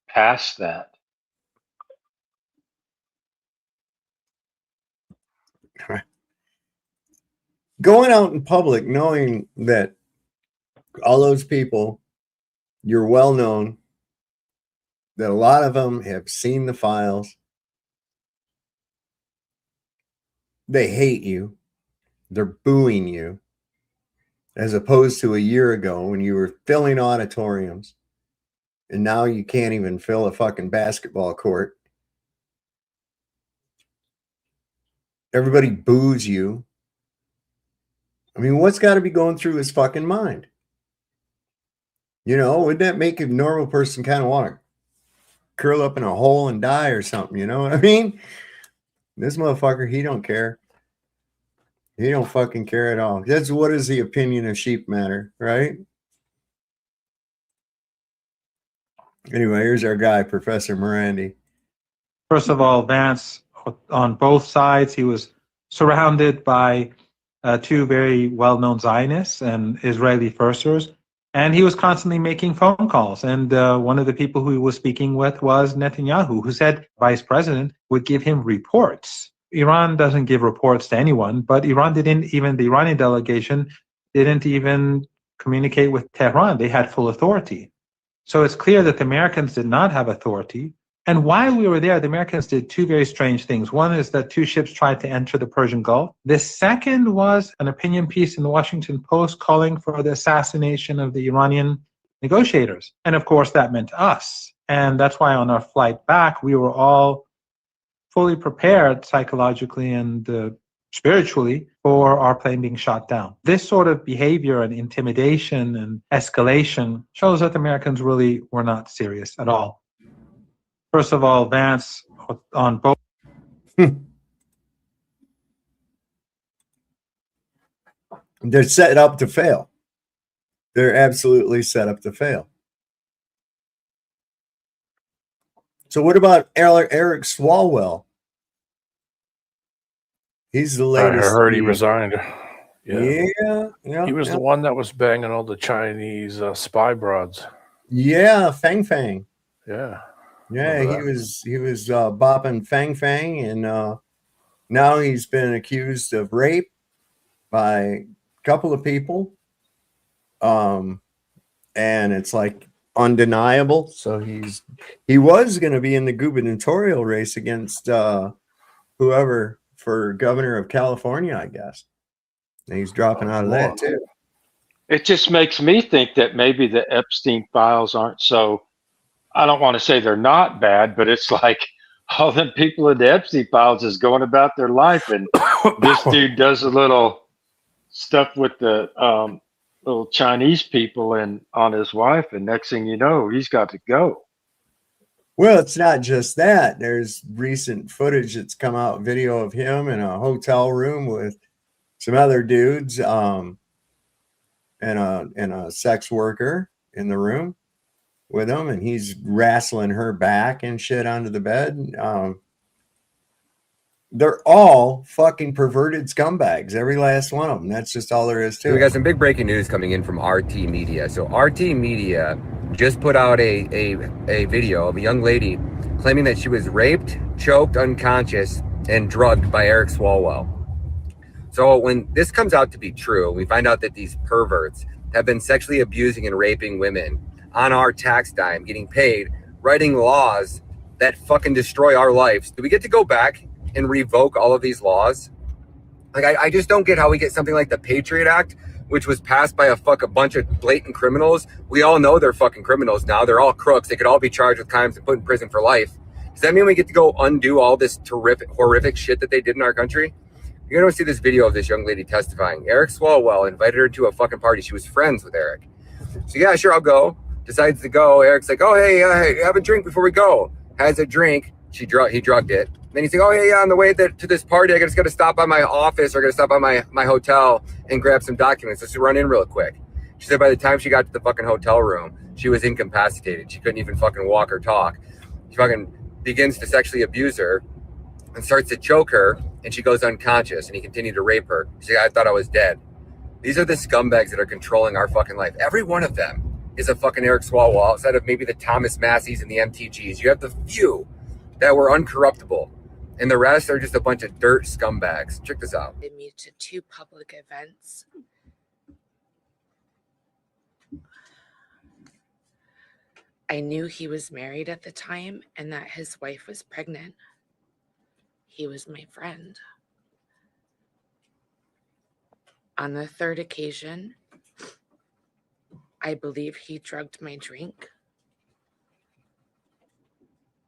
past that. Going out in public, knowing that all those people, you're well known, that a lot of them have seen the files. They hate you. They're booing you. As opposed to a year ago when you were filling auditoriums. And now you can't even fill a fucking basketball court. Everybody boos you. I mean, what's got to be going through his fucking mind? You know, would that make a normal person kind of want to curl up in a hole and die or something? You know what I mean? This motherfucker, he don't care. He don't fucking care at all. That's what is the opinion of sheep matter, right? Anyway, here's our guy, Professor Morandi. First of all, Vance, on both sides, he was surrounded by two very well-known Zionists and Israeli firsters, and he was constantly making phone calls. And one of the people who he was speaking with was Netanyahu, who said vice president would give him reports. Iran doesn't give reports to anyone, but the Iranian delegation didn't even communicate with Tehran. They had full authority. So it's clear that the Americans did not have authority. And while we were there, the Americans did two very strange things. One is that two ships tried to enter the Persian Gulf. The second was an opinion piece in the Washington Post calling for the assassination of the Iranian negotiators. And of course, that meant us. And that's why on our flight back, we were all fully prepared psychologically and spiritually for our plane being shot down. This sort of behavior and intimidation and escalation shows that the Americans really were not serious at all. First of all, Vance, on both. They're set up to fail. They're absolutely set up to fail. So what about Eric Swalwell? He's the latest. I heard he resigned. Yeah. He was the one that was banging all the Chinese spy broads. Yeah, Fang Fang. Yeah. Yeah, he was bopping Fang Fang, and now he's been accused of rape by a couple of people. And it's like undeniable. So he was going to be in the gubernatorial race against whoever for governor of California, I guess. And he's dropping out of that too. it just makes me think that maybe the Epstein files aren't so, I don't want to say they're not bad, but it's like all the people in the Epstein files is going about their life. And this dude does a little stuff with the little Chinese people and on his wife. And next thing you know, he's got to go. Well, it's not just that. There's recent footage that's come out, video of him in a hotel room with some other dudes, and a sex worker in the room with him, and he's wrestling her back and shit onto the bed. They're all fucking perverted scumbags, every last one of them. That's just all there is to it. We got some big breaking news coming in from RT Media. So RT Media just put out a video of a young lady claiming that she was raped, choked, unconscious, and drugged by Eric Swalwell. So when this comes out to be true, we find out that these perverts have been sexually abusing and raping women on our tax dime, getting paid, writing laws that fucking destroy our lives. Do we get to go back and revoke all of these laws? Like, I just don't get how we get something like the Patriot Act, which was passed by a bunch of blatant criminals. We all know they're fucking criminals now. They're all crooks. They could all be charged with crimes and put in prison for life. Does that mean we get to go undo all this horrific shit that they did in our country? You're going to see this video of this young lady testifying. Eric Swalwell invited her to a fucking party. She was friends with Eric. So yeah, sure, I'll go. Decides to go. Eric's like, oh, hey, have a drink before we go. Has a drink. He drugged it. Then he's like, oh, hey, on the way to this party, I just got to stop by my office or got to stop by my hotel and grab some documents. Let's run in real quick. She said by the time she got to the fucking hotel room, she was incapacitated. She couldn't even fucking walk or talk. She fucking begins to sexually abuse her and starts to choke her, and she goes unconscious, and he continued to rape her. She's like, I thought I was dead. These are the scumbags that are controlling our fucking life. Every one of them is a fucking Eric Swalwell, outside of maybe the Thomas Masseys and the MTGs. You have the few that were uncorruptible, and the rest are just a bunch of dirt scumbags. Check this out. Me to 2 public events. I knew he was married at the time and that his wife was pregnant. He was my friend. On the 3rd occasion, I believe he drugged my drink.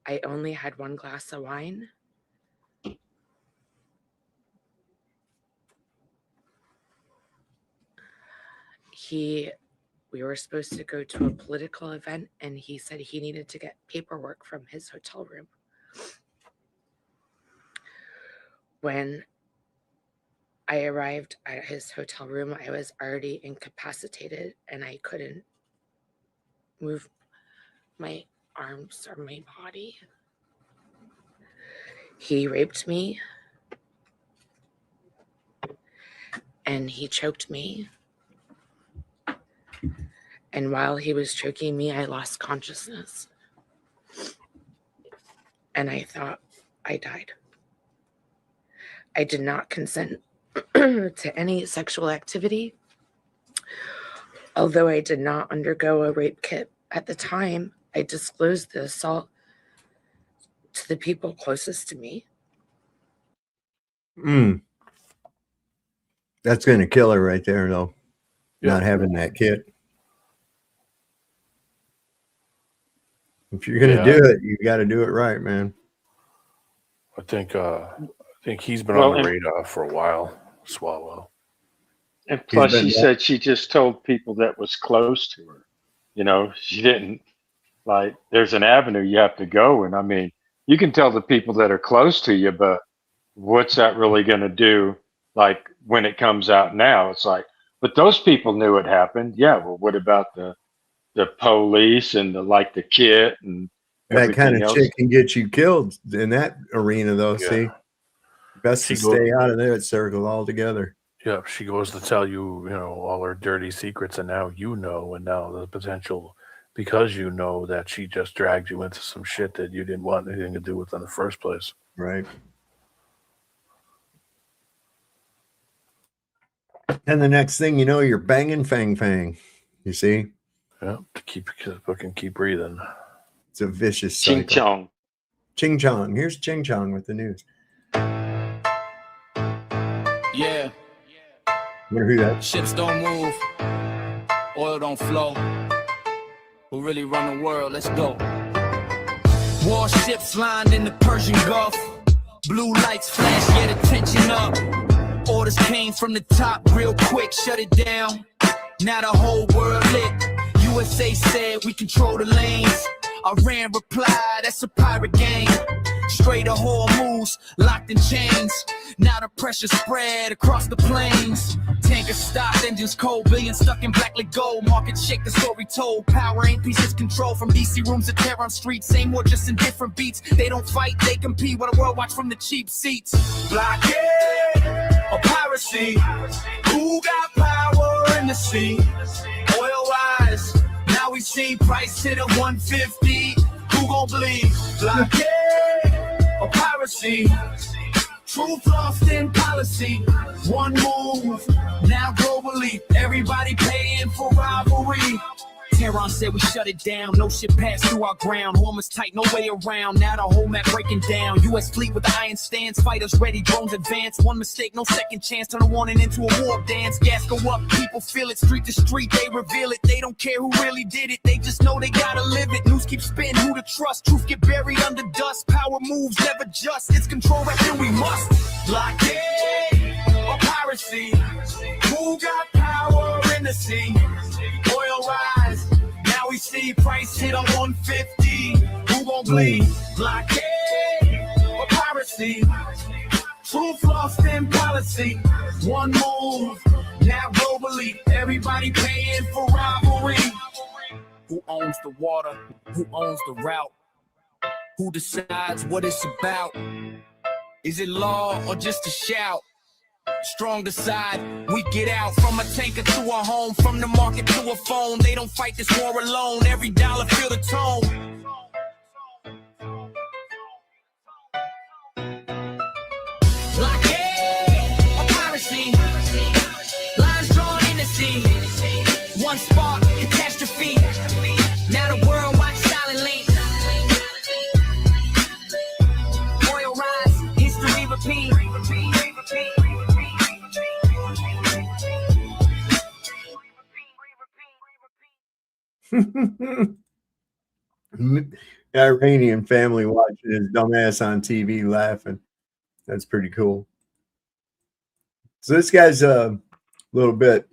I only had 1 glass of wine. We were supposed to go to a political event, and he said he needed to get paperwork from his hotel room. When I arrived at his hotel room, I was already incapacitated, and I couldn't move my arms or my body. He raped me, and he choked me. And while he was choking me, I lost consciousness. And I thought I died. I did not consent to any sexual activity. Although I did not undergo a rape kit at the time, I disclosed the assault to the people closest to me. That's going to kill her right there, though. Yeah. Not having that kit. If you're going to do it, you got to do it right, man. I think he's been on the radar for a while, Swalwell. And plus, she said she just told people that was close to her. You know, she didn't, like, there's an avenue you have to go. And I mean, you can tell the people that are close to you, but what's that really going to do? Like, when it comes out now, it's like, but those people knew it happened. Yeah, well, what about the police and the kit and that kind of shit can get you killed in that arena, though. Yeah. See, best to stay out of that circle altogether. Yeah, she goes to tell you, all her dirty secrets, and now and now the potential, because that she just dragged you into some shit that you didn't want anything to do with in the first place. Right. And the next thing you know, you're banging Fang. You see? Yeah, to fucking keep breathing. It's a vicious cycle. Ching Chong. Ching Chong. Here's Ching Chong with the news. Yeah. Wonder who that? Ships don't move. oil don't flow. Who really run the world? Let's go. Warships lined in the Persian Gulf. Blue lights flash, get attention up. Orders came from the top real quick, shut it down. Now the whole world lit. USA said we control the lanes. Iran replied, that's a pirate game. Straight Hormuz, locked in chains. Now the pressure spread across the plains. Tankers stopped, engines cold, billions stuck in black like gold. Market shake, the story told. Power ain't pieces control from DC rooms to Tehran streets. Same war, just in different beats. They don't fight, they compete. While the world watch from the cheap seats. Blockade or piracy? Who got power in the sea? Oil rise. Now we see price hit at 150. Who gon' bleed? Blockade or piracy? Truth lost in policy. One move, now globally. Everybody paying for rivalry. Tehran said we shut it down. No shit passed through our ground. Hormuz tight, no way around. Now the whole map breaking down. U.S. fleet with the iron stance. Fighters ready, drones advance. One mistake, no second chance. Turn a warning into a war dance. Gas go up, people feel it. Street to street, they reveal it. They don't care who really did it. They just know they gotta live it. News keeps spinning, who to trust. Truth get buried under dust. Power moves, never just. It's control right here, we must. Blockade or piracy? Who got power in the sea? Oil rise. Now we see price hit on 150. Who gon' bleed? Blockade or piracy? Truth lost in policy. One move, now globally. Everybody paying for rivalry. Who owns the water? Who owns the route? Who decides what it's about? Is it law or just a shout? Strong decide, we get out. From a tanker to a home, from the market to a phone. They don't fight this war alone. Every dollar feel the tone. Blockade or piracy? Lines drawn in the sea. One spark, catastrophe. Now the world watch silently. Oil rise, history repeat. Iranian family watching his dumbass on TV laughing. That's pretty cool. So this guy's a little bit.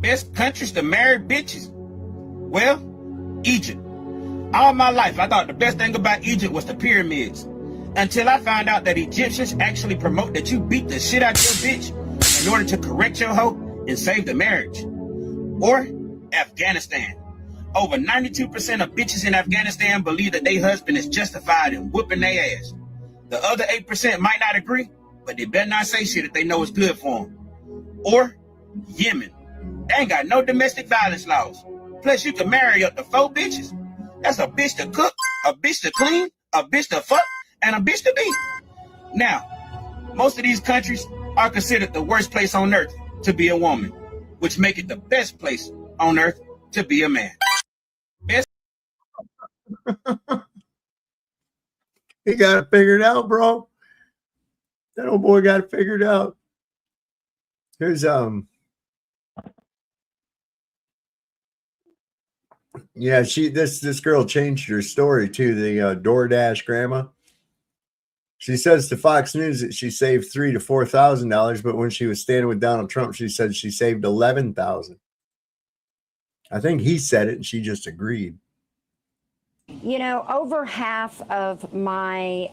Best countries to marry bitches. Well, Egypt. All my life, I thought the best thing about Egypt was the pyramids. Until I found out that Egyptians actually promote that you beat the shit out your bitch in order to correct your hoe and save the marriage. Or Afghanistan. Over 92% of bitches in Afghanistan believe that their husband is justified in whooping their ass. The other 8% might not agree, but they better not say shit if they know it's good for them. Or Yemen. They ain't got no domestic violence laws. Plus, you can marry up to 4 bitches. That's a bitch to cook, a bitch to clean, a bitch to fuck, and a bitch to beat. Now, most of these countries are considered the worst place on earth to be a woman, which make it the best place on earth to be a man. Best. He got it figured out, bro. That old boy got it figured out. Here's yeah, this girl changed her story too. The DoorDash grandma. She says to Fox News that she saved $3,000 to $4,000, but when she was standing with Donald Trump, she said she saved $11,000. I think he said it, and she just agreed. You know, over half of my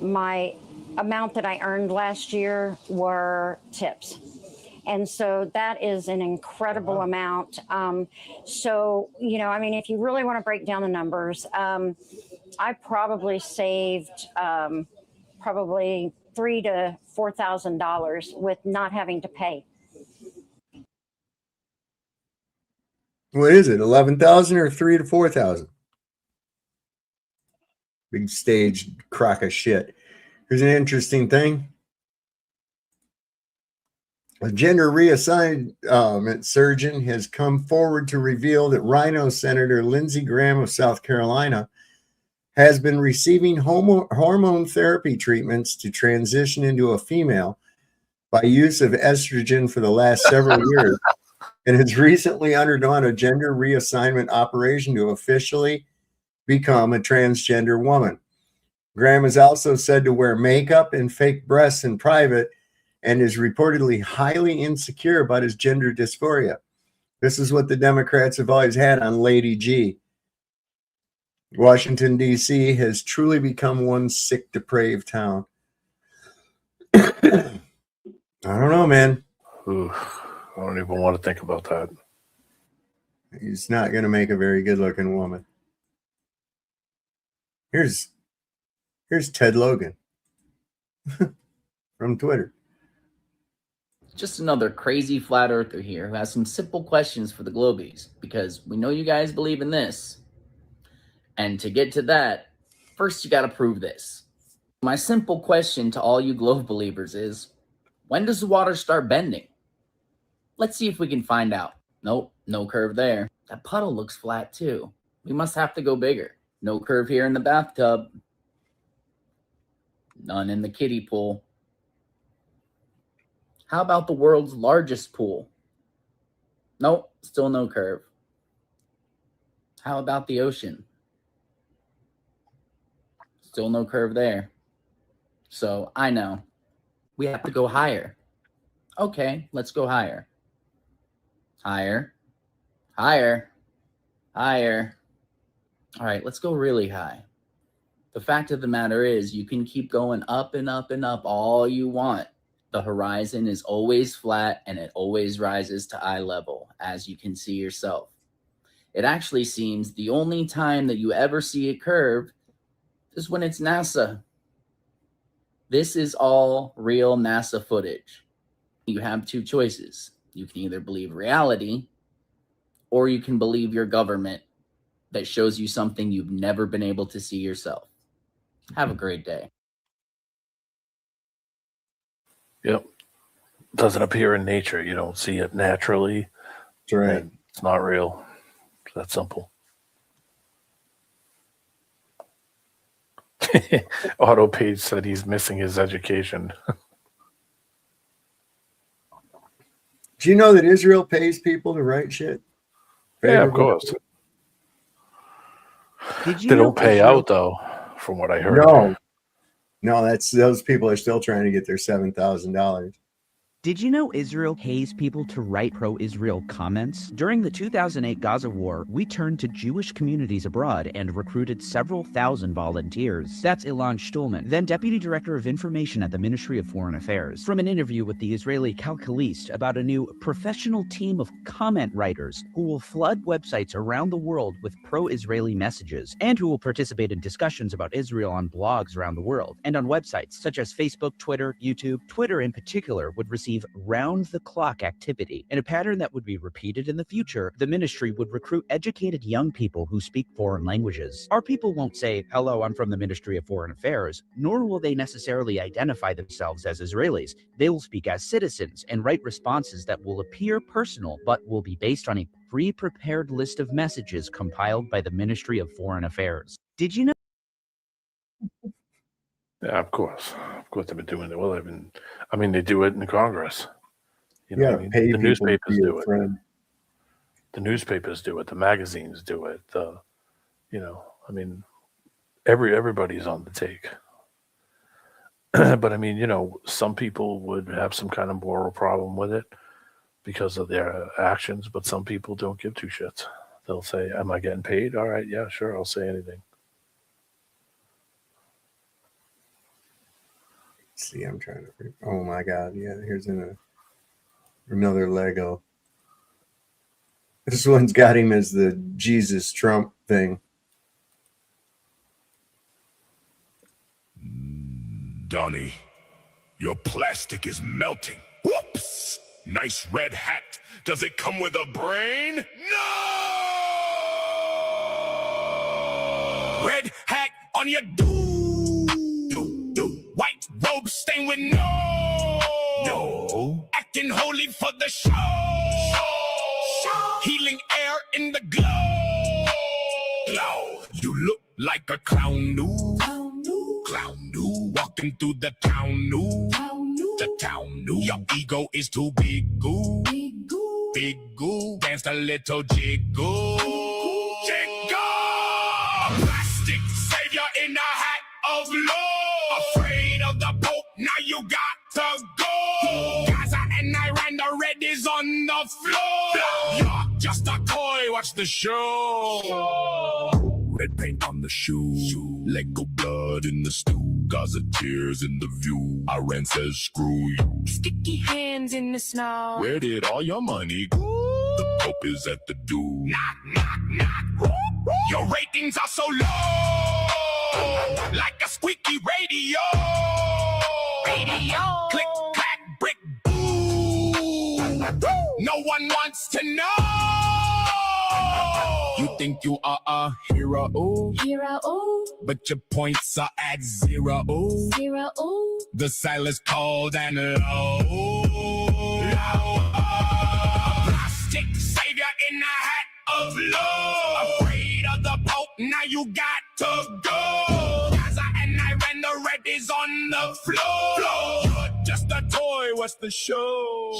my amount that I earned last year were tips. And so that is an incredible amount. So, you know, I mean, if you really want to break down the numbers, I probably saved probably $3,000 to $4,000 with not having to pay. What is it? 11,000 or 3,000 to 4,000? Big stage crock of shit. Here's an interesting thing. A gender reassignment surgeon has come forward to reveal that Rhino Senator Lindsey Graham of South Carolina has been receiving hormone therapy treatments to transition into a female, by use of estrogen for the last several years and has recently undergone a gender reassignment operation to officially become a transgender woman. Graham is also said to wear makeup and fake breasts in private and is reportedly highly insecure about his gender dysphoria. This is what the Democrats have always had on Lady G. Washington, D.C. has truly become one sick, depraved town. I don't know, man. Ooh, I don't even want to think about that. He's not going to make a very good-looking woman. Here's Ted Logan from Twitter. Just another crazy flat earther here who has some simple questions for the Globies, because we know you guys believe in this. And to get to that, first you got to prove this. My simple question to all you globe believers is, when does the water start bending? Let's see if we can find out. Nope, no curve there. That puddle looks flat too. We must have to go bigger. No curve here in the bathtub. None in the kiddie pool. How about the world's largest pool? Nope, still no curve. How about the ocean? Still no curve there. So I know we have to go higher. Okay, let's go higher. Higher, higher, higher. All right, let's go really high. The fact of the matter is you can keep going up and up and up all you want. The horizon is always flat and it always rises to eye level, as you can see yourself. It actually seems the only time that you ever see it curve is when it's NASA. This is all real NASA footage. You have two choices. You can either believe reality or you can believe your government that shows you something you've never been able to see yourself. Have a great day. Yep. Doesn't appear in nature. You don't see it naturally. That's right. It's not real. It's that simple. Auto Page said he's missing his education. Do you know that Israel pays people to write shit? Yeah, of course. They don't pay out, though, from what I heard. No, that's those people are still trying to get their $7,000. Did you know Israel pays people to write pro-Israel comments? During the 2008 Gaza war, we turned to Jewish communities abroad and recruited several thousand volunteers. That's Ilan Stulman, then Deputy Director of Information at the Ministry of Foreign Affairs. From an interview with the Israeli Calcalist about a new professional team of comment writers who will flood websites around the world with pro-Israeli messages, and who will participate in discussions about Israel on blogs around the world, and on websites such as Facebook, Twitter, YouTube. Twitter in particular would receive round-the-clock activity. In a pattern that would be repeated in the future, the ministry would recruit educated young people who speak foreign languages. Our people won't say, "Hello, I'm from the Ministry of Foreign Affairs," nor will they necessarily identify themselves as Israelis. They will speak as citizens and write responses that will appear personal, but will be based on a pre-prepared list of messages compiled by the Ministry of Foreign Affairs. Did you know? Yeah, of course. Of course they've been doing it. Well, they do it in Congress. You know, the newspapers do it. The newspapers do it. The magazines do it. Everybody's on the take. But some people would have some kind of moral problem with it because of their actions, but some people don't give two shits. They'll say, "Am I getting paid? All right, yeah, sure, I'll say anything." See, I'm trying to. Oh my God! Yeah, here's another Lego. This one's got him as the Jesus Trump thing. Donnie, your plastic is melting. Whoops! Nice red hat. Does it come with a brain? No! Red hat on your white robe stained with no. Acting holy for the show. Healing air in the glow. You look like a clown new. Walking through the town new. The town knew your ego is too big, goo. Big goo, danced a little jiggle. Jiggle! Plastic savior in a hat of law. Afraid of the Pope, now you got to go. Gaza and Iran, the red is on the floor. You're just a toy, watch the show. Red paint on the shoe, Lego blood in the stew. Gaza tears in the view, Iran says screw you. Sticky hands in the snow. Where did all your money go? The Pope is at the do. Knock, knock, knock. Your ratings are so low, like a squeaky radio. Radio. Click, clack, brick, boom. No one wants to know. You think you are a hero, but your points are at 0. The silence cold and low. Plastic savior in a hat of love. Afraid of the Pope, now you got to go. Gaza and Iran, the red is on the floor. You're just a toy, what's the show?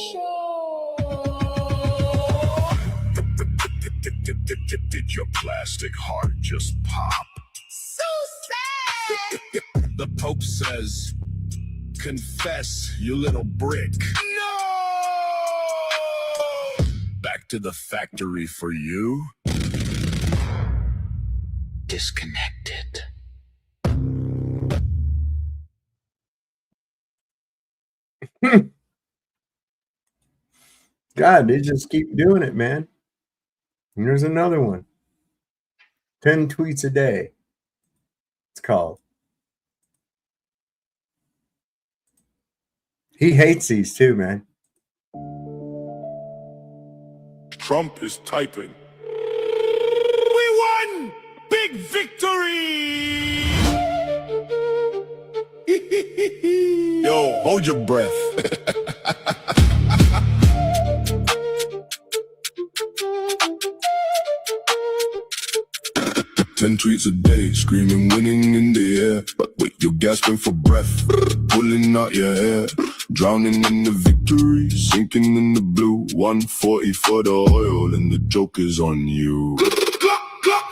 Did your plastic heart just pop? So sad. The Pope says, confess, you little brick. No! Back to the factory for you. Disconnected. God, they just keep doing it, man. And there's another one. 10 tweets a day. It's called. He hates these too, man. Trump is typing. We won! Big victory! Yo, hold your breath. 10 tweets a day, screaming winning in the air. But wait, you're gasping for breath, pulling out your hair. Drowning in the victory, sinking in the blue. 140 for the oil, and the joke is on you.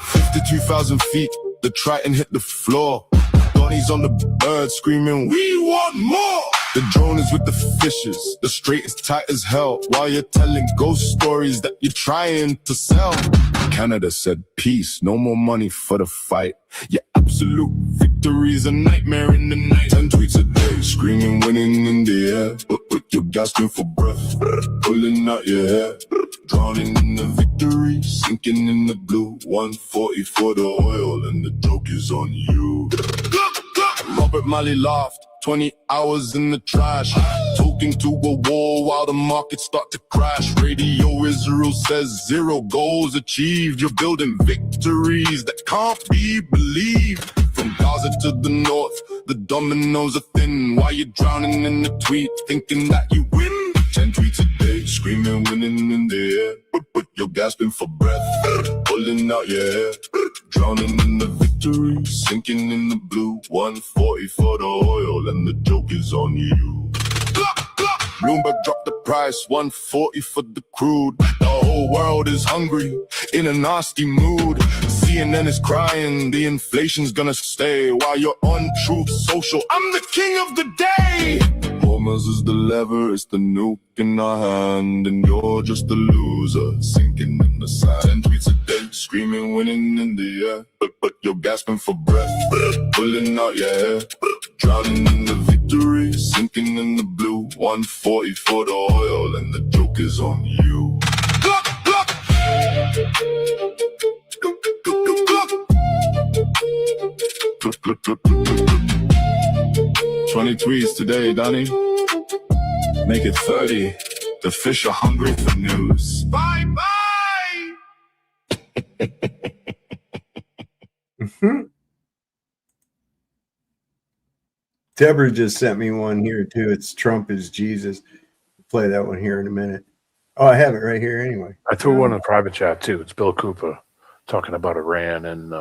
52,000 feet, the Triton hit the floor. Donnie's on the bird, screaming, we want more! The drone is with the fishes, the strait is tight as hell. While you're telling ghost stories that you're trying to sell. Canada said peace, no more money for the fight. Your absolute victory's a nightmare in the night. 10 tweets a day, screaming winning in the air. But you're gasping for breath, pulling out your hair. Drowning in the victory, sinking in the blue. 140 for the oil, and the joke is on you. Robert Malley laughed. 20 hours in the trash, talking to a wall while the markets start to crash. Radio Israel says 0 goals achieved. You're building victories that can't be believed. From Gaza to the north, the dominoes are thin. While you're drowning in the tweet, thinking that you win. 10 tweets a day, screaming winning in the air. But you're gasping for breath, pulling out your hair. Drowning in the victory, sinking in the blue. 140 for the oil, and the joke is on you. Bloomberg dropped the price, 140 for the crude. The whole world is hungry, in a nasty mood. CNN is crying, the inflation's gonna stay. While you're on Truth Social, I'm the king of the day. Hormuz is the lever, it's the nuke in our hand. And you're just a loser, sinking in the sand. 10 tweets a day, screaming winning in the air. But you're gasping for breath, pulling out your hair. Drowning in the victory, sinking in the blue. 140 for the oil, and the joke is on you. 20 tweets today, Donnie. Make it 30. The fish are hungry for news. Bye bye. Deborah just sent me one here too. It's Trump is Jesus. Play that one here in a minute. Oh, I have it right here anyway. I threw one in the private chat too. It's Bill Cooper talking about Iran and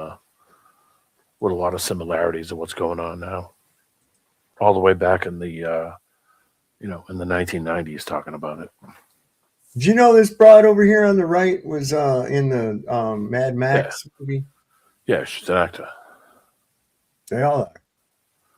with a lot of similarities of what's going on now. All the way back in the you know, in the 1990s talking about it. Did you know this broad over here on the right was in the Mad Max movie? Yeah, she's an actor. They all are.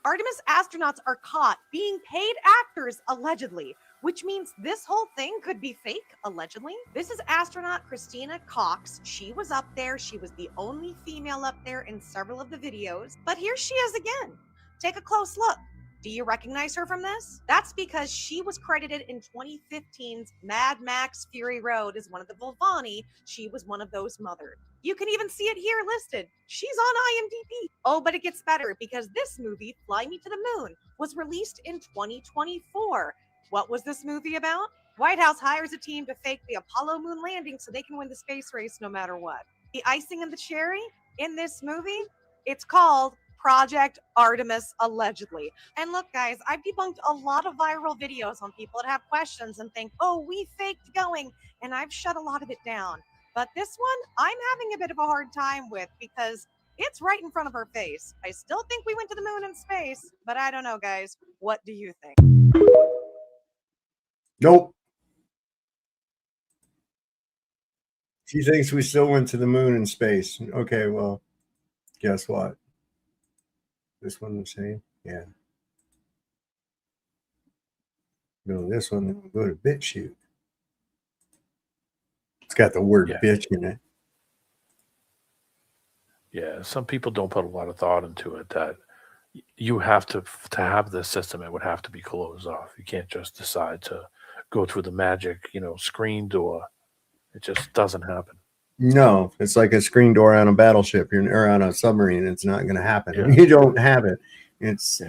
Artemis astronauts are caught being paid actors, allegedly, which means this whole thing could be fake, allegedly. This is astronaut Christina Cox. She was up there. She was the only female up there in several of the videos. But here she is again. Take a close look. Do you recognize her from this? That's because she was credited in 2015's Mad Max Fury Road as one of the Volvani. She was one of those mothered. You can even see it here listed. She's on IMDb. Oh, but it gets better because this movie, Fly Me to the Moon, was released in 2024. What was this movie about? White House hires a team to fake the Apollo moon landing so they can win the space race no matter what. The icing and the cherry in this movie, it's called Project Artemis, allegedly. And look, guys, I've debunked a lot of viral videos on people that have questions and think, oh, we faked going, and I've shut a lot of it down. But this one, I'm having a bit of a hard time with because it's right in front of our face. I still think we went to the moon and space, but I don't know, guys. What do you think? Nope. She thinks we still went to the moon and space. Okay, well, guess what? This one the same? Yeah. No, this one, go to BitChute. It's got the word bitch in it. Yeah, some people don't put a lot of thought into it. That you have to have this system, it would have to be closed off. You can't just decide to go through the magic, you know, screen door. It just doesn't happen. No, it's like a screen door on a battleship or on a submarine. It's not going to happen. Yeah. You don't have it. It's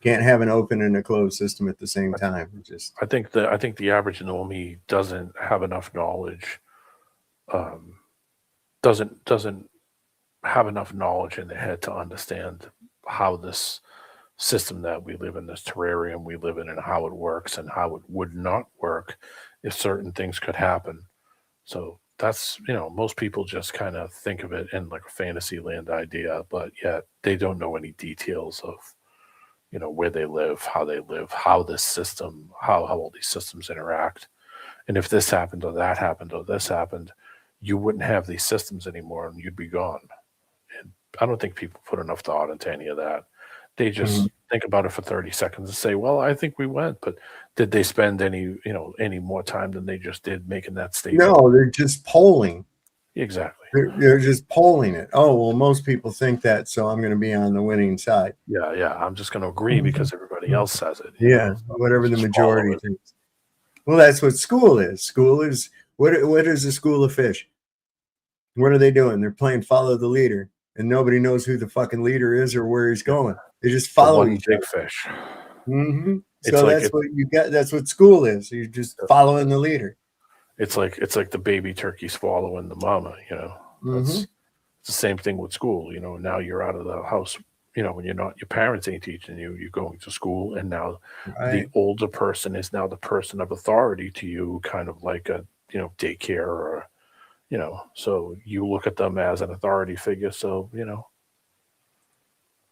can't have an open and a closed system at the same time. It's just I think the average normie doesn't have enough knowledge. Doesn't have enough knowledge in their head to understand how this system that we live in, this terrarium we live in, and how it works and how it would not work if certain things could happen. So that's, you know, most people just kind of think of it in like a fantasy land idea, but yet they don't know any details of, you know, where they live, how this system, how all these systems interact. And if this happened or that happened or this happened, you wouldn't have these systems anymore and you'd be gone. And I don't think people put enough thought into any of that. They just think about it for 30 seconds and say, well, I think we went, but did they spend any more time than they just did making that statement? no, they're just polling. Exactly. They're just polling it. Oh, well, most people think that, so I'm going to be on the winning side. Yeah. I'm just going to agree because everybody else says it. Yeah, whatever the majority thinks. Well, that's what school is. School is what is a school of fish? What are they doing? They're playing follow the leader, and nobody knows who the fucking leader is or where he's going. They just follow each big other. fish. Mm-hmm. So that's what you got. That's what school is. You're just following the leader. It's like the baby turkey swallowing the mama, you know. It's the same thing with school, you know. Now you're out of the house, you know, when you're not, your parents ain't teaching you, you're going to school, and now the older person is now the person of authority to you, kind of like a, you know, daycare or, you know, so you look at them as an authority figure. So, you know,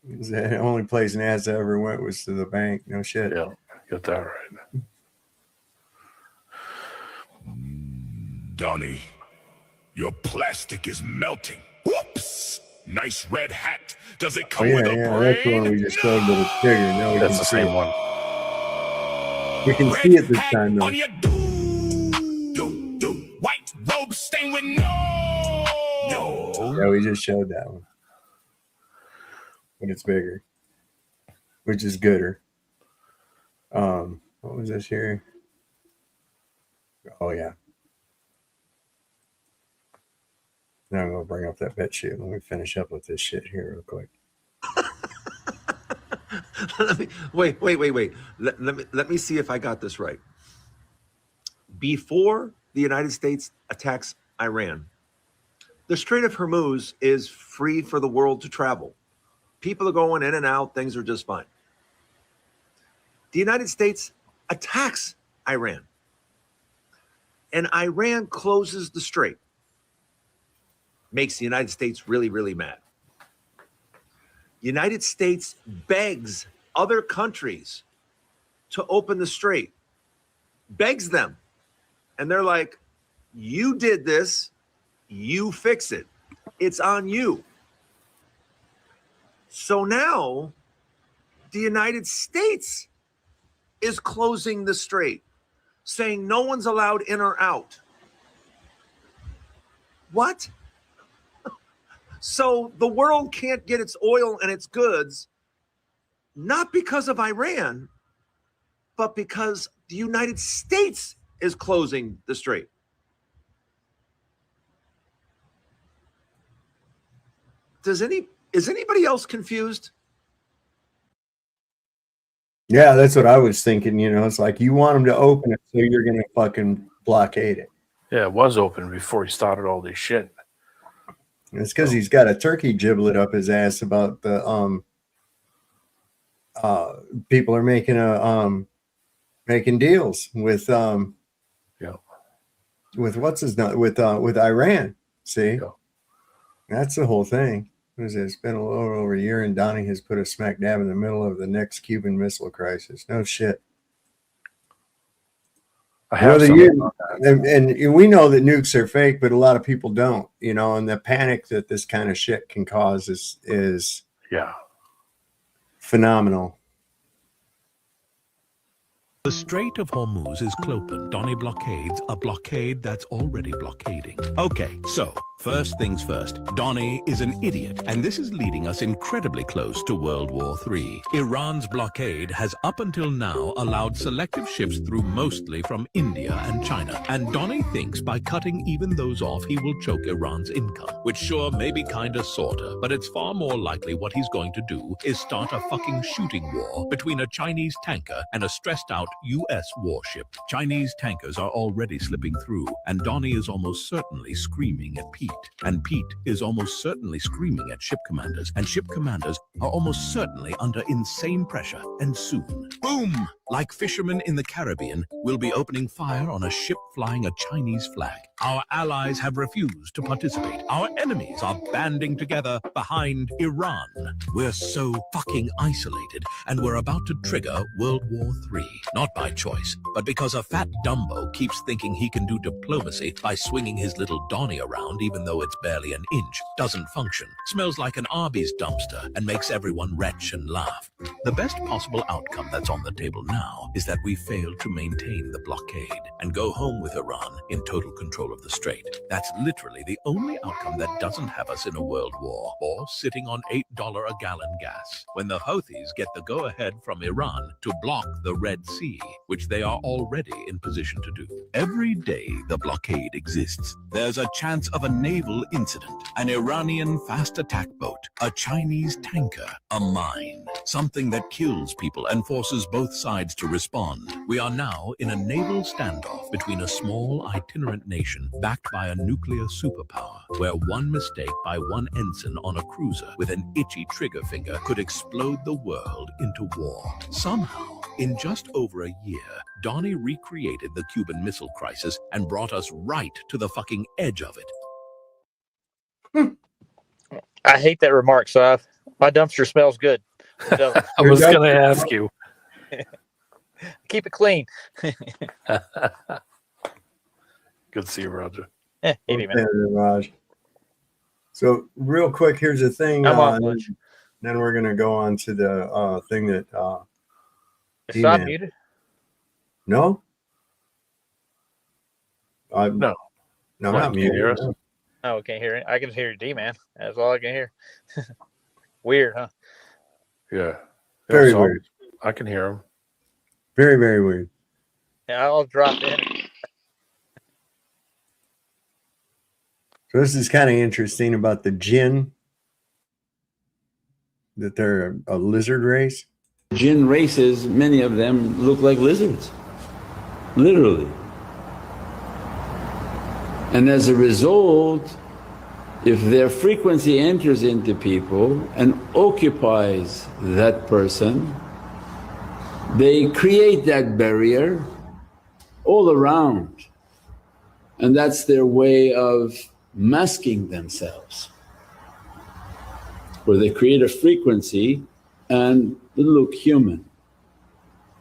the only place NASA ever went was to the bank. No shit. Yeah, get that right. Donnie, your plastic is melting. Whoops! Nice red hat. Does it come with a brain? That's the one we just showed with a trigger. No, that's the same one. We can see it this time though. On your white robe stained with no. Yeah, we just showed that one. But it's bigger, which is gooder. What was this here? Oh yeah. Now I'm gonna bring up that BitChute. Let me finish up with this shit here real quick. Wait. Let me see if I got this right. Before the United States attacks Iran, the Strait of Hormuz is free for the world to travel. People are going in and out. Things are just fine. The United States attacks Iran, and Iran closes the strait. Makes the United States really, really mad. United States begs other countries to open the strait, begs them. And they're like, you did this, you fix it. It's on you. So now the United States is closing the strait, saying no one's allowed in or out. What? So the world can't get its oil and its goods, not because of Iran, but because the United States is closing the strait. Is anybody else confused? Yeah, that's what I was thinking. You know, it's like you want them to open it, so you're going to fucking blockade it. Yeah, it was open before he started all this shit. It's because he's got a turkey giblet up his ass about the people are making deals with with what's his name with Iran. See, that's the whole thing. It's been a little over a year, and Donnie has put us smack dab in the middle of the next Cuban Missile Crisis. No shit. And we know that nukes are fake, but a lot of people don't, you know, and the panic that this kind of shit can cause is phenomenal. The Strait of Hormuz is clopen. Donnie blockades a blockade that's already blockading. Okay, so first things first, Donnie is an idiot, and this is leading us incredibly close to World War III. Iran's blockade has up until now allowed selective ships through mostly from India and China, and Donnie thinks by cutting even those off he will choke Iran's income, which sure maybe kinda sorta, but it's far more likely what he's going to do is start a fucking shooting war between a Chinese tanker and a stressed out U.S. warship. Chinese tankers are already slipping through, and Donnie is almost certainly screaming at Pete. And Pete is almost certainly screaming at ship commanders, and ship commanders are almost certainly under insane pressure, and soon, boom! Like fishermen in the Caribbean, we'll be opening fire on a ship flying a Chinese flag. Our allies have refused to participate. Our enemies are banding together behind Iran. We're so fucking isolated, and we're about to trigger World War III. Not by choice, but because a fat Dumbo keeps thinking he can do diplomacy by swinging his little Donnie around even though it's barely an inch, doesn't function, smells like an Arby's dumpster, and makes everyone retch and laugh. The best possible outcome that's on the table now is that we fail to maintain the blockade and go home with Iran in total control of the strait. That's literally the only outcome that doesn't have us in a world war or sitting on $8 a gallon gas when the Houthis get the go-ahead from Iran to block the Red Sea, which they are already in position to do. Every day the blockade exists, there's a chance of a naval incident, an Iranian fast attack boat, a Chinese tanker, a mine, something that kills people and forces both sides to respond. We are now in a naval standoff between a small itinerant nation backed by a nuclear superpower, where one mistake by one ensign on a cruiser with an itchy trigger finger could explode the world into war. Somehow, in just over a year, Donnie recreated the Cuban Missile Crisis and brought us right to the fucking edge of it. I hate that remark, so my dumpster smells good. I was going to ask you. Keep it clean. Good to see you, Roger. Hey, man. Raj. So real quick, here's the thing. Then we're going to go on to the thing that... Is Saab muted? No. No, What, not muted. Oh, can't hear it. I can hear D, man. That's all I can hear. Weird, huh? Yeah. Very weird. I can hear him. Very, very weird. Yeah, I'll drop in. So this is kind of interesting about the jinn, that they're a lizard race. Jinn races, many of them look like lizards, literally. And as a result, if their frequency enters into people and occupies that person, they create that barrier all around. And that's their way of masking themselves, where they create a frequency and they look human.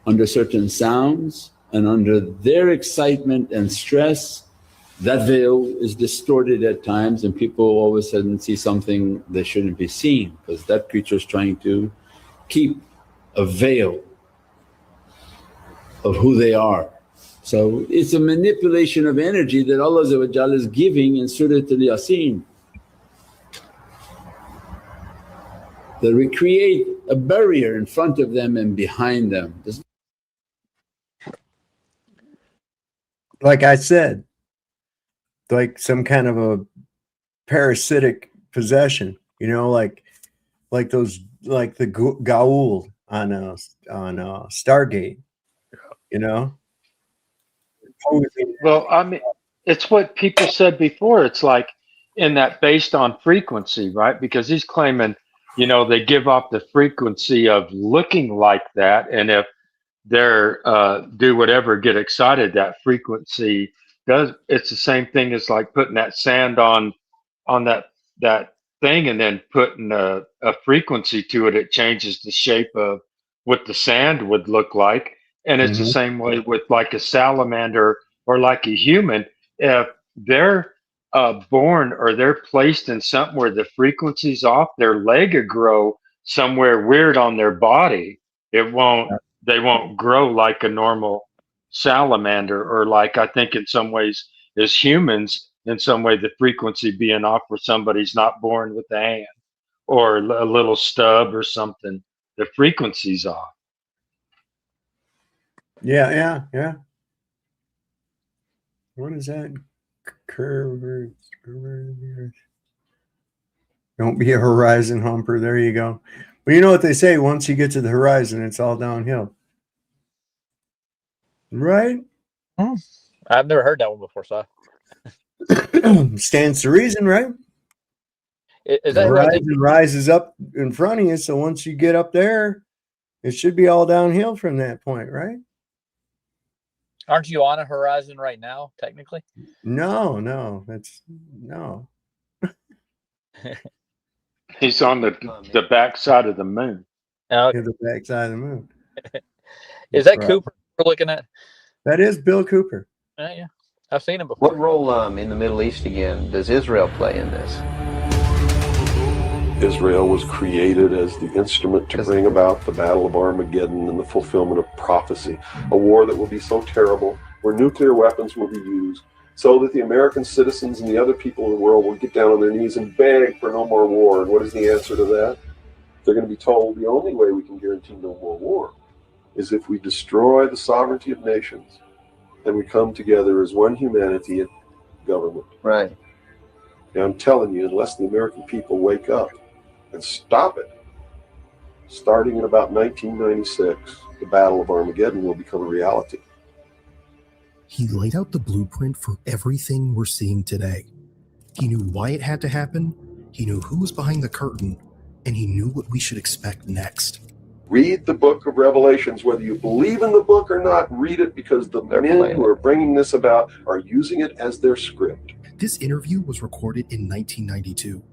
under certain sounds and under their excitement and stress, that veil is distorted at times, and people all of a sudden see something they shouldn't be seeing because that creature is trying to keep a veil of who they are. So it's a manipulation of energy that Allah is giving in Surah Al-Yasin. That we create a barrier in front of them and behind them. Like I said, like some kind of a parasitic possession, you know, like those, like the Gaul on Stargate, you know. Well, I mean, it's what people said before. It's like in that based on frequency, right? Because he's claiming, you know, they give off the frequency of looking like that, and if they're do whatever, get excited, that frequency does. It's the same thing as like putting that sand on that thing and then putting a frequency to it. It changes the shape of what the sand would look like. And it's the same way with like a salamander or like a human. If they're born or they're placed in something where the frequency's off, their leg will grow somewhere weird on their body. They won't grow like a normal salamander, or like I think in some ways as humans, in some way the frequency being off where somebody's not born with a hand or a little stub or something, the frequency's off. Yeah. What is that? Curve. Don't be a horizon humper. There you go. Well, you know what they say, once you get to the horizon, it's all downhill. Right? I've never heard that one before, so stands to reason, right? Is the that horizon rises up in front of you, so once you get up there, it should be all downhill from that point, right? Aren't you on a horizon right now, technically? No, that's no. He's on the back side of the moon. Okay. The back side of the moon. Is that Right. Cooper we're looking at? That is Bill Cooper. Yeah, I've seen him before. What role in the Middle East again does Israel play in this? Israel was created as the instrument to bring about the Battle of Armageddon and the fulfillment of prophecy, a war that will be so terrible, where nuclear weapons will be used, so that the American citizens and the other people in the world will get down on their knees and beg for no more war. And what is the answer to that? They're going to be told the only way we can guarantee no more war is if we destroy the sovereignty of nations and we come together as one humanity and government. Right. And I'm telling you, unless the American people wake up and stop it, starting in about 1996, the Battle of Armageddon will become a reality. He laid out the blueprint for everything we're seeing today. He knew why it had to happen, he knew who was behind the curtain, and he knew what we should expect next. Read the book of Revelations, whether you believe in the book or not. Read it, because the men who are bringing this about are using it as their script. This interview was recorded in 1992,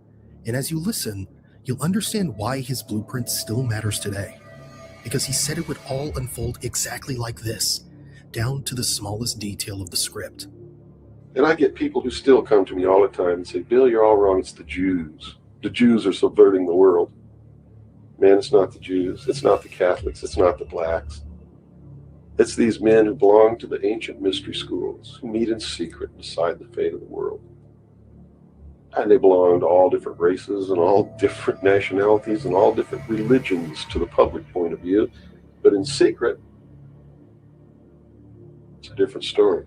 and as you listen, you'll understand why his blueprint still matters today. Because he said it would all unfold exactly like this, down to the smallest detail of the script. And I get people who still come to me all the time and say, Bill, you're all wrong. It's the Jews. The Jews are subverting the world. Man, it's not the Jews. It's not the Catholics. It's not the blacks. It's these men who belong to the ancient mystery schools, who meet in secret and decide the fate of the world. And they belong to all different races and all different nationalities and all different religions to the public point of view. But in secret, it's a different story.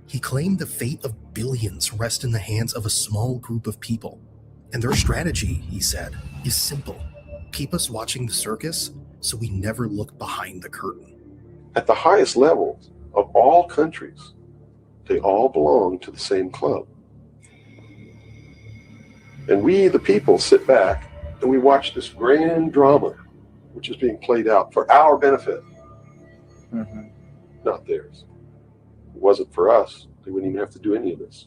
He claimed the fate of billions rest in the hands of a small group of people. And their strategy, he said, is simple. Keep us watching the circus so we never look behind the curtain. At the highest levels of all countries, they all belong to the same club. And we, the people, sit back and we watch this grand drama, which is being played out for our benefit, not theirs. If it wasn't for us, they wouldn't even have to do any of this.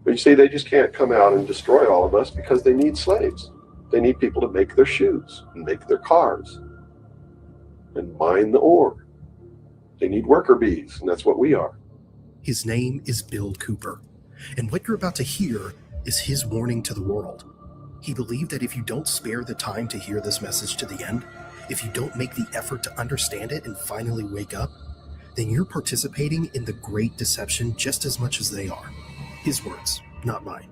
But you see, they just can't come out and destroy all of us because they need slaves. They need people to make their shoes and make their cars. and mine the ore. They need worker bees, and that's what we are. His name is Bill Cooper, and what you're about to hear is his warning to the world. He believed that if you don't spare the time to hear this message to the end, if you don't make the effort to understand it and finally wake up, then you're participating in the great deception just as much as they are. His words, not mine.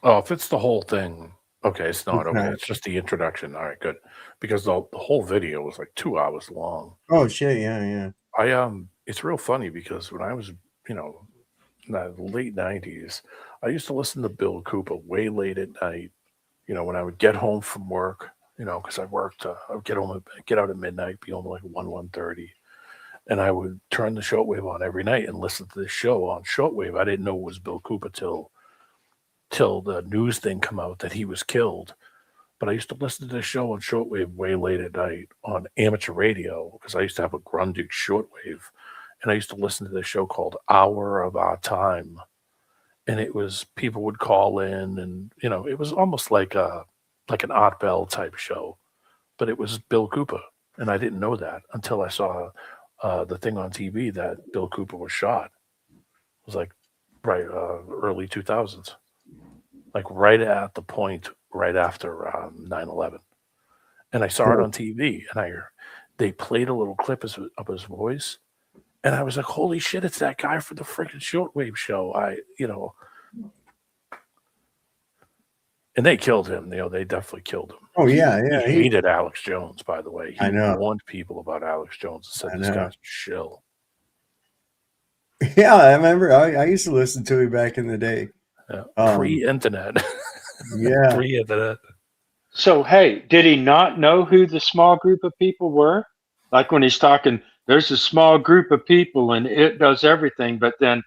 Oh, if it's the whole thing, okay, it's not okay. It's just the introduction. All right, good. Because the whole video was like 2 hours long. Oh shit, yeah. It's real funny because when I was, in the late 90s, I used to listen to Bill Cooper way late at night, when I would get home from work, because I worked, I would get out at midnight, be home like 1:30. And I would turn the shortwave on every night and listen to this show on shortwave. I didn't know it was Bill Cooper till the news thing come out that he was killed. But I used to listen to this show on shortwave way late at night on amateur radio because I used to have a Grundig shortwave. And I used to listen to this show called Hour of Our Time. And it was, people would call in and, it was almost like an Art Bell type show. But it was Bill Cooper. And I didn't know that until I saw the thing on TV that Bill Cooper was shot. It was like early 2000s. Like right at the point right after 9/11, and I saw it on TV, and they played a little clip of his voice, and I was like, "Holy shit! It's that guy from the freaking shortwave show!" And they killed him. They definitely killed him. Oh yeah. He hated Alex Jones, by the way. I know. He warned people about Alex Jones and said this guy's a shill. Yeah, I remember. I used to listen to him back in the day. Pre-internet. Yeah. Pre-internet. So, hey, did he not know who the small group of people were? Like when he's talking, there's a small group of people and it does everything. But then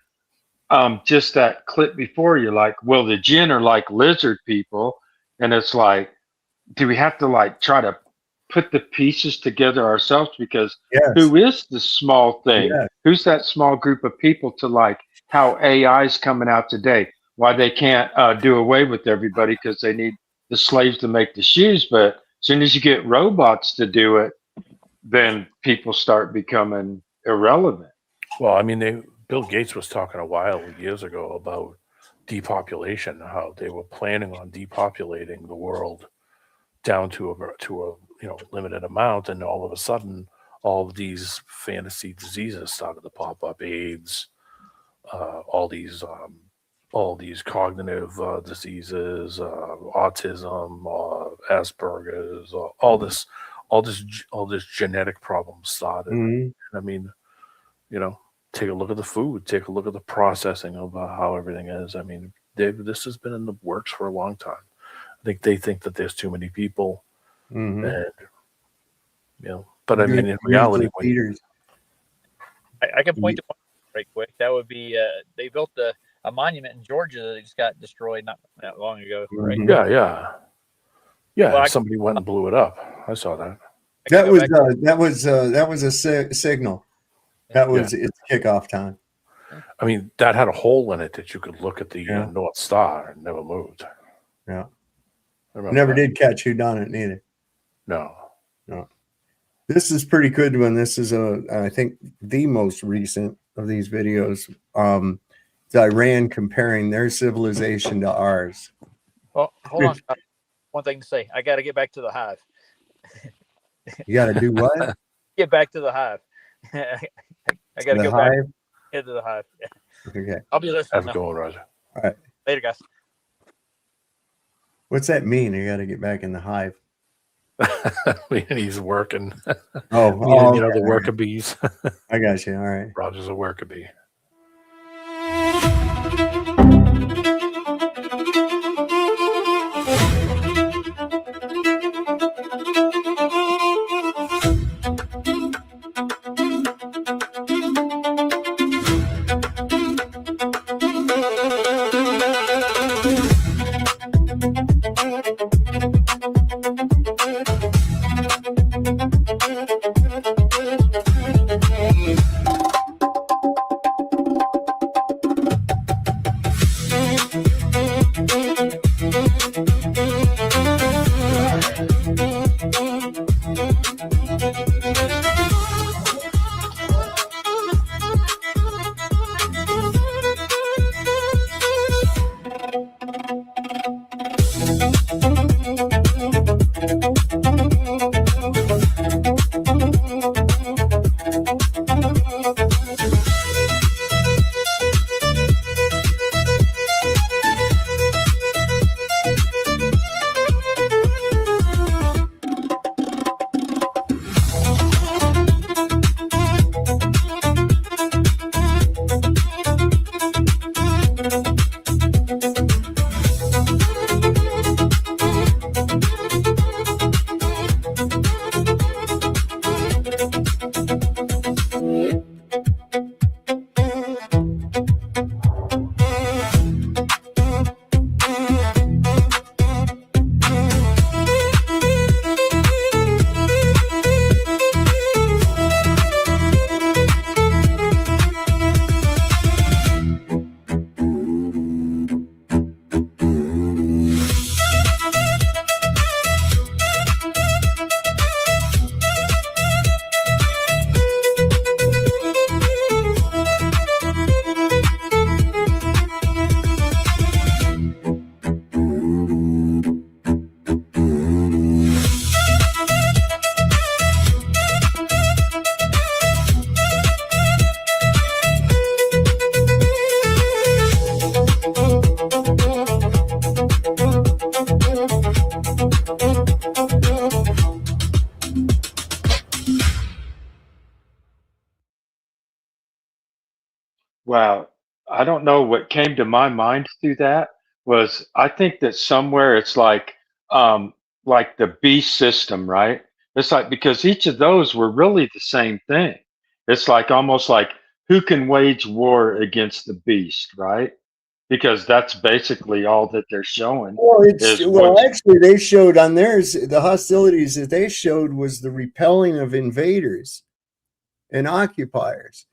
just that clip before, you're like, well, the jinn are like lizard people. And it's like, do we have to try to put the pieces together ourselves? Because who is the small thing? Yes. Who's that small group of people to how AI is coming out today? Why they can't do away with everybody because they need the slaves to make the shoes. But as soon as you get robots to do it, then people start becoming irrelevant. Well, Bill Gates was talking years ago about depopulation, how they were planning on depopulating the world down to a limited amount, and all of a sudden, all of these fantasy diseases started to pop up: AIDS, all these cognitive diseases, autism, Asperger's, all this genetic problems started. Mm-hmm. Take a look at the food, take a look at the processing of how everything is. This has been in the works for a long time. I think they think that there's too many people, Mm-hmm. and but in reality, I can point to one right quick. That would be they built a monument in Georgia that just got destroyed not that long ago, right? Yeah. Well, Somebody went and blew it up. I saw that. That was a signal. That was its kickoff time. That had a hole in it that you could look at the North Star and never moved. Yeah. Never did catch who done it neither. No. This is pretty good one. This is I think the most recent of these videos. It's Iran comparing their civilization to ours. Well, hold on. One thing to say. I got to get back to the hive. You got to do what? Get back to the hive. I got to go back into the hive. Yeah. Okay. I'll be listening. Have a good one, Roger. All right. Later, guys. What's that mean? You got to get back in the hive. He's working. The worker bees. I got you. All right. Roger's a worker bee. Wow. I don't know what came to my mind through that was I think that somewhere it's like the beast system, right? It's like because each of those were really the same thing. It's like almost like who can wage war against the beast, right? Because that's basically all that they're showing is what Actually they showed on theirs, the hostilities that they showed was the repelling of invaders and occupiers.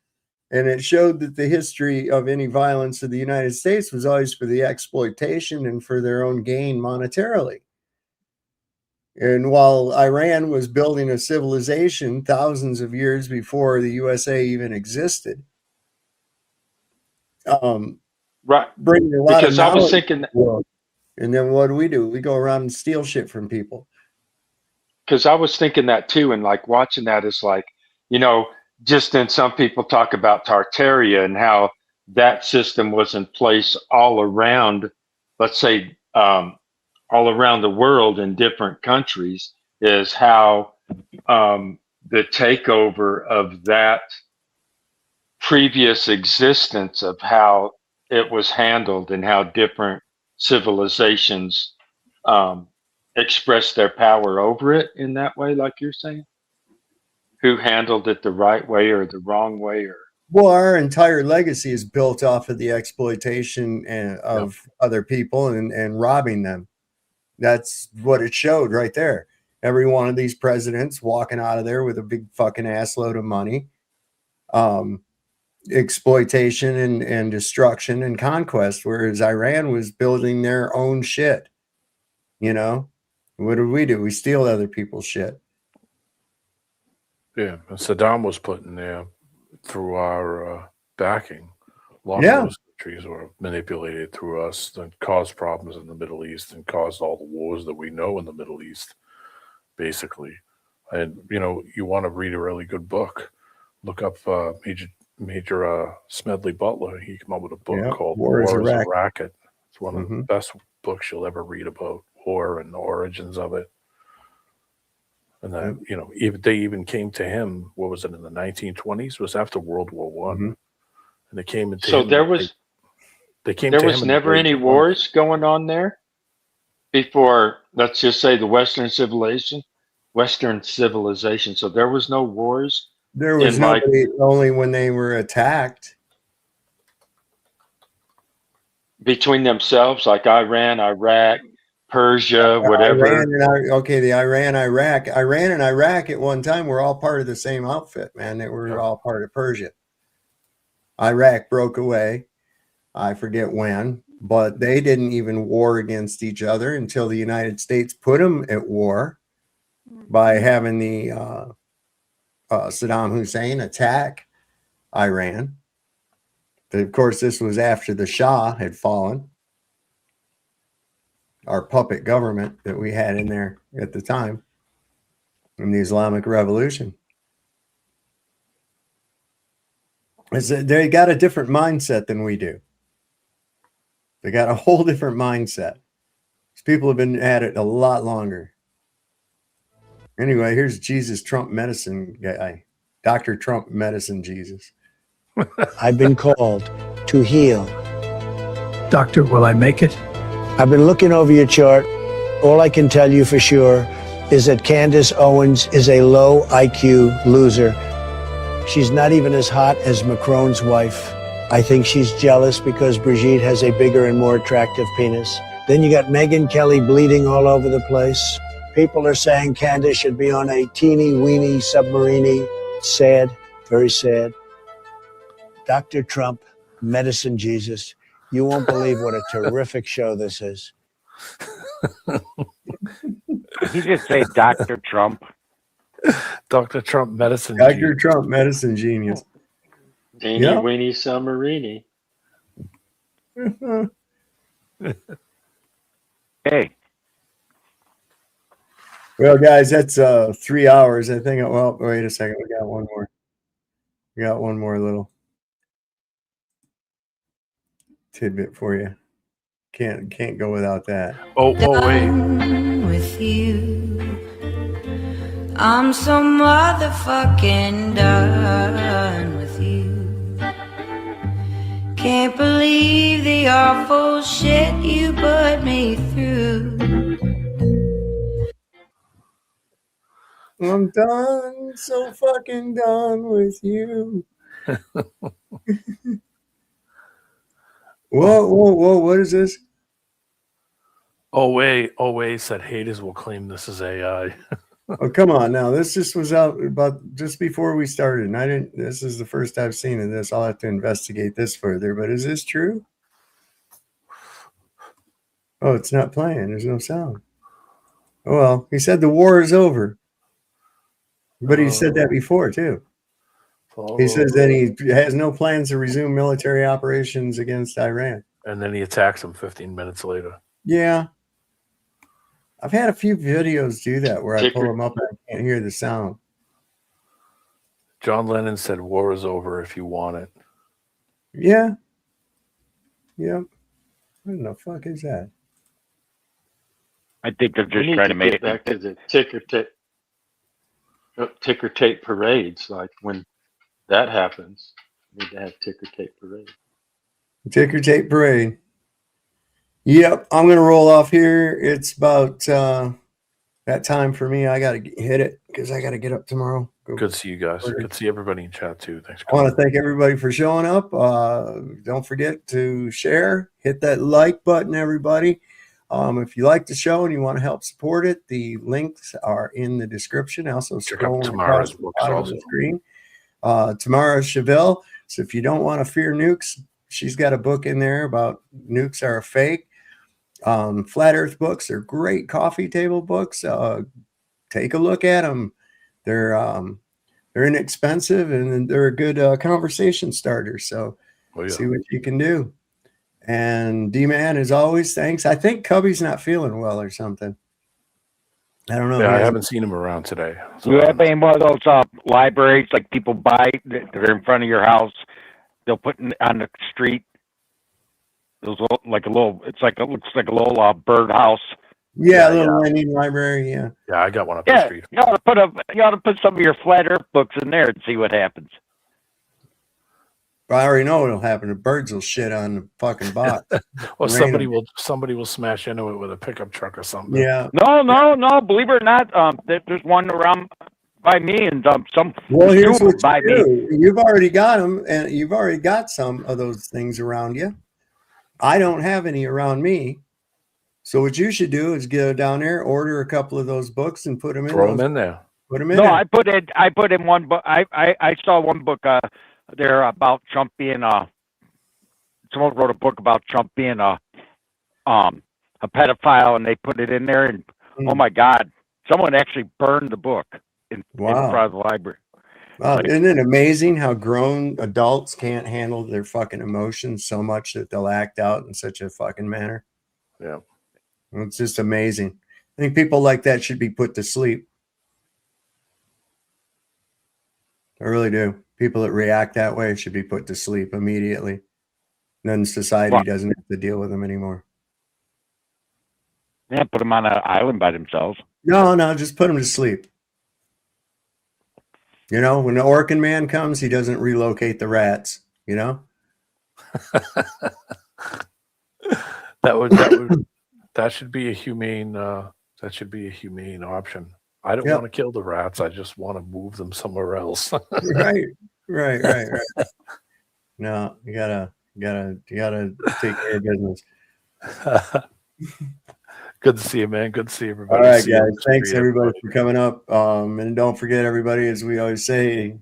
And it showed that the history of any violence of the United States was always for the exploitation and for their own gain monetarily. And while Iran was building a civilization thousands of years before the USA even existed, right, bringing a lot because of I was knowledge thinking to the world. And then what do? We go around and steal shit from people. because I was thinking that too, and like watching that is like, you know, just then some people talk about Tartaria and how that system was in place all around, let's say, all around the world in different countries, is how the takeover of that previous existence of how it was handled and how different civilizations expressed their power over it in that way, like you're saying? Who handled it the right way or the wrong way? Or Well, our entire legacy is built off of the exploitation of other people and robbing them. That's what it showed right there. Every one of these presidents walking out of there with a big fucking assload of money. Exploitation and destruction and conquest, whereas Iran was building their own shit. You know, what do? We steal other people's shit. Yeah, and Saddam was put in there through our backing. A lot Yeah. of those countries were manipulated through us and caused problems in the Middle East and caused all the wars that we know in the Middle East, basically. And, you know, you want to read a really good book, look up Major Smedley Butler. He came up with a book called War is a a Racket. Racket. It's one of the best books you'll ever read about war and the origins of it. And then, you know, they even came to him, what was it, in the 1920s? It was after World War One. And they came into so him. there was never any wars going on there before, let's just say, the Western civilization. So there was no wars. There was nobody, only when they were attacked. Between themselves, like Iran, Iraq, Persia, whatever. Iran and Iraq at one time were all part of the same outfit, man. They were all part of Persia. Iraq broke away. I forget when, but they didn't even war against each other until the United States put them at war by having the Saddam Hussein attack Iran. But of course, this was after the Shah had fallen, our puppet government that we had in there at the time in the Islamic Revolution. They got a different mindset than we do. They got a whole different mindset. These people have been at it a lot longer. Anyway, here's Jesus Trump medicine guy. Dr. Trump medicine Jesus. I've been called to heal. Doctor, will I make it? I've been looking over your chart. All I can tell you for sure is that Candace Owens is a low IQ loser. She's not even as hot as Macron's wife. I think she's jealous because Brigitte has a bigger and more attractive penis. Then you got Megyn Kelly bleeding all over the place. People are saying Candace should be on a teeny weeny submarine. Sad, very sad. Dr. Trump, medicine Jesus. You won't believe what a terrific show this is. Did you just say Dr. Trump? Dr. Trump medicine Dr. genius. Trump medicine genius. Teeny weeny submarine. Hey. Well, guys, that's 3 hours. I think. Well, wait a second. We got one more. We got one more little tidbit for you. Can't go without that. Oh, wait. With you, I'm so motherfucking done with you. Can't believe the awful shit you put me through. I'm done, so fucking done with you. Whoa, what is this? Owe said haters will claim this is AI. Oh, come on now. This just was out about just before we started. And this is the first I've seen of this. I'll have to investigate this further. But is this true? Oh, it's not playing. There's no sound. Oh, well, he said the war is over. But he said that before, too. He says that he has no plans to resume military operations against Iran. And then he attacks him 15 minutes later. Yeah. I've had a few videos do that where I pull them up and I can't hear the sound. John Lennon said war is over if you want it. Yeah. Yep. What in the fuck is that? I think they're just trying to make it back to the ticker tape parades. Like when that happens, we need to have ticker tape parade. Ticker tape parade. Yep, I'm going to roll off here. It's about that time for me. I got to hit it because I got to get up tomorrow. Good to see you guys. Good to see everybody in chat too. Thanks. I want to thank everybody for showing up. Don't forget to share. Hit that like button, everybody. If you like the show and you want to help support it, the links are in the description. Also, scroll across the bottom of the screen. Tamara Chevelle. So if you don't want to fear nukes, she's got a book in there about nukes are a fake. Flat Earth books are great coffee table books. Take a look at them. They're inexpensive and they're a good conversation starter. So see what you can do. And D-Man, as always, thanks. I think Cubby's not feeling well or something. I don't know. Yeah, I haven't seen him around today. So you have any one of those libraries like people buy that are in front of your house? They'll put on the street. Those like a little. It's like it looks like a little birdhouse. Yeah, a little lending library. Yeah. Yeah, I got one up the street. You ought to put some of your flat Earth books in there and see what happens. I already know what'll happen. The birds will shit on the fucking box. Or somebody will smash into it with a pickup truck or something. Yeah. No. Believe it or not, there's one around by me and some. Well, here's what you do. You've already got them, and you've already got some of those things around you. I don't have any around me. So what you should do is go down there, order a couple of those books, and put them in. Throw them in there. Put them in. No, there. I put in one book. I saw one book. They're about Trump being someone wrote a book about Trump being a pedophile, and they put it in there, and oh my God, someone actually burned the book in front of the library. Wow, isn't it amazing how grown adults can't handle their fucking emotions so much that they'll act out in such a fucking manner? Yeah, it's just amazing. I think people like that should be put to sleep. I really do. People that react that way should be put to sleep immediately. Then society doesn't have to deal with them anymore. Yeah, put them on an island by themselves. No, just put them to sleep. You know, when the Orkin man comes, he doesn't relocate the rats, you know? that should be a humane option. I don't want to kill the rats. I just want to move them somewhere else. Right. No, you gotta take care of business. Good to see you, man. Good to see everybody. All right, guys. Thanks everybody for coming up. And don't forget, everybody, as we always say,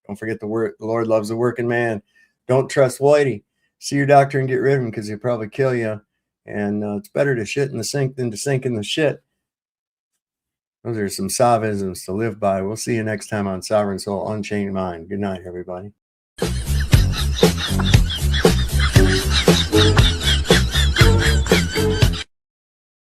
don't forget the Lord loves the working man. Don't trust Whitey. See your doctor and get rid of him because he'll probably kill you. And it's better to shit in the sink than to sink in the shit. Those are some Savisms to live by. We'll see you next time on Sovereign Soul Unchained Mind. Good night, everybody.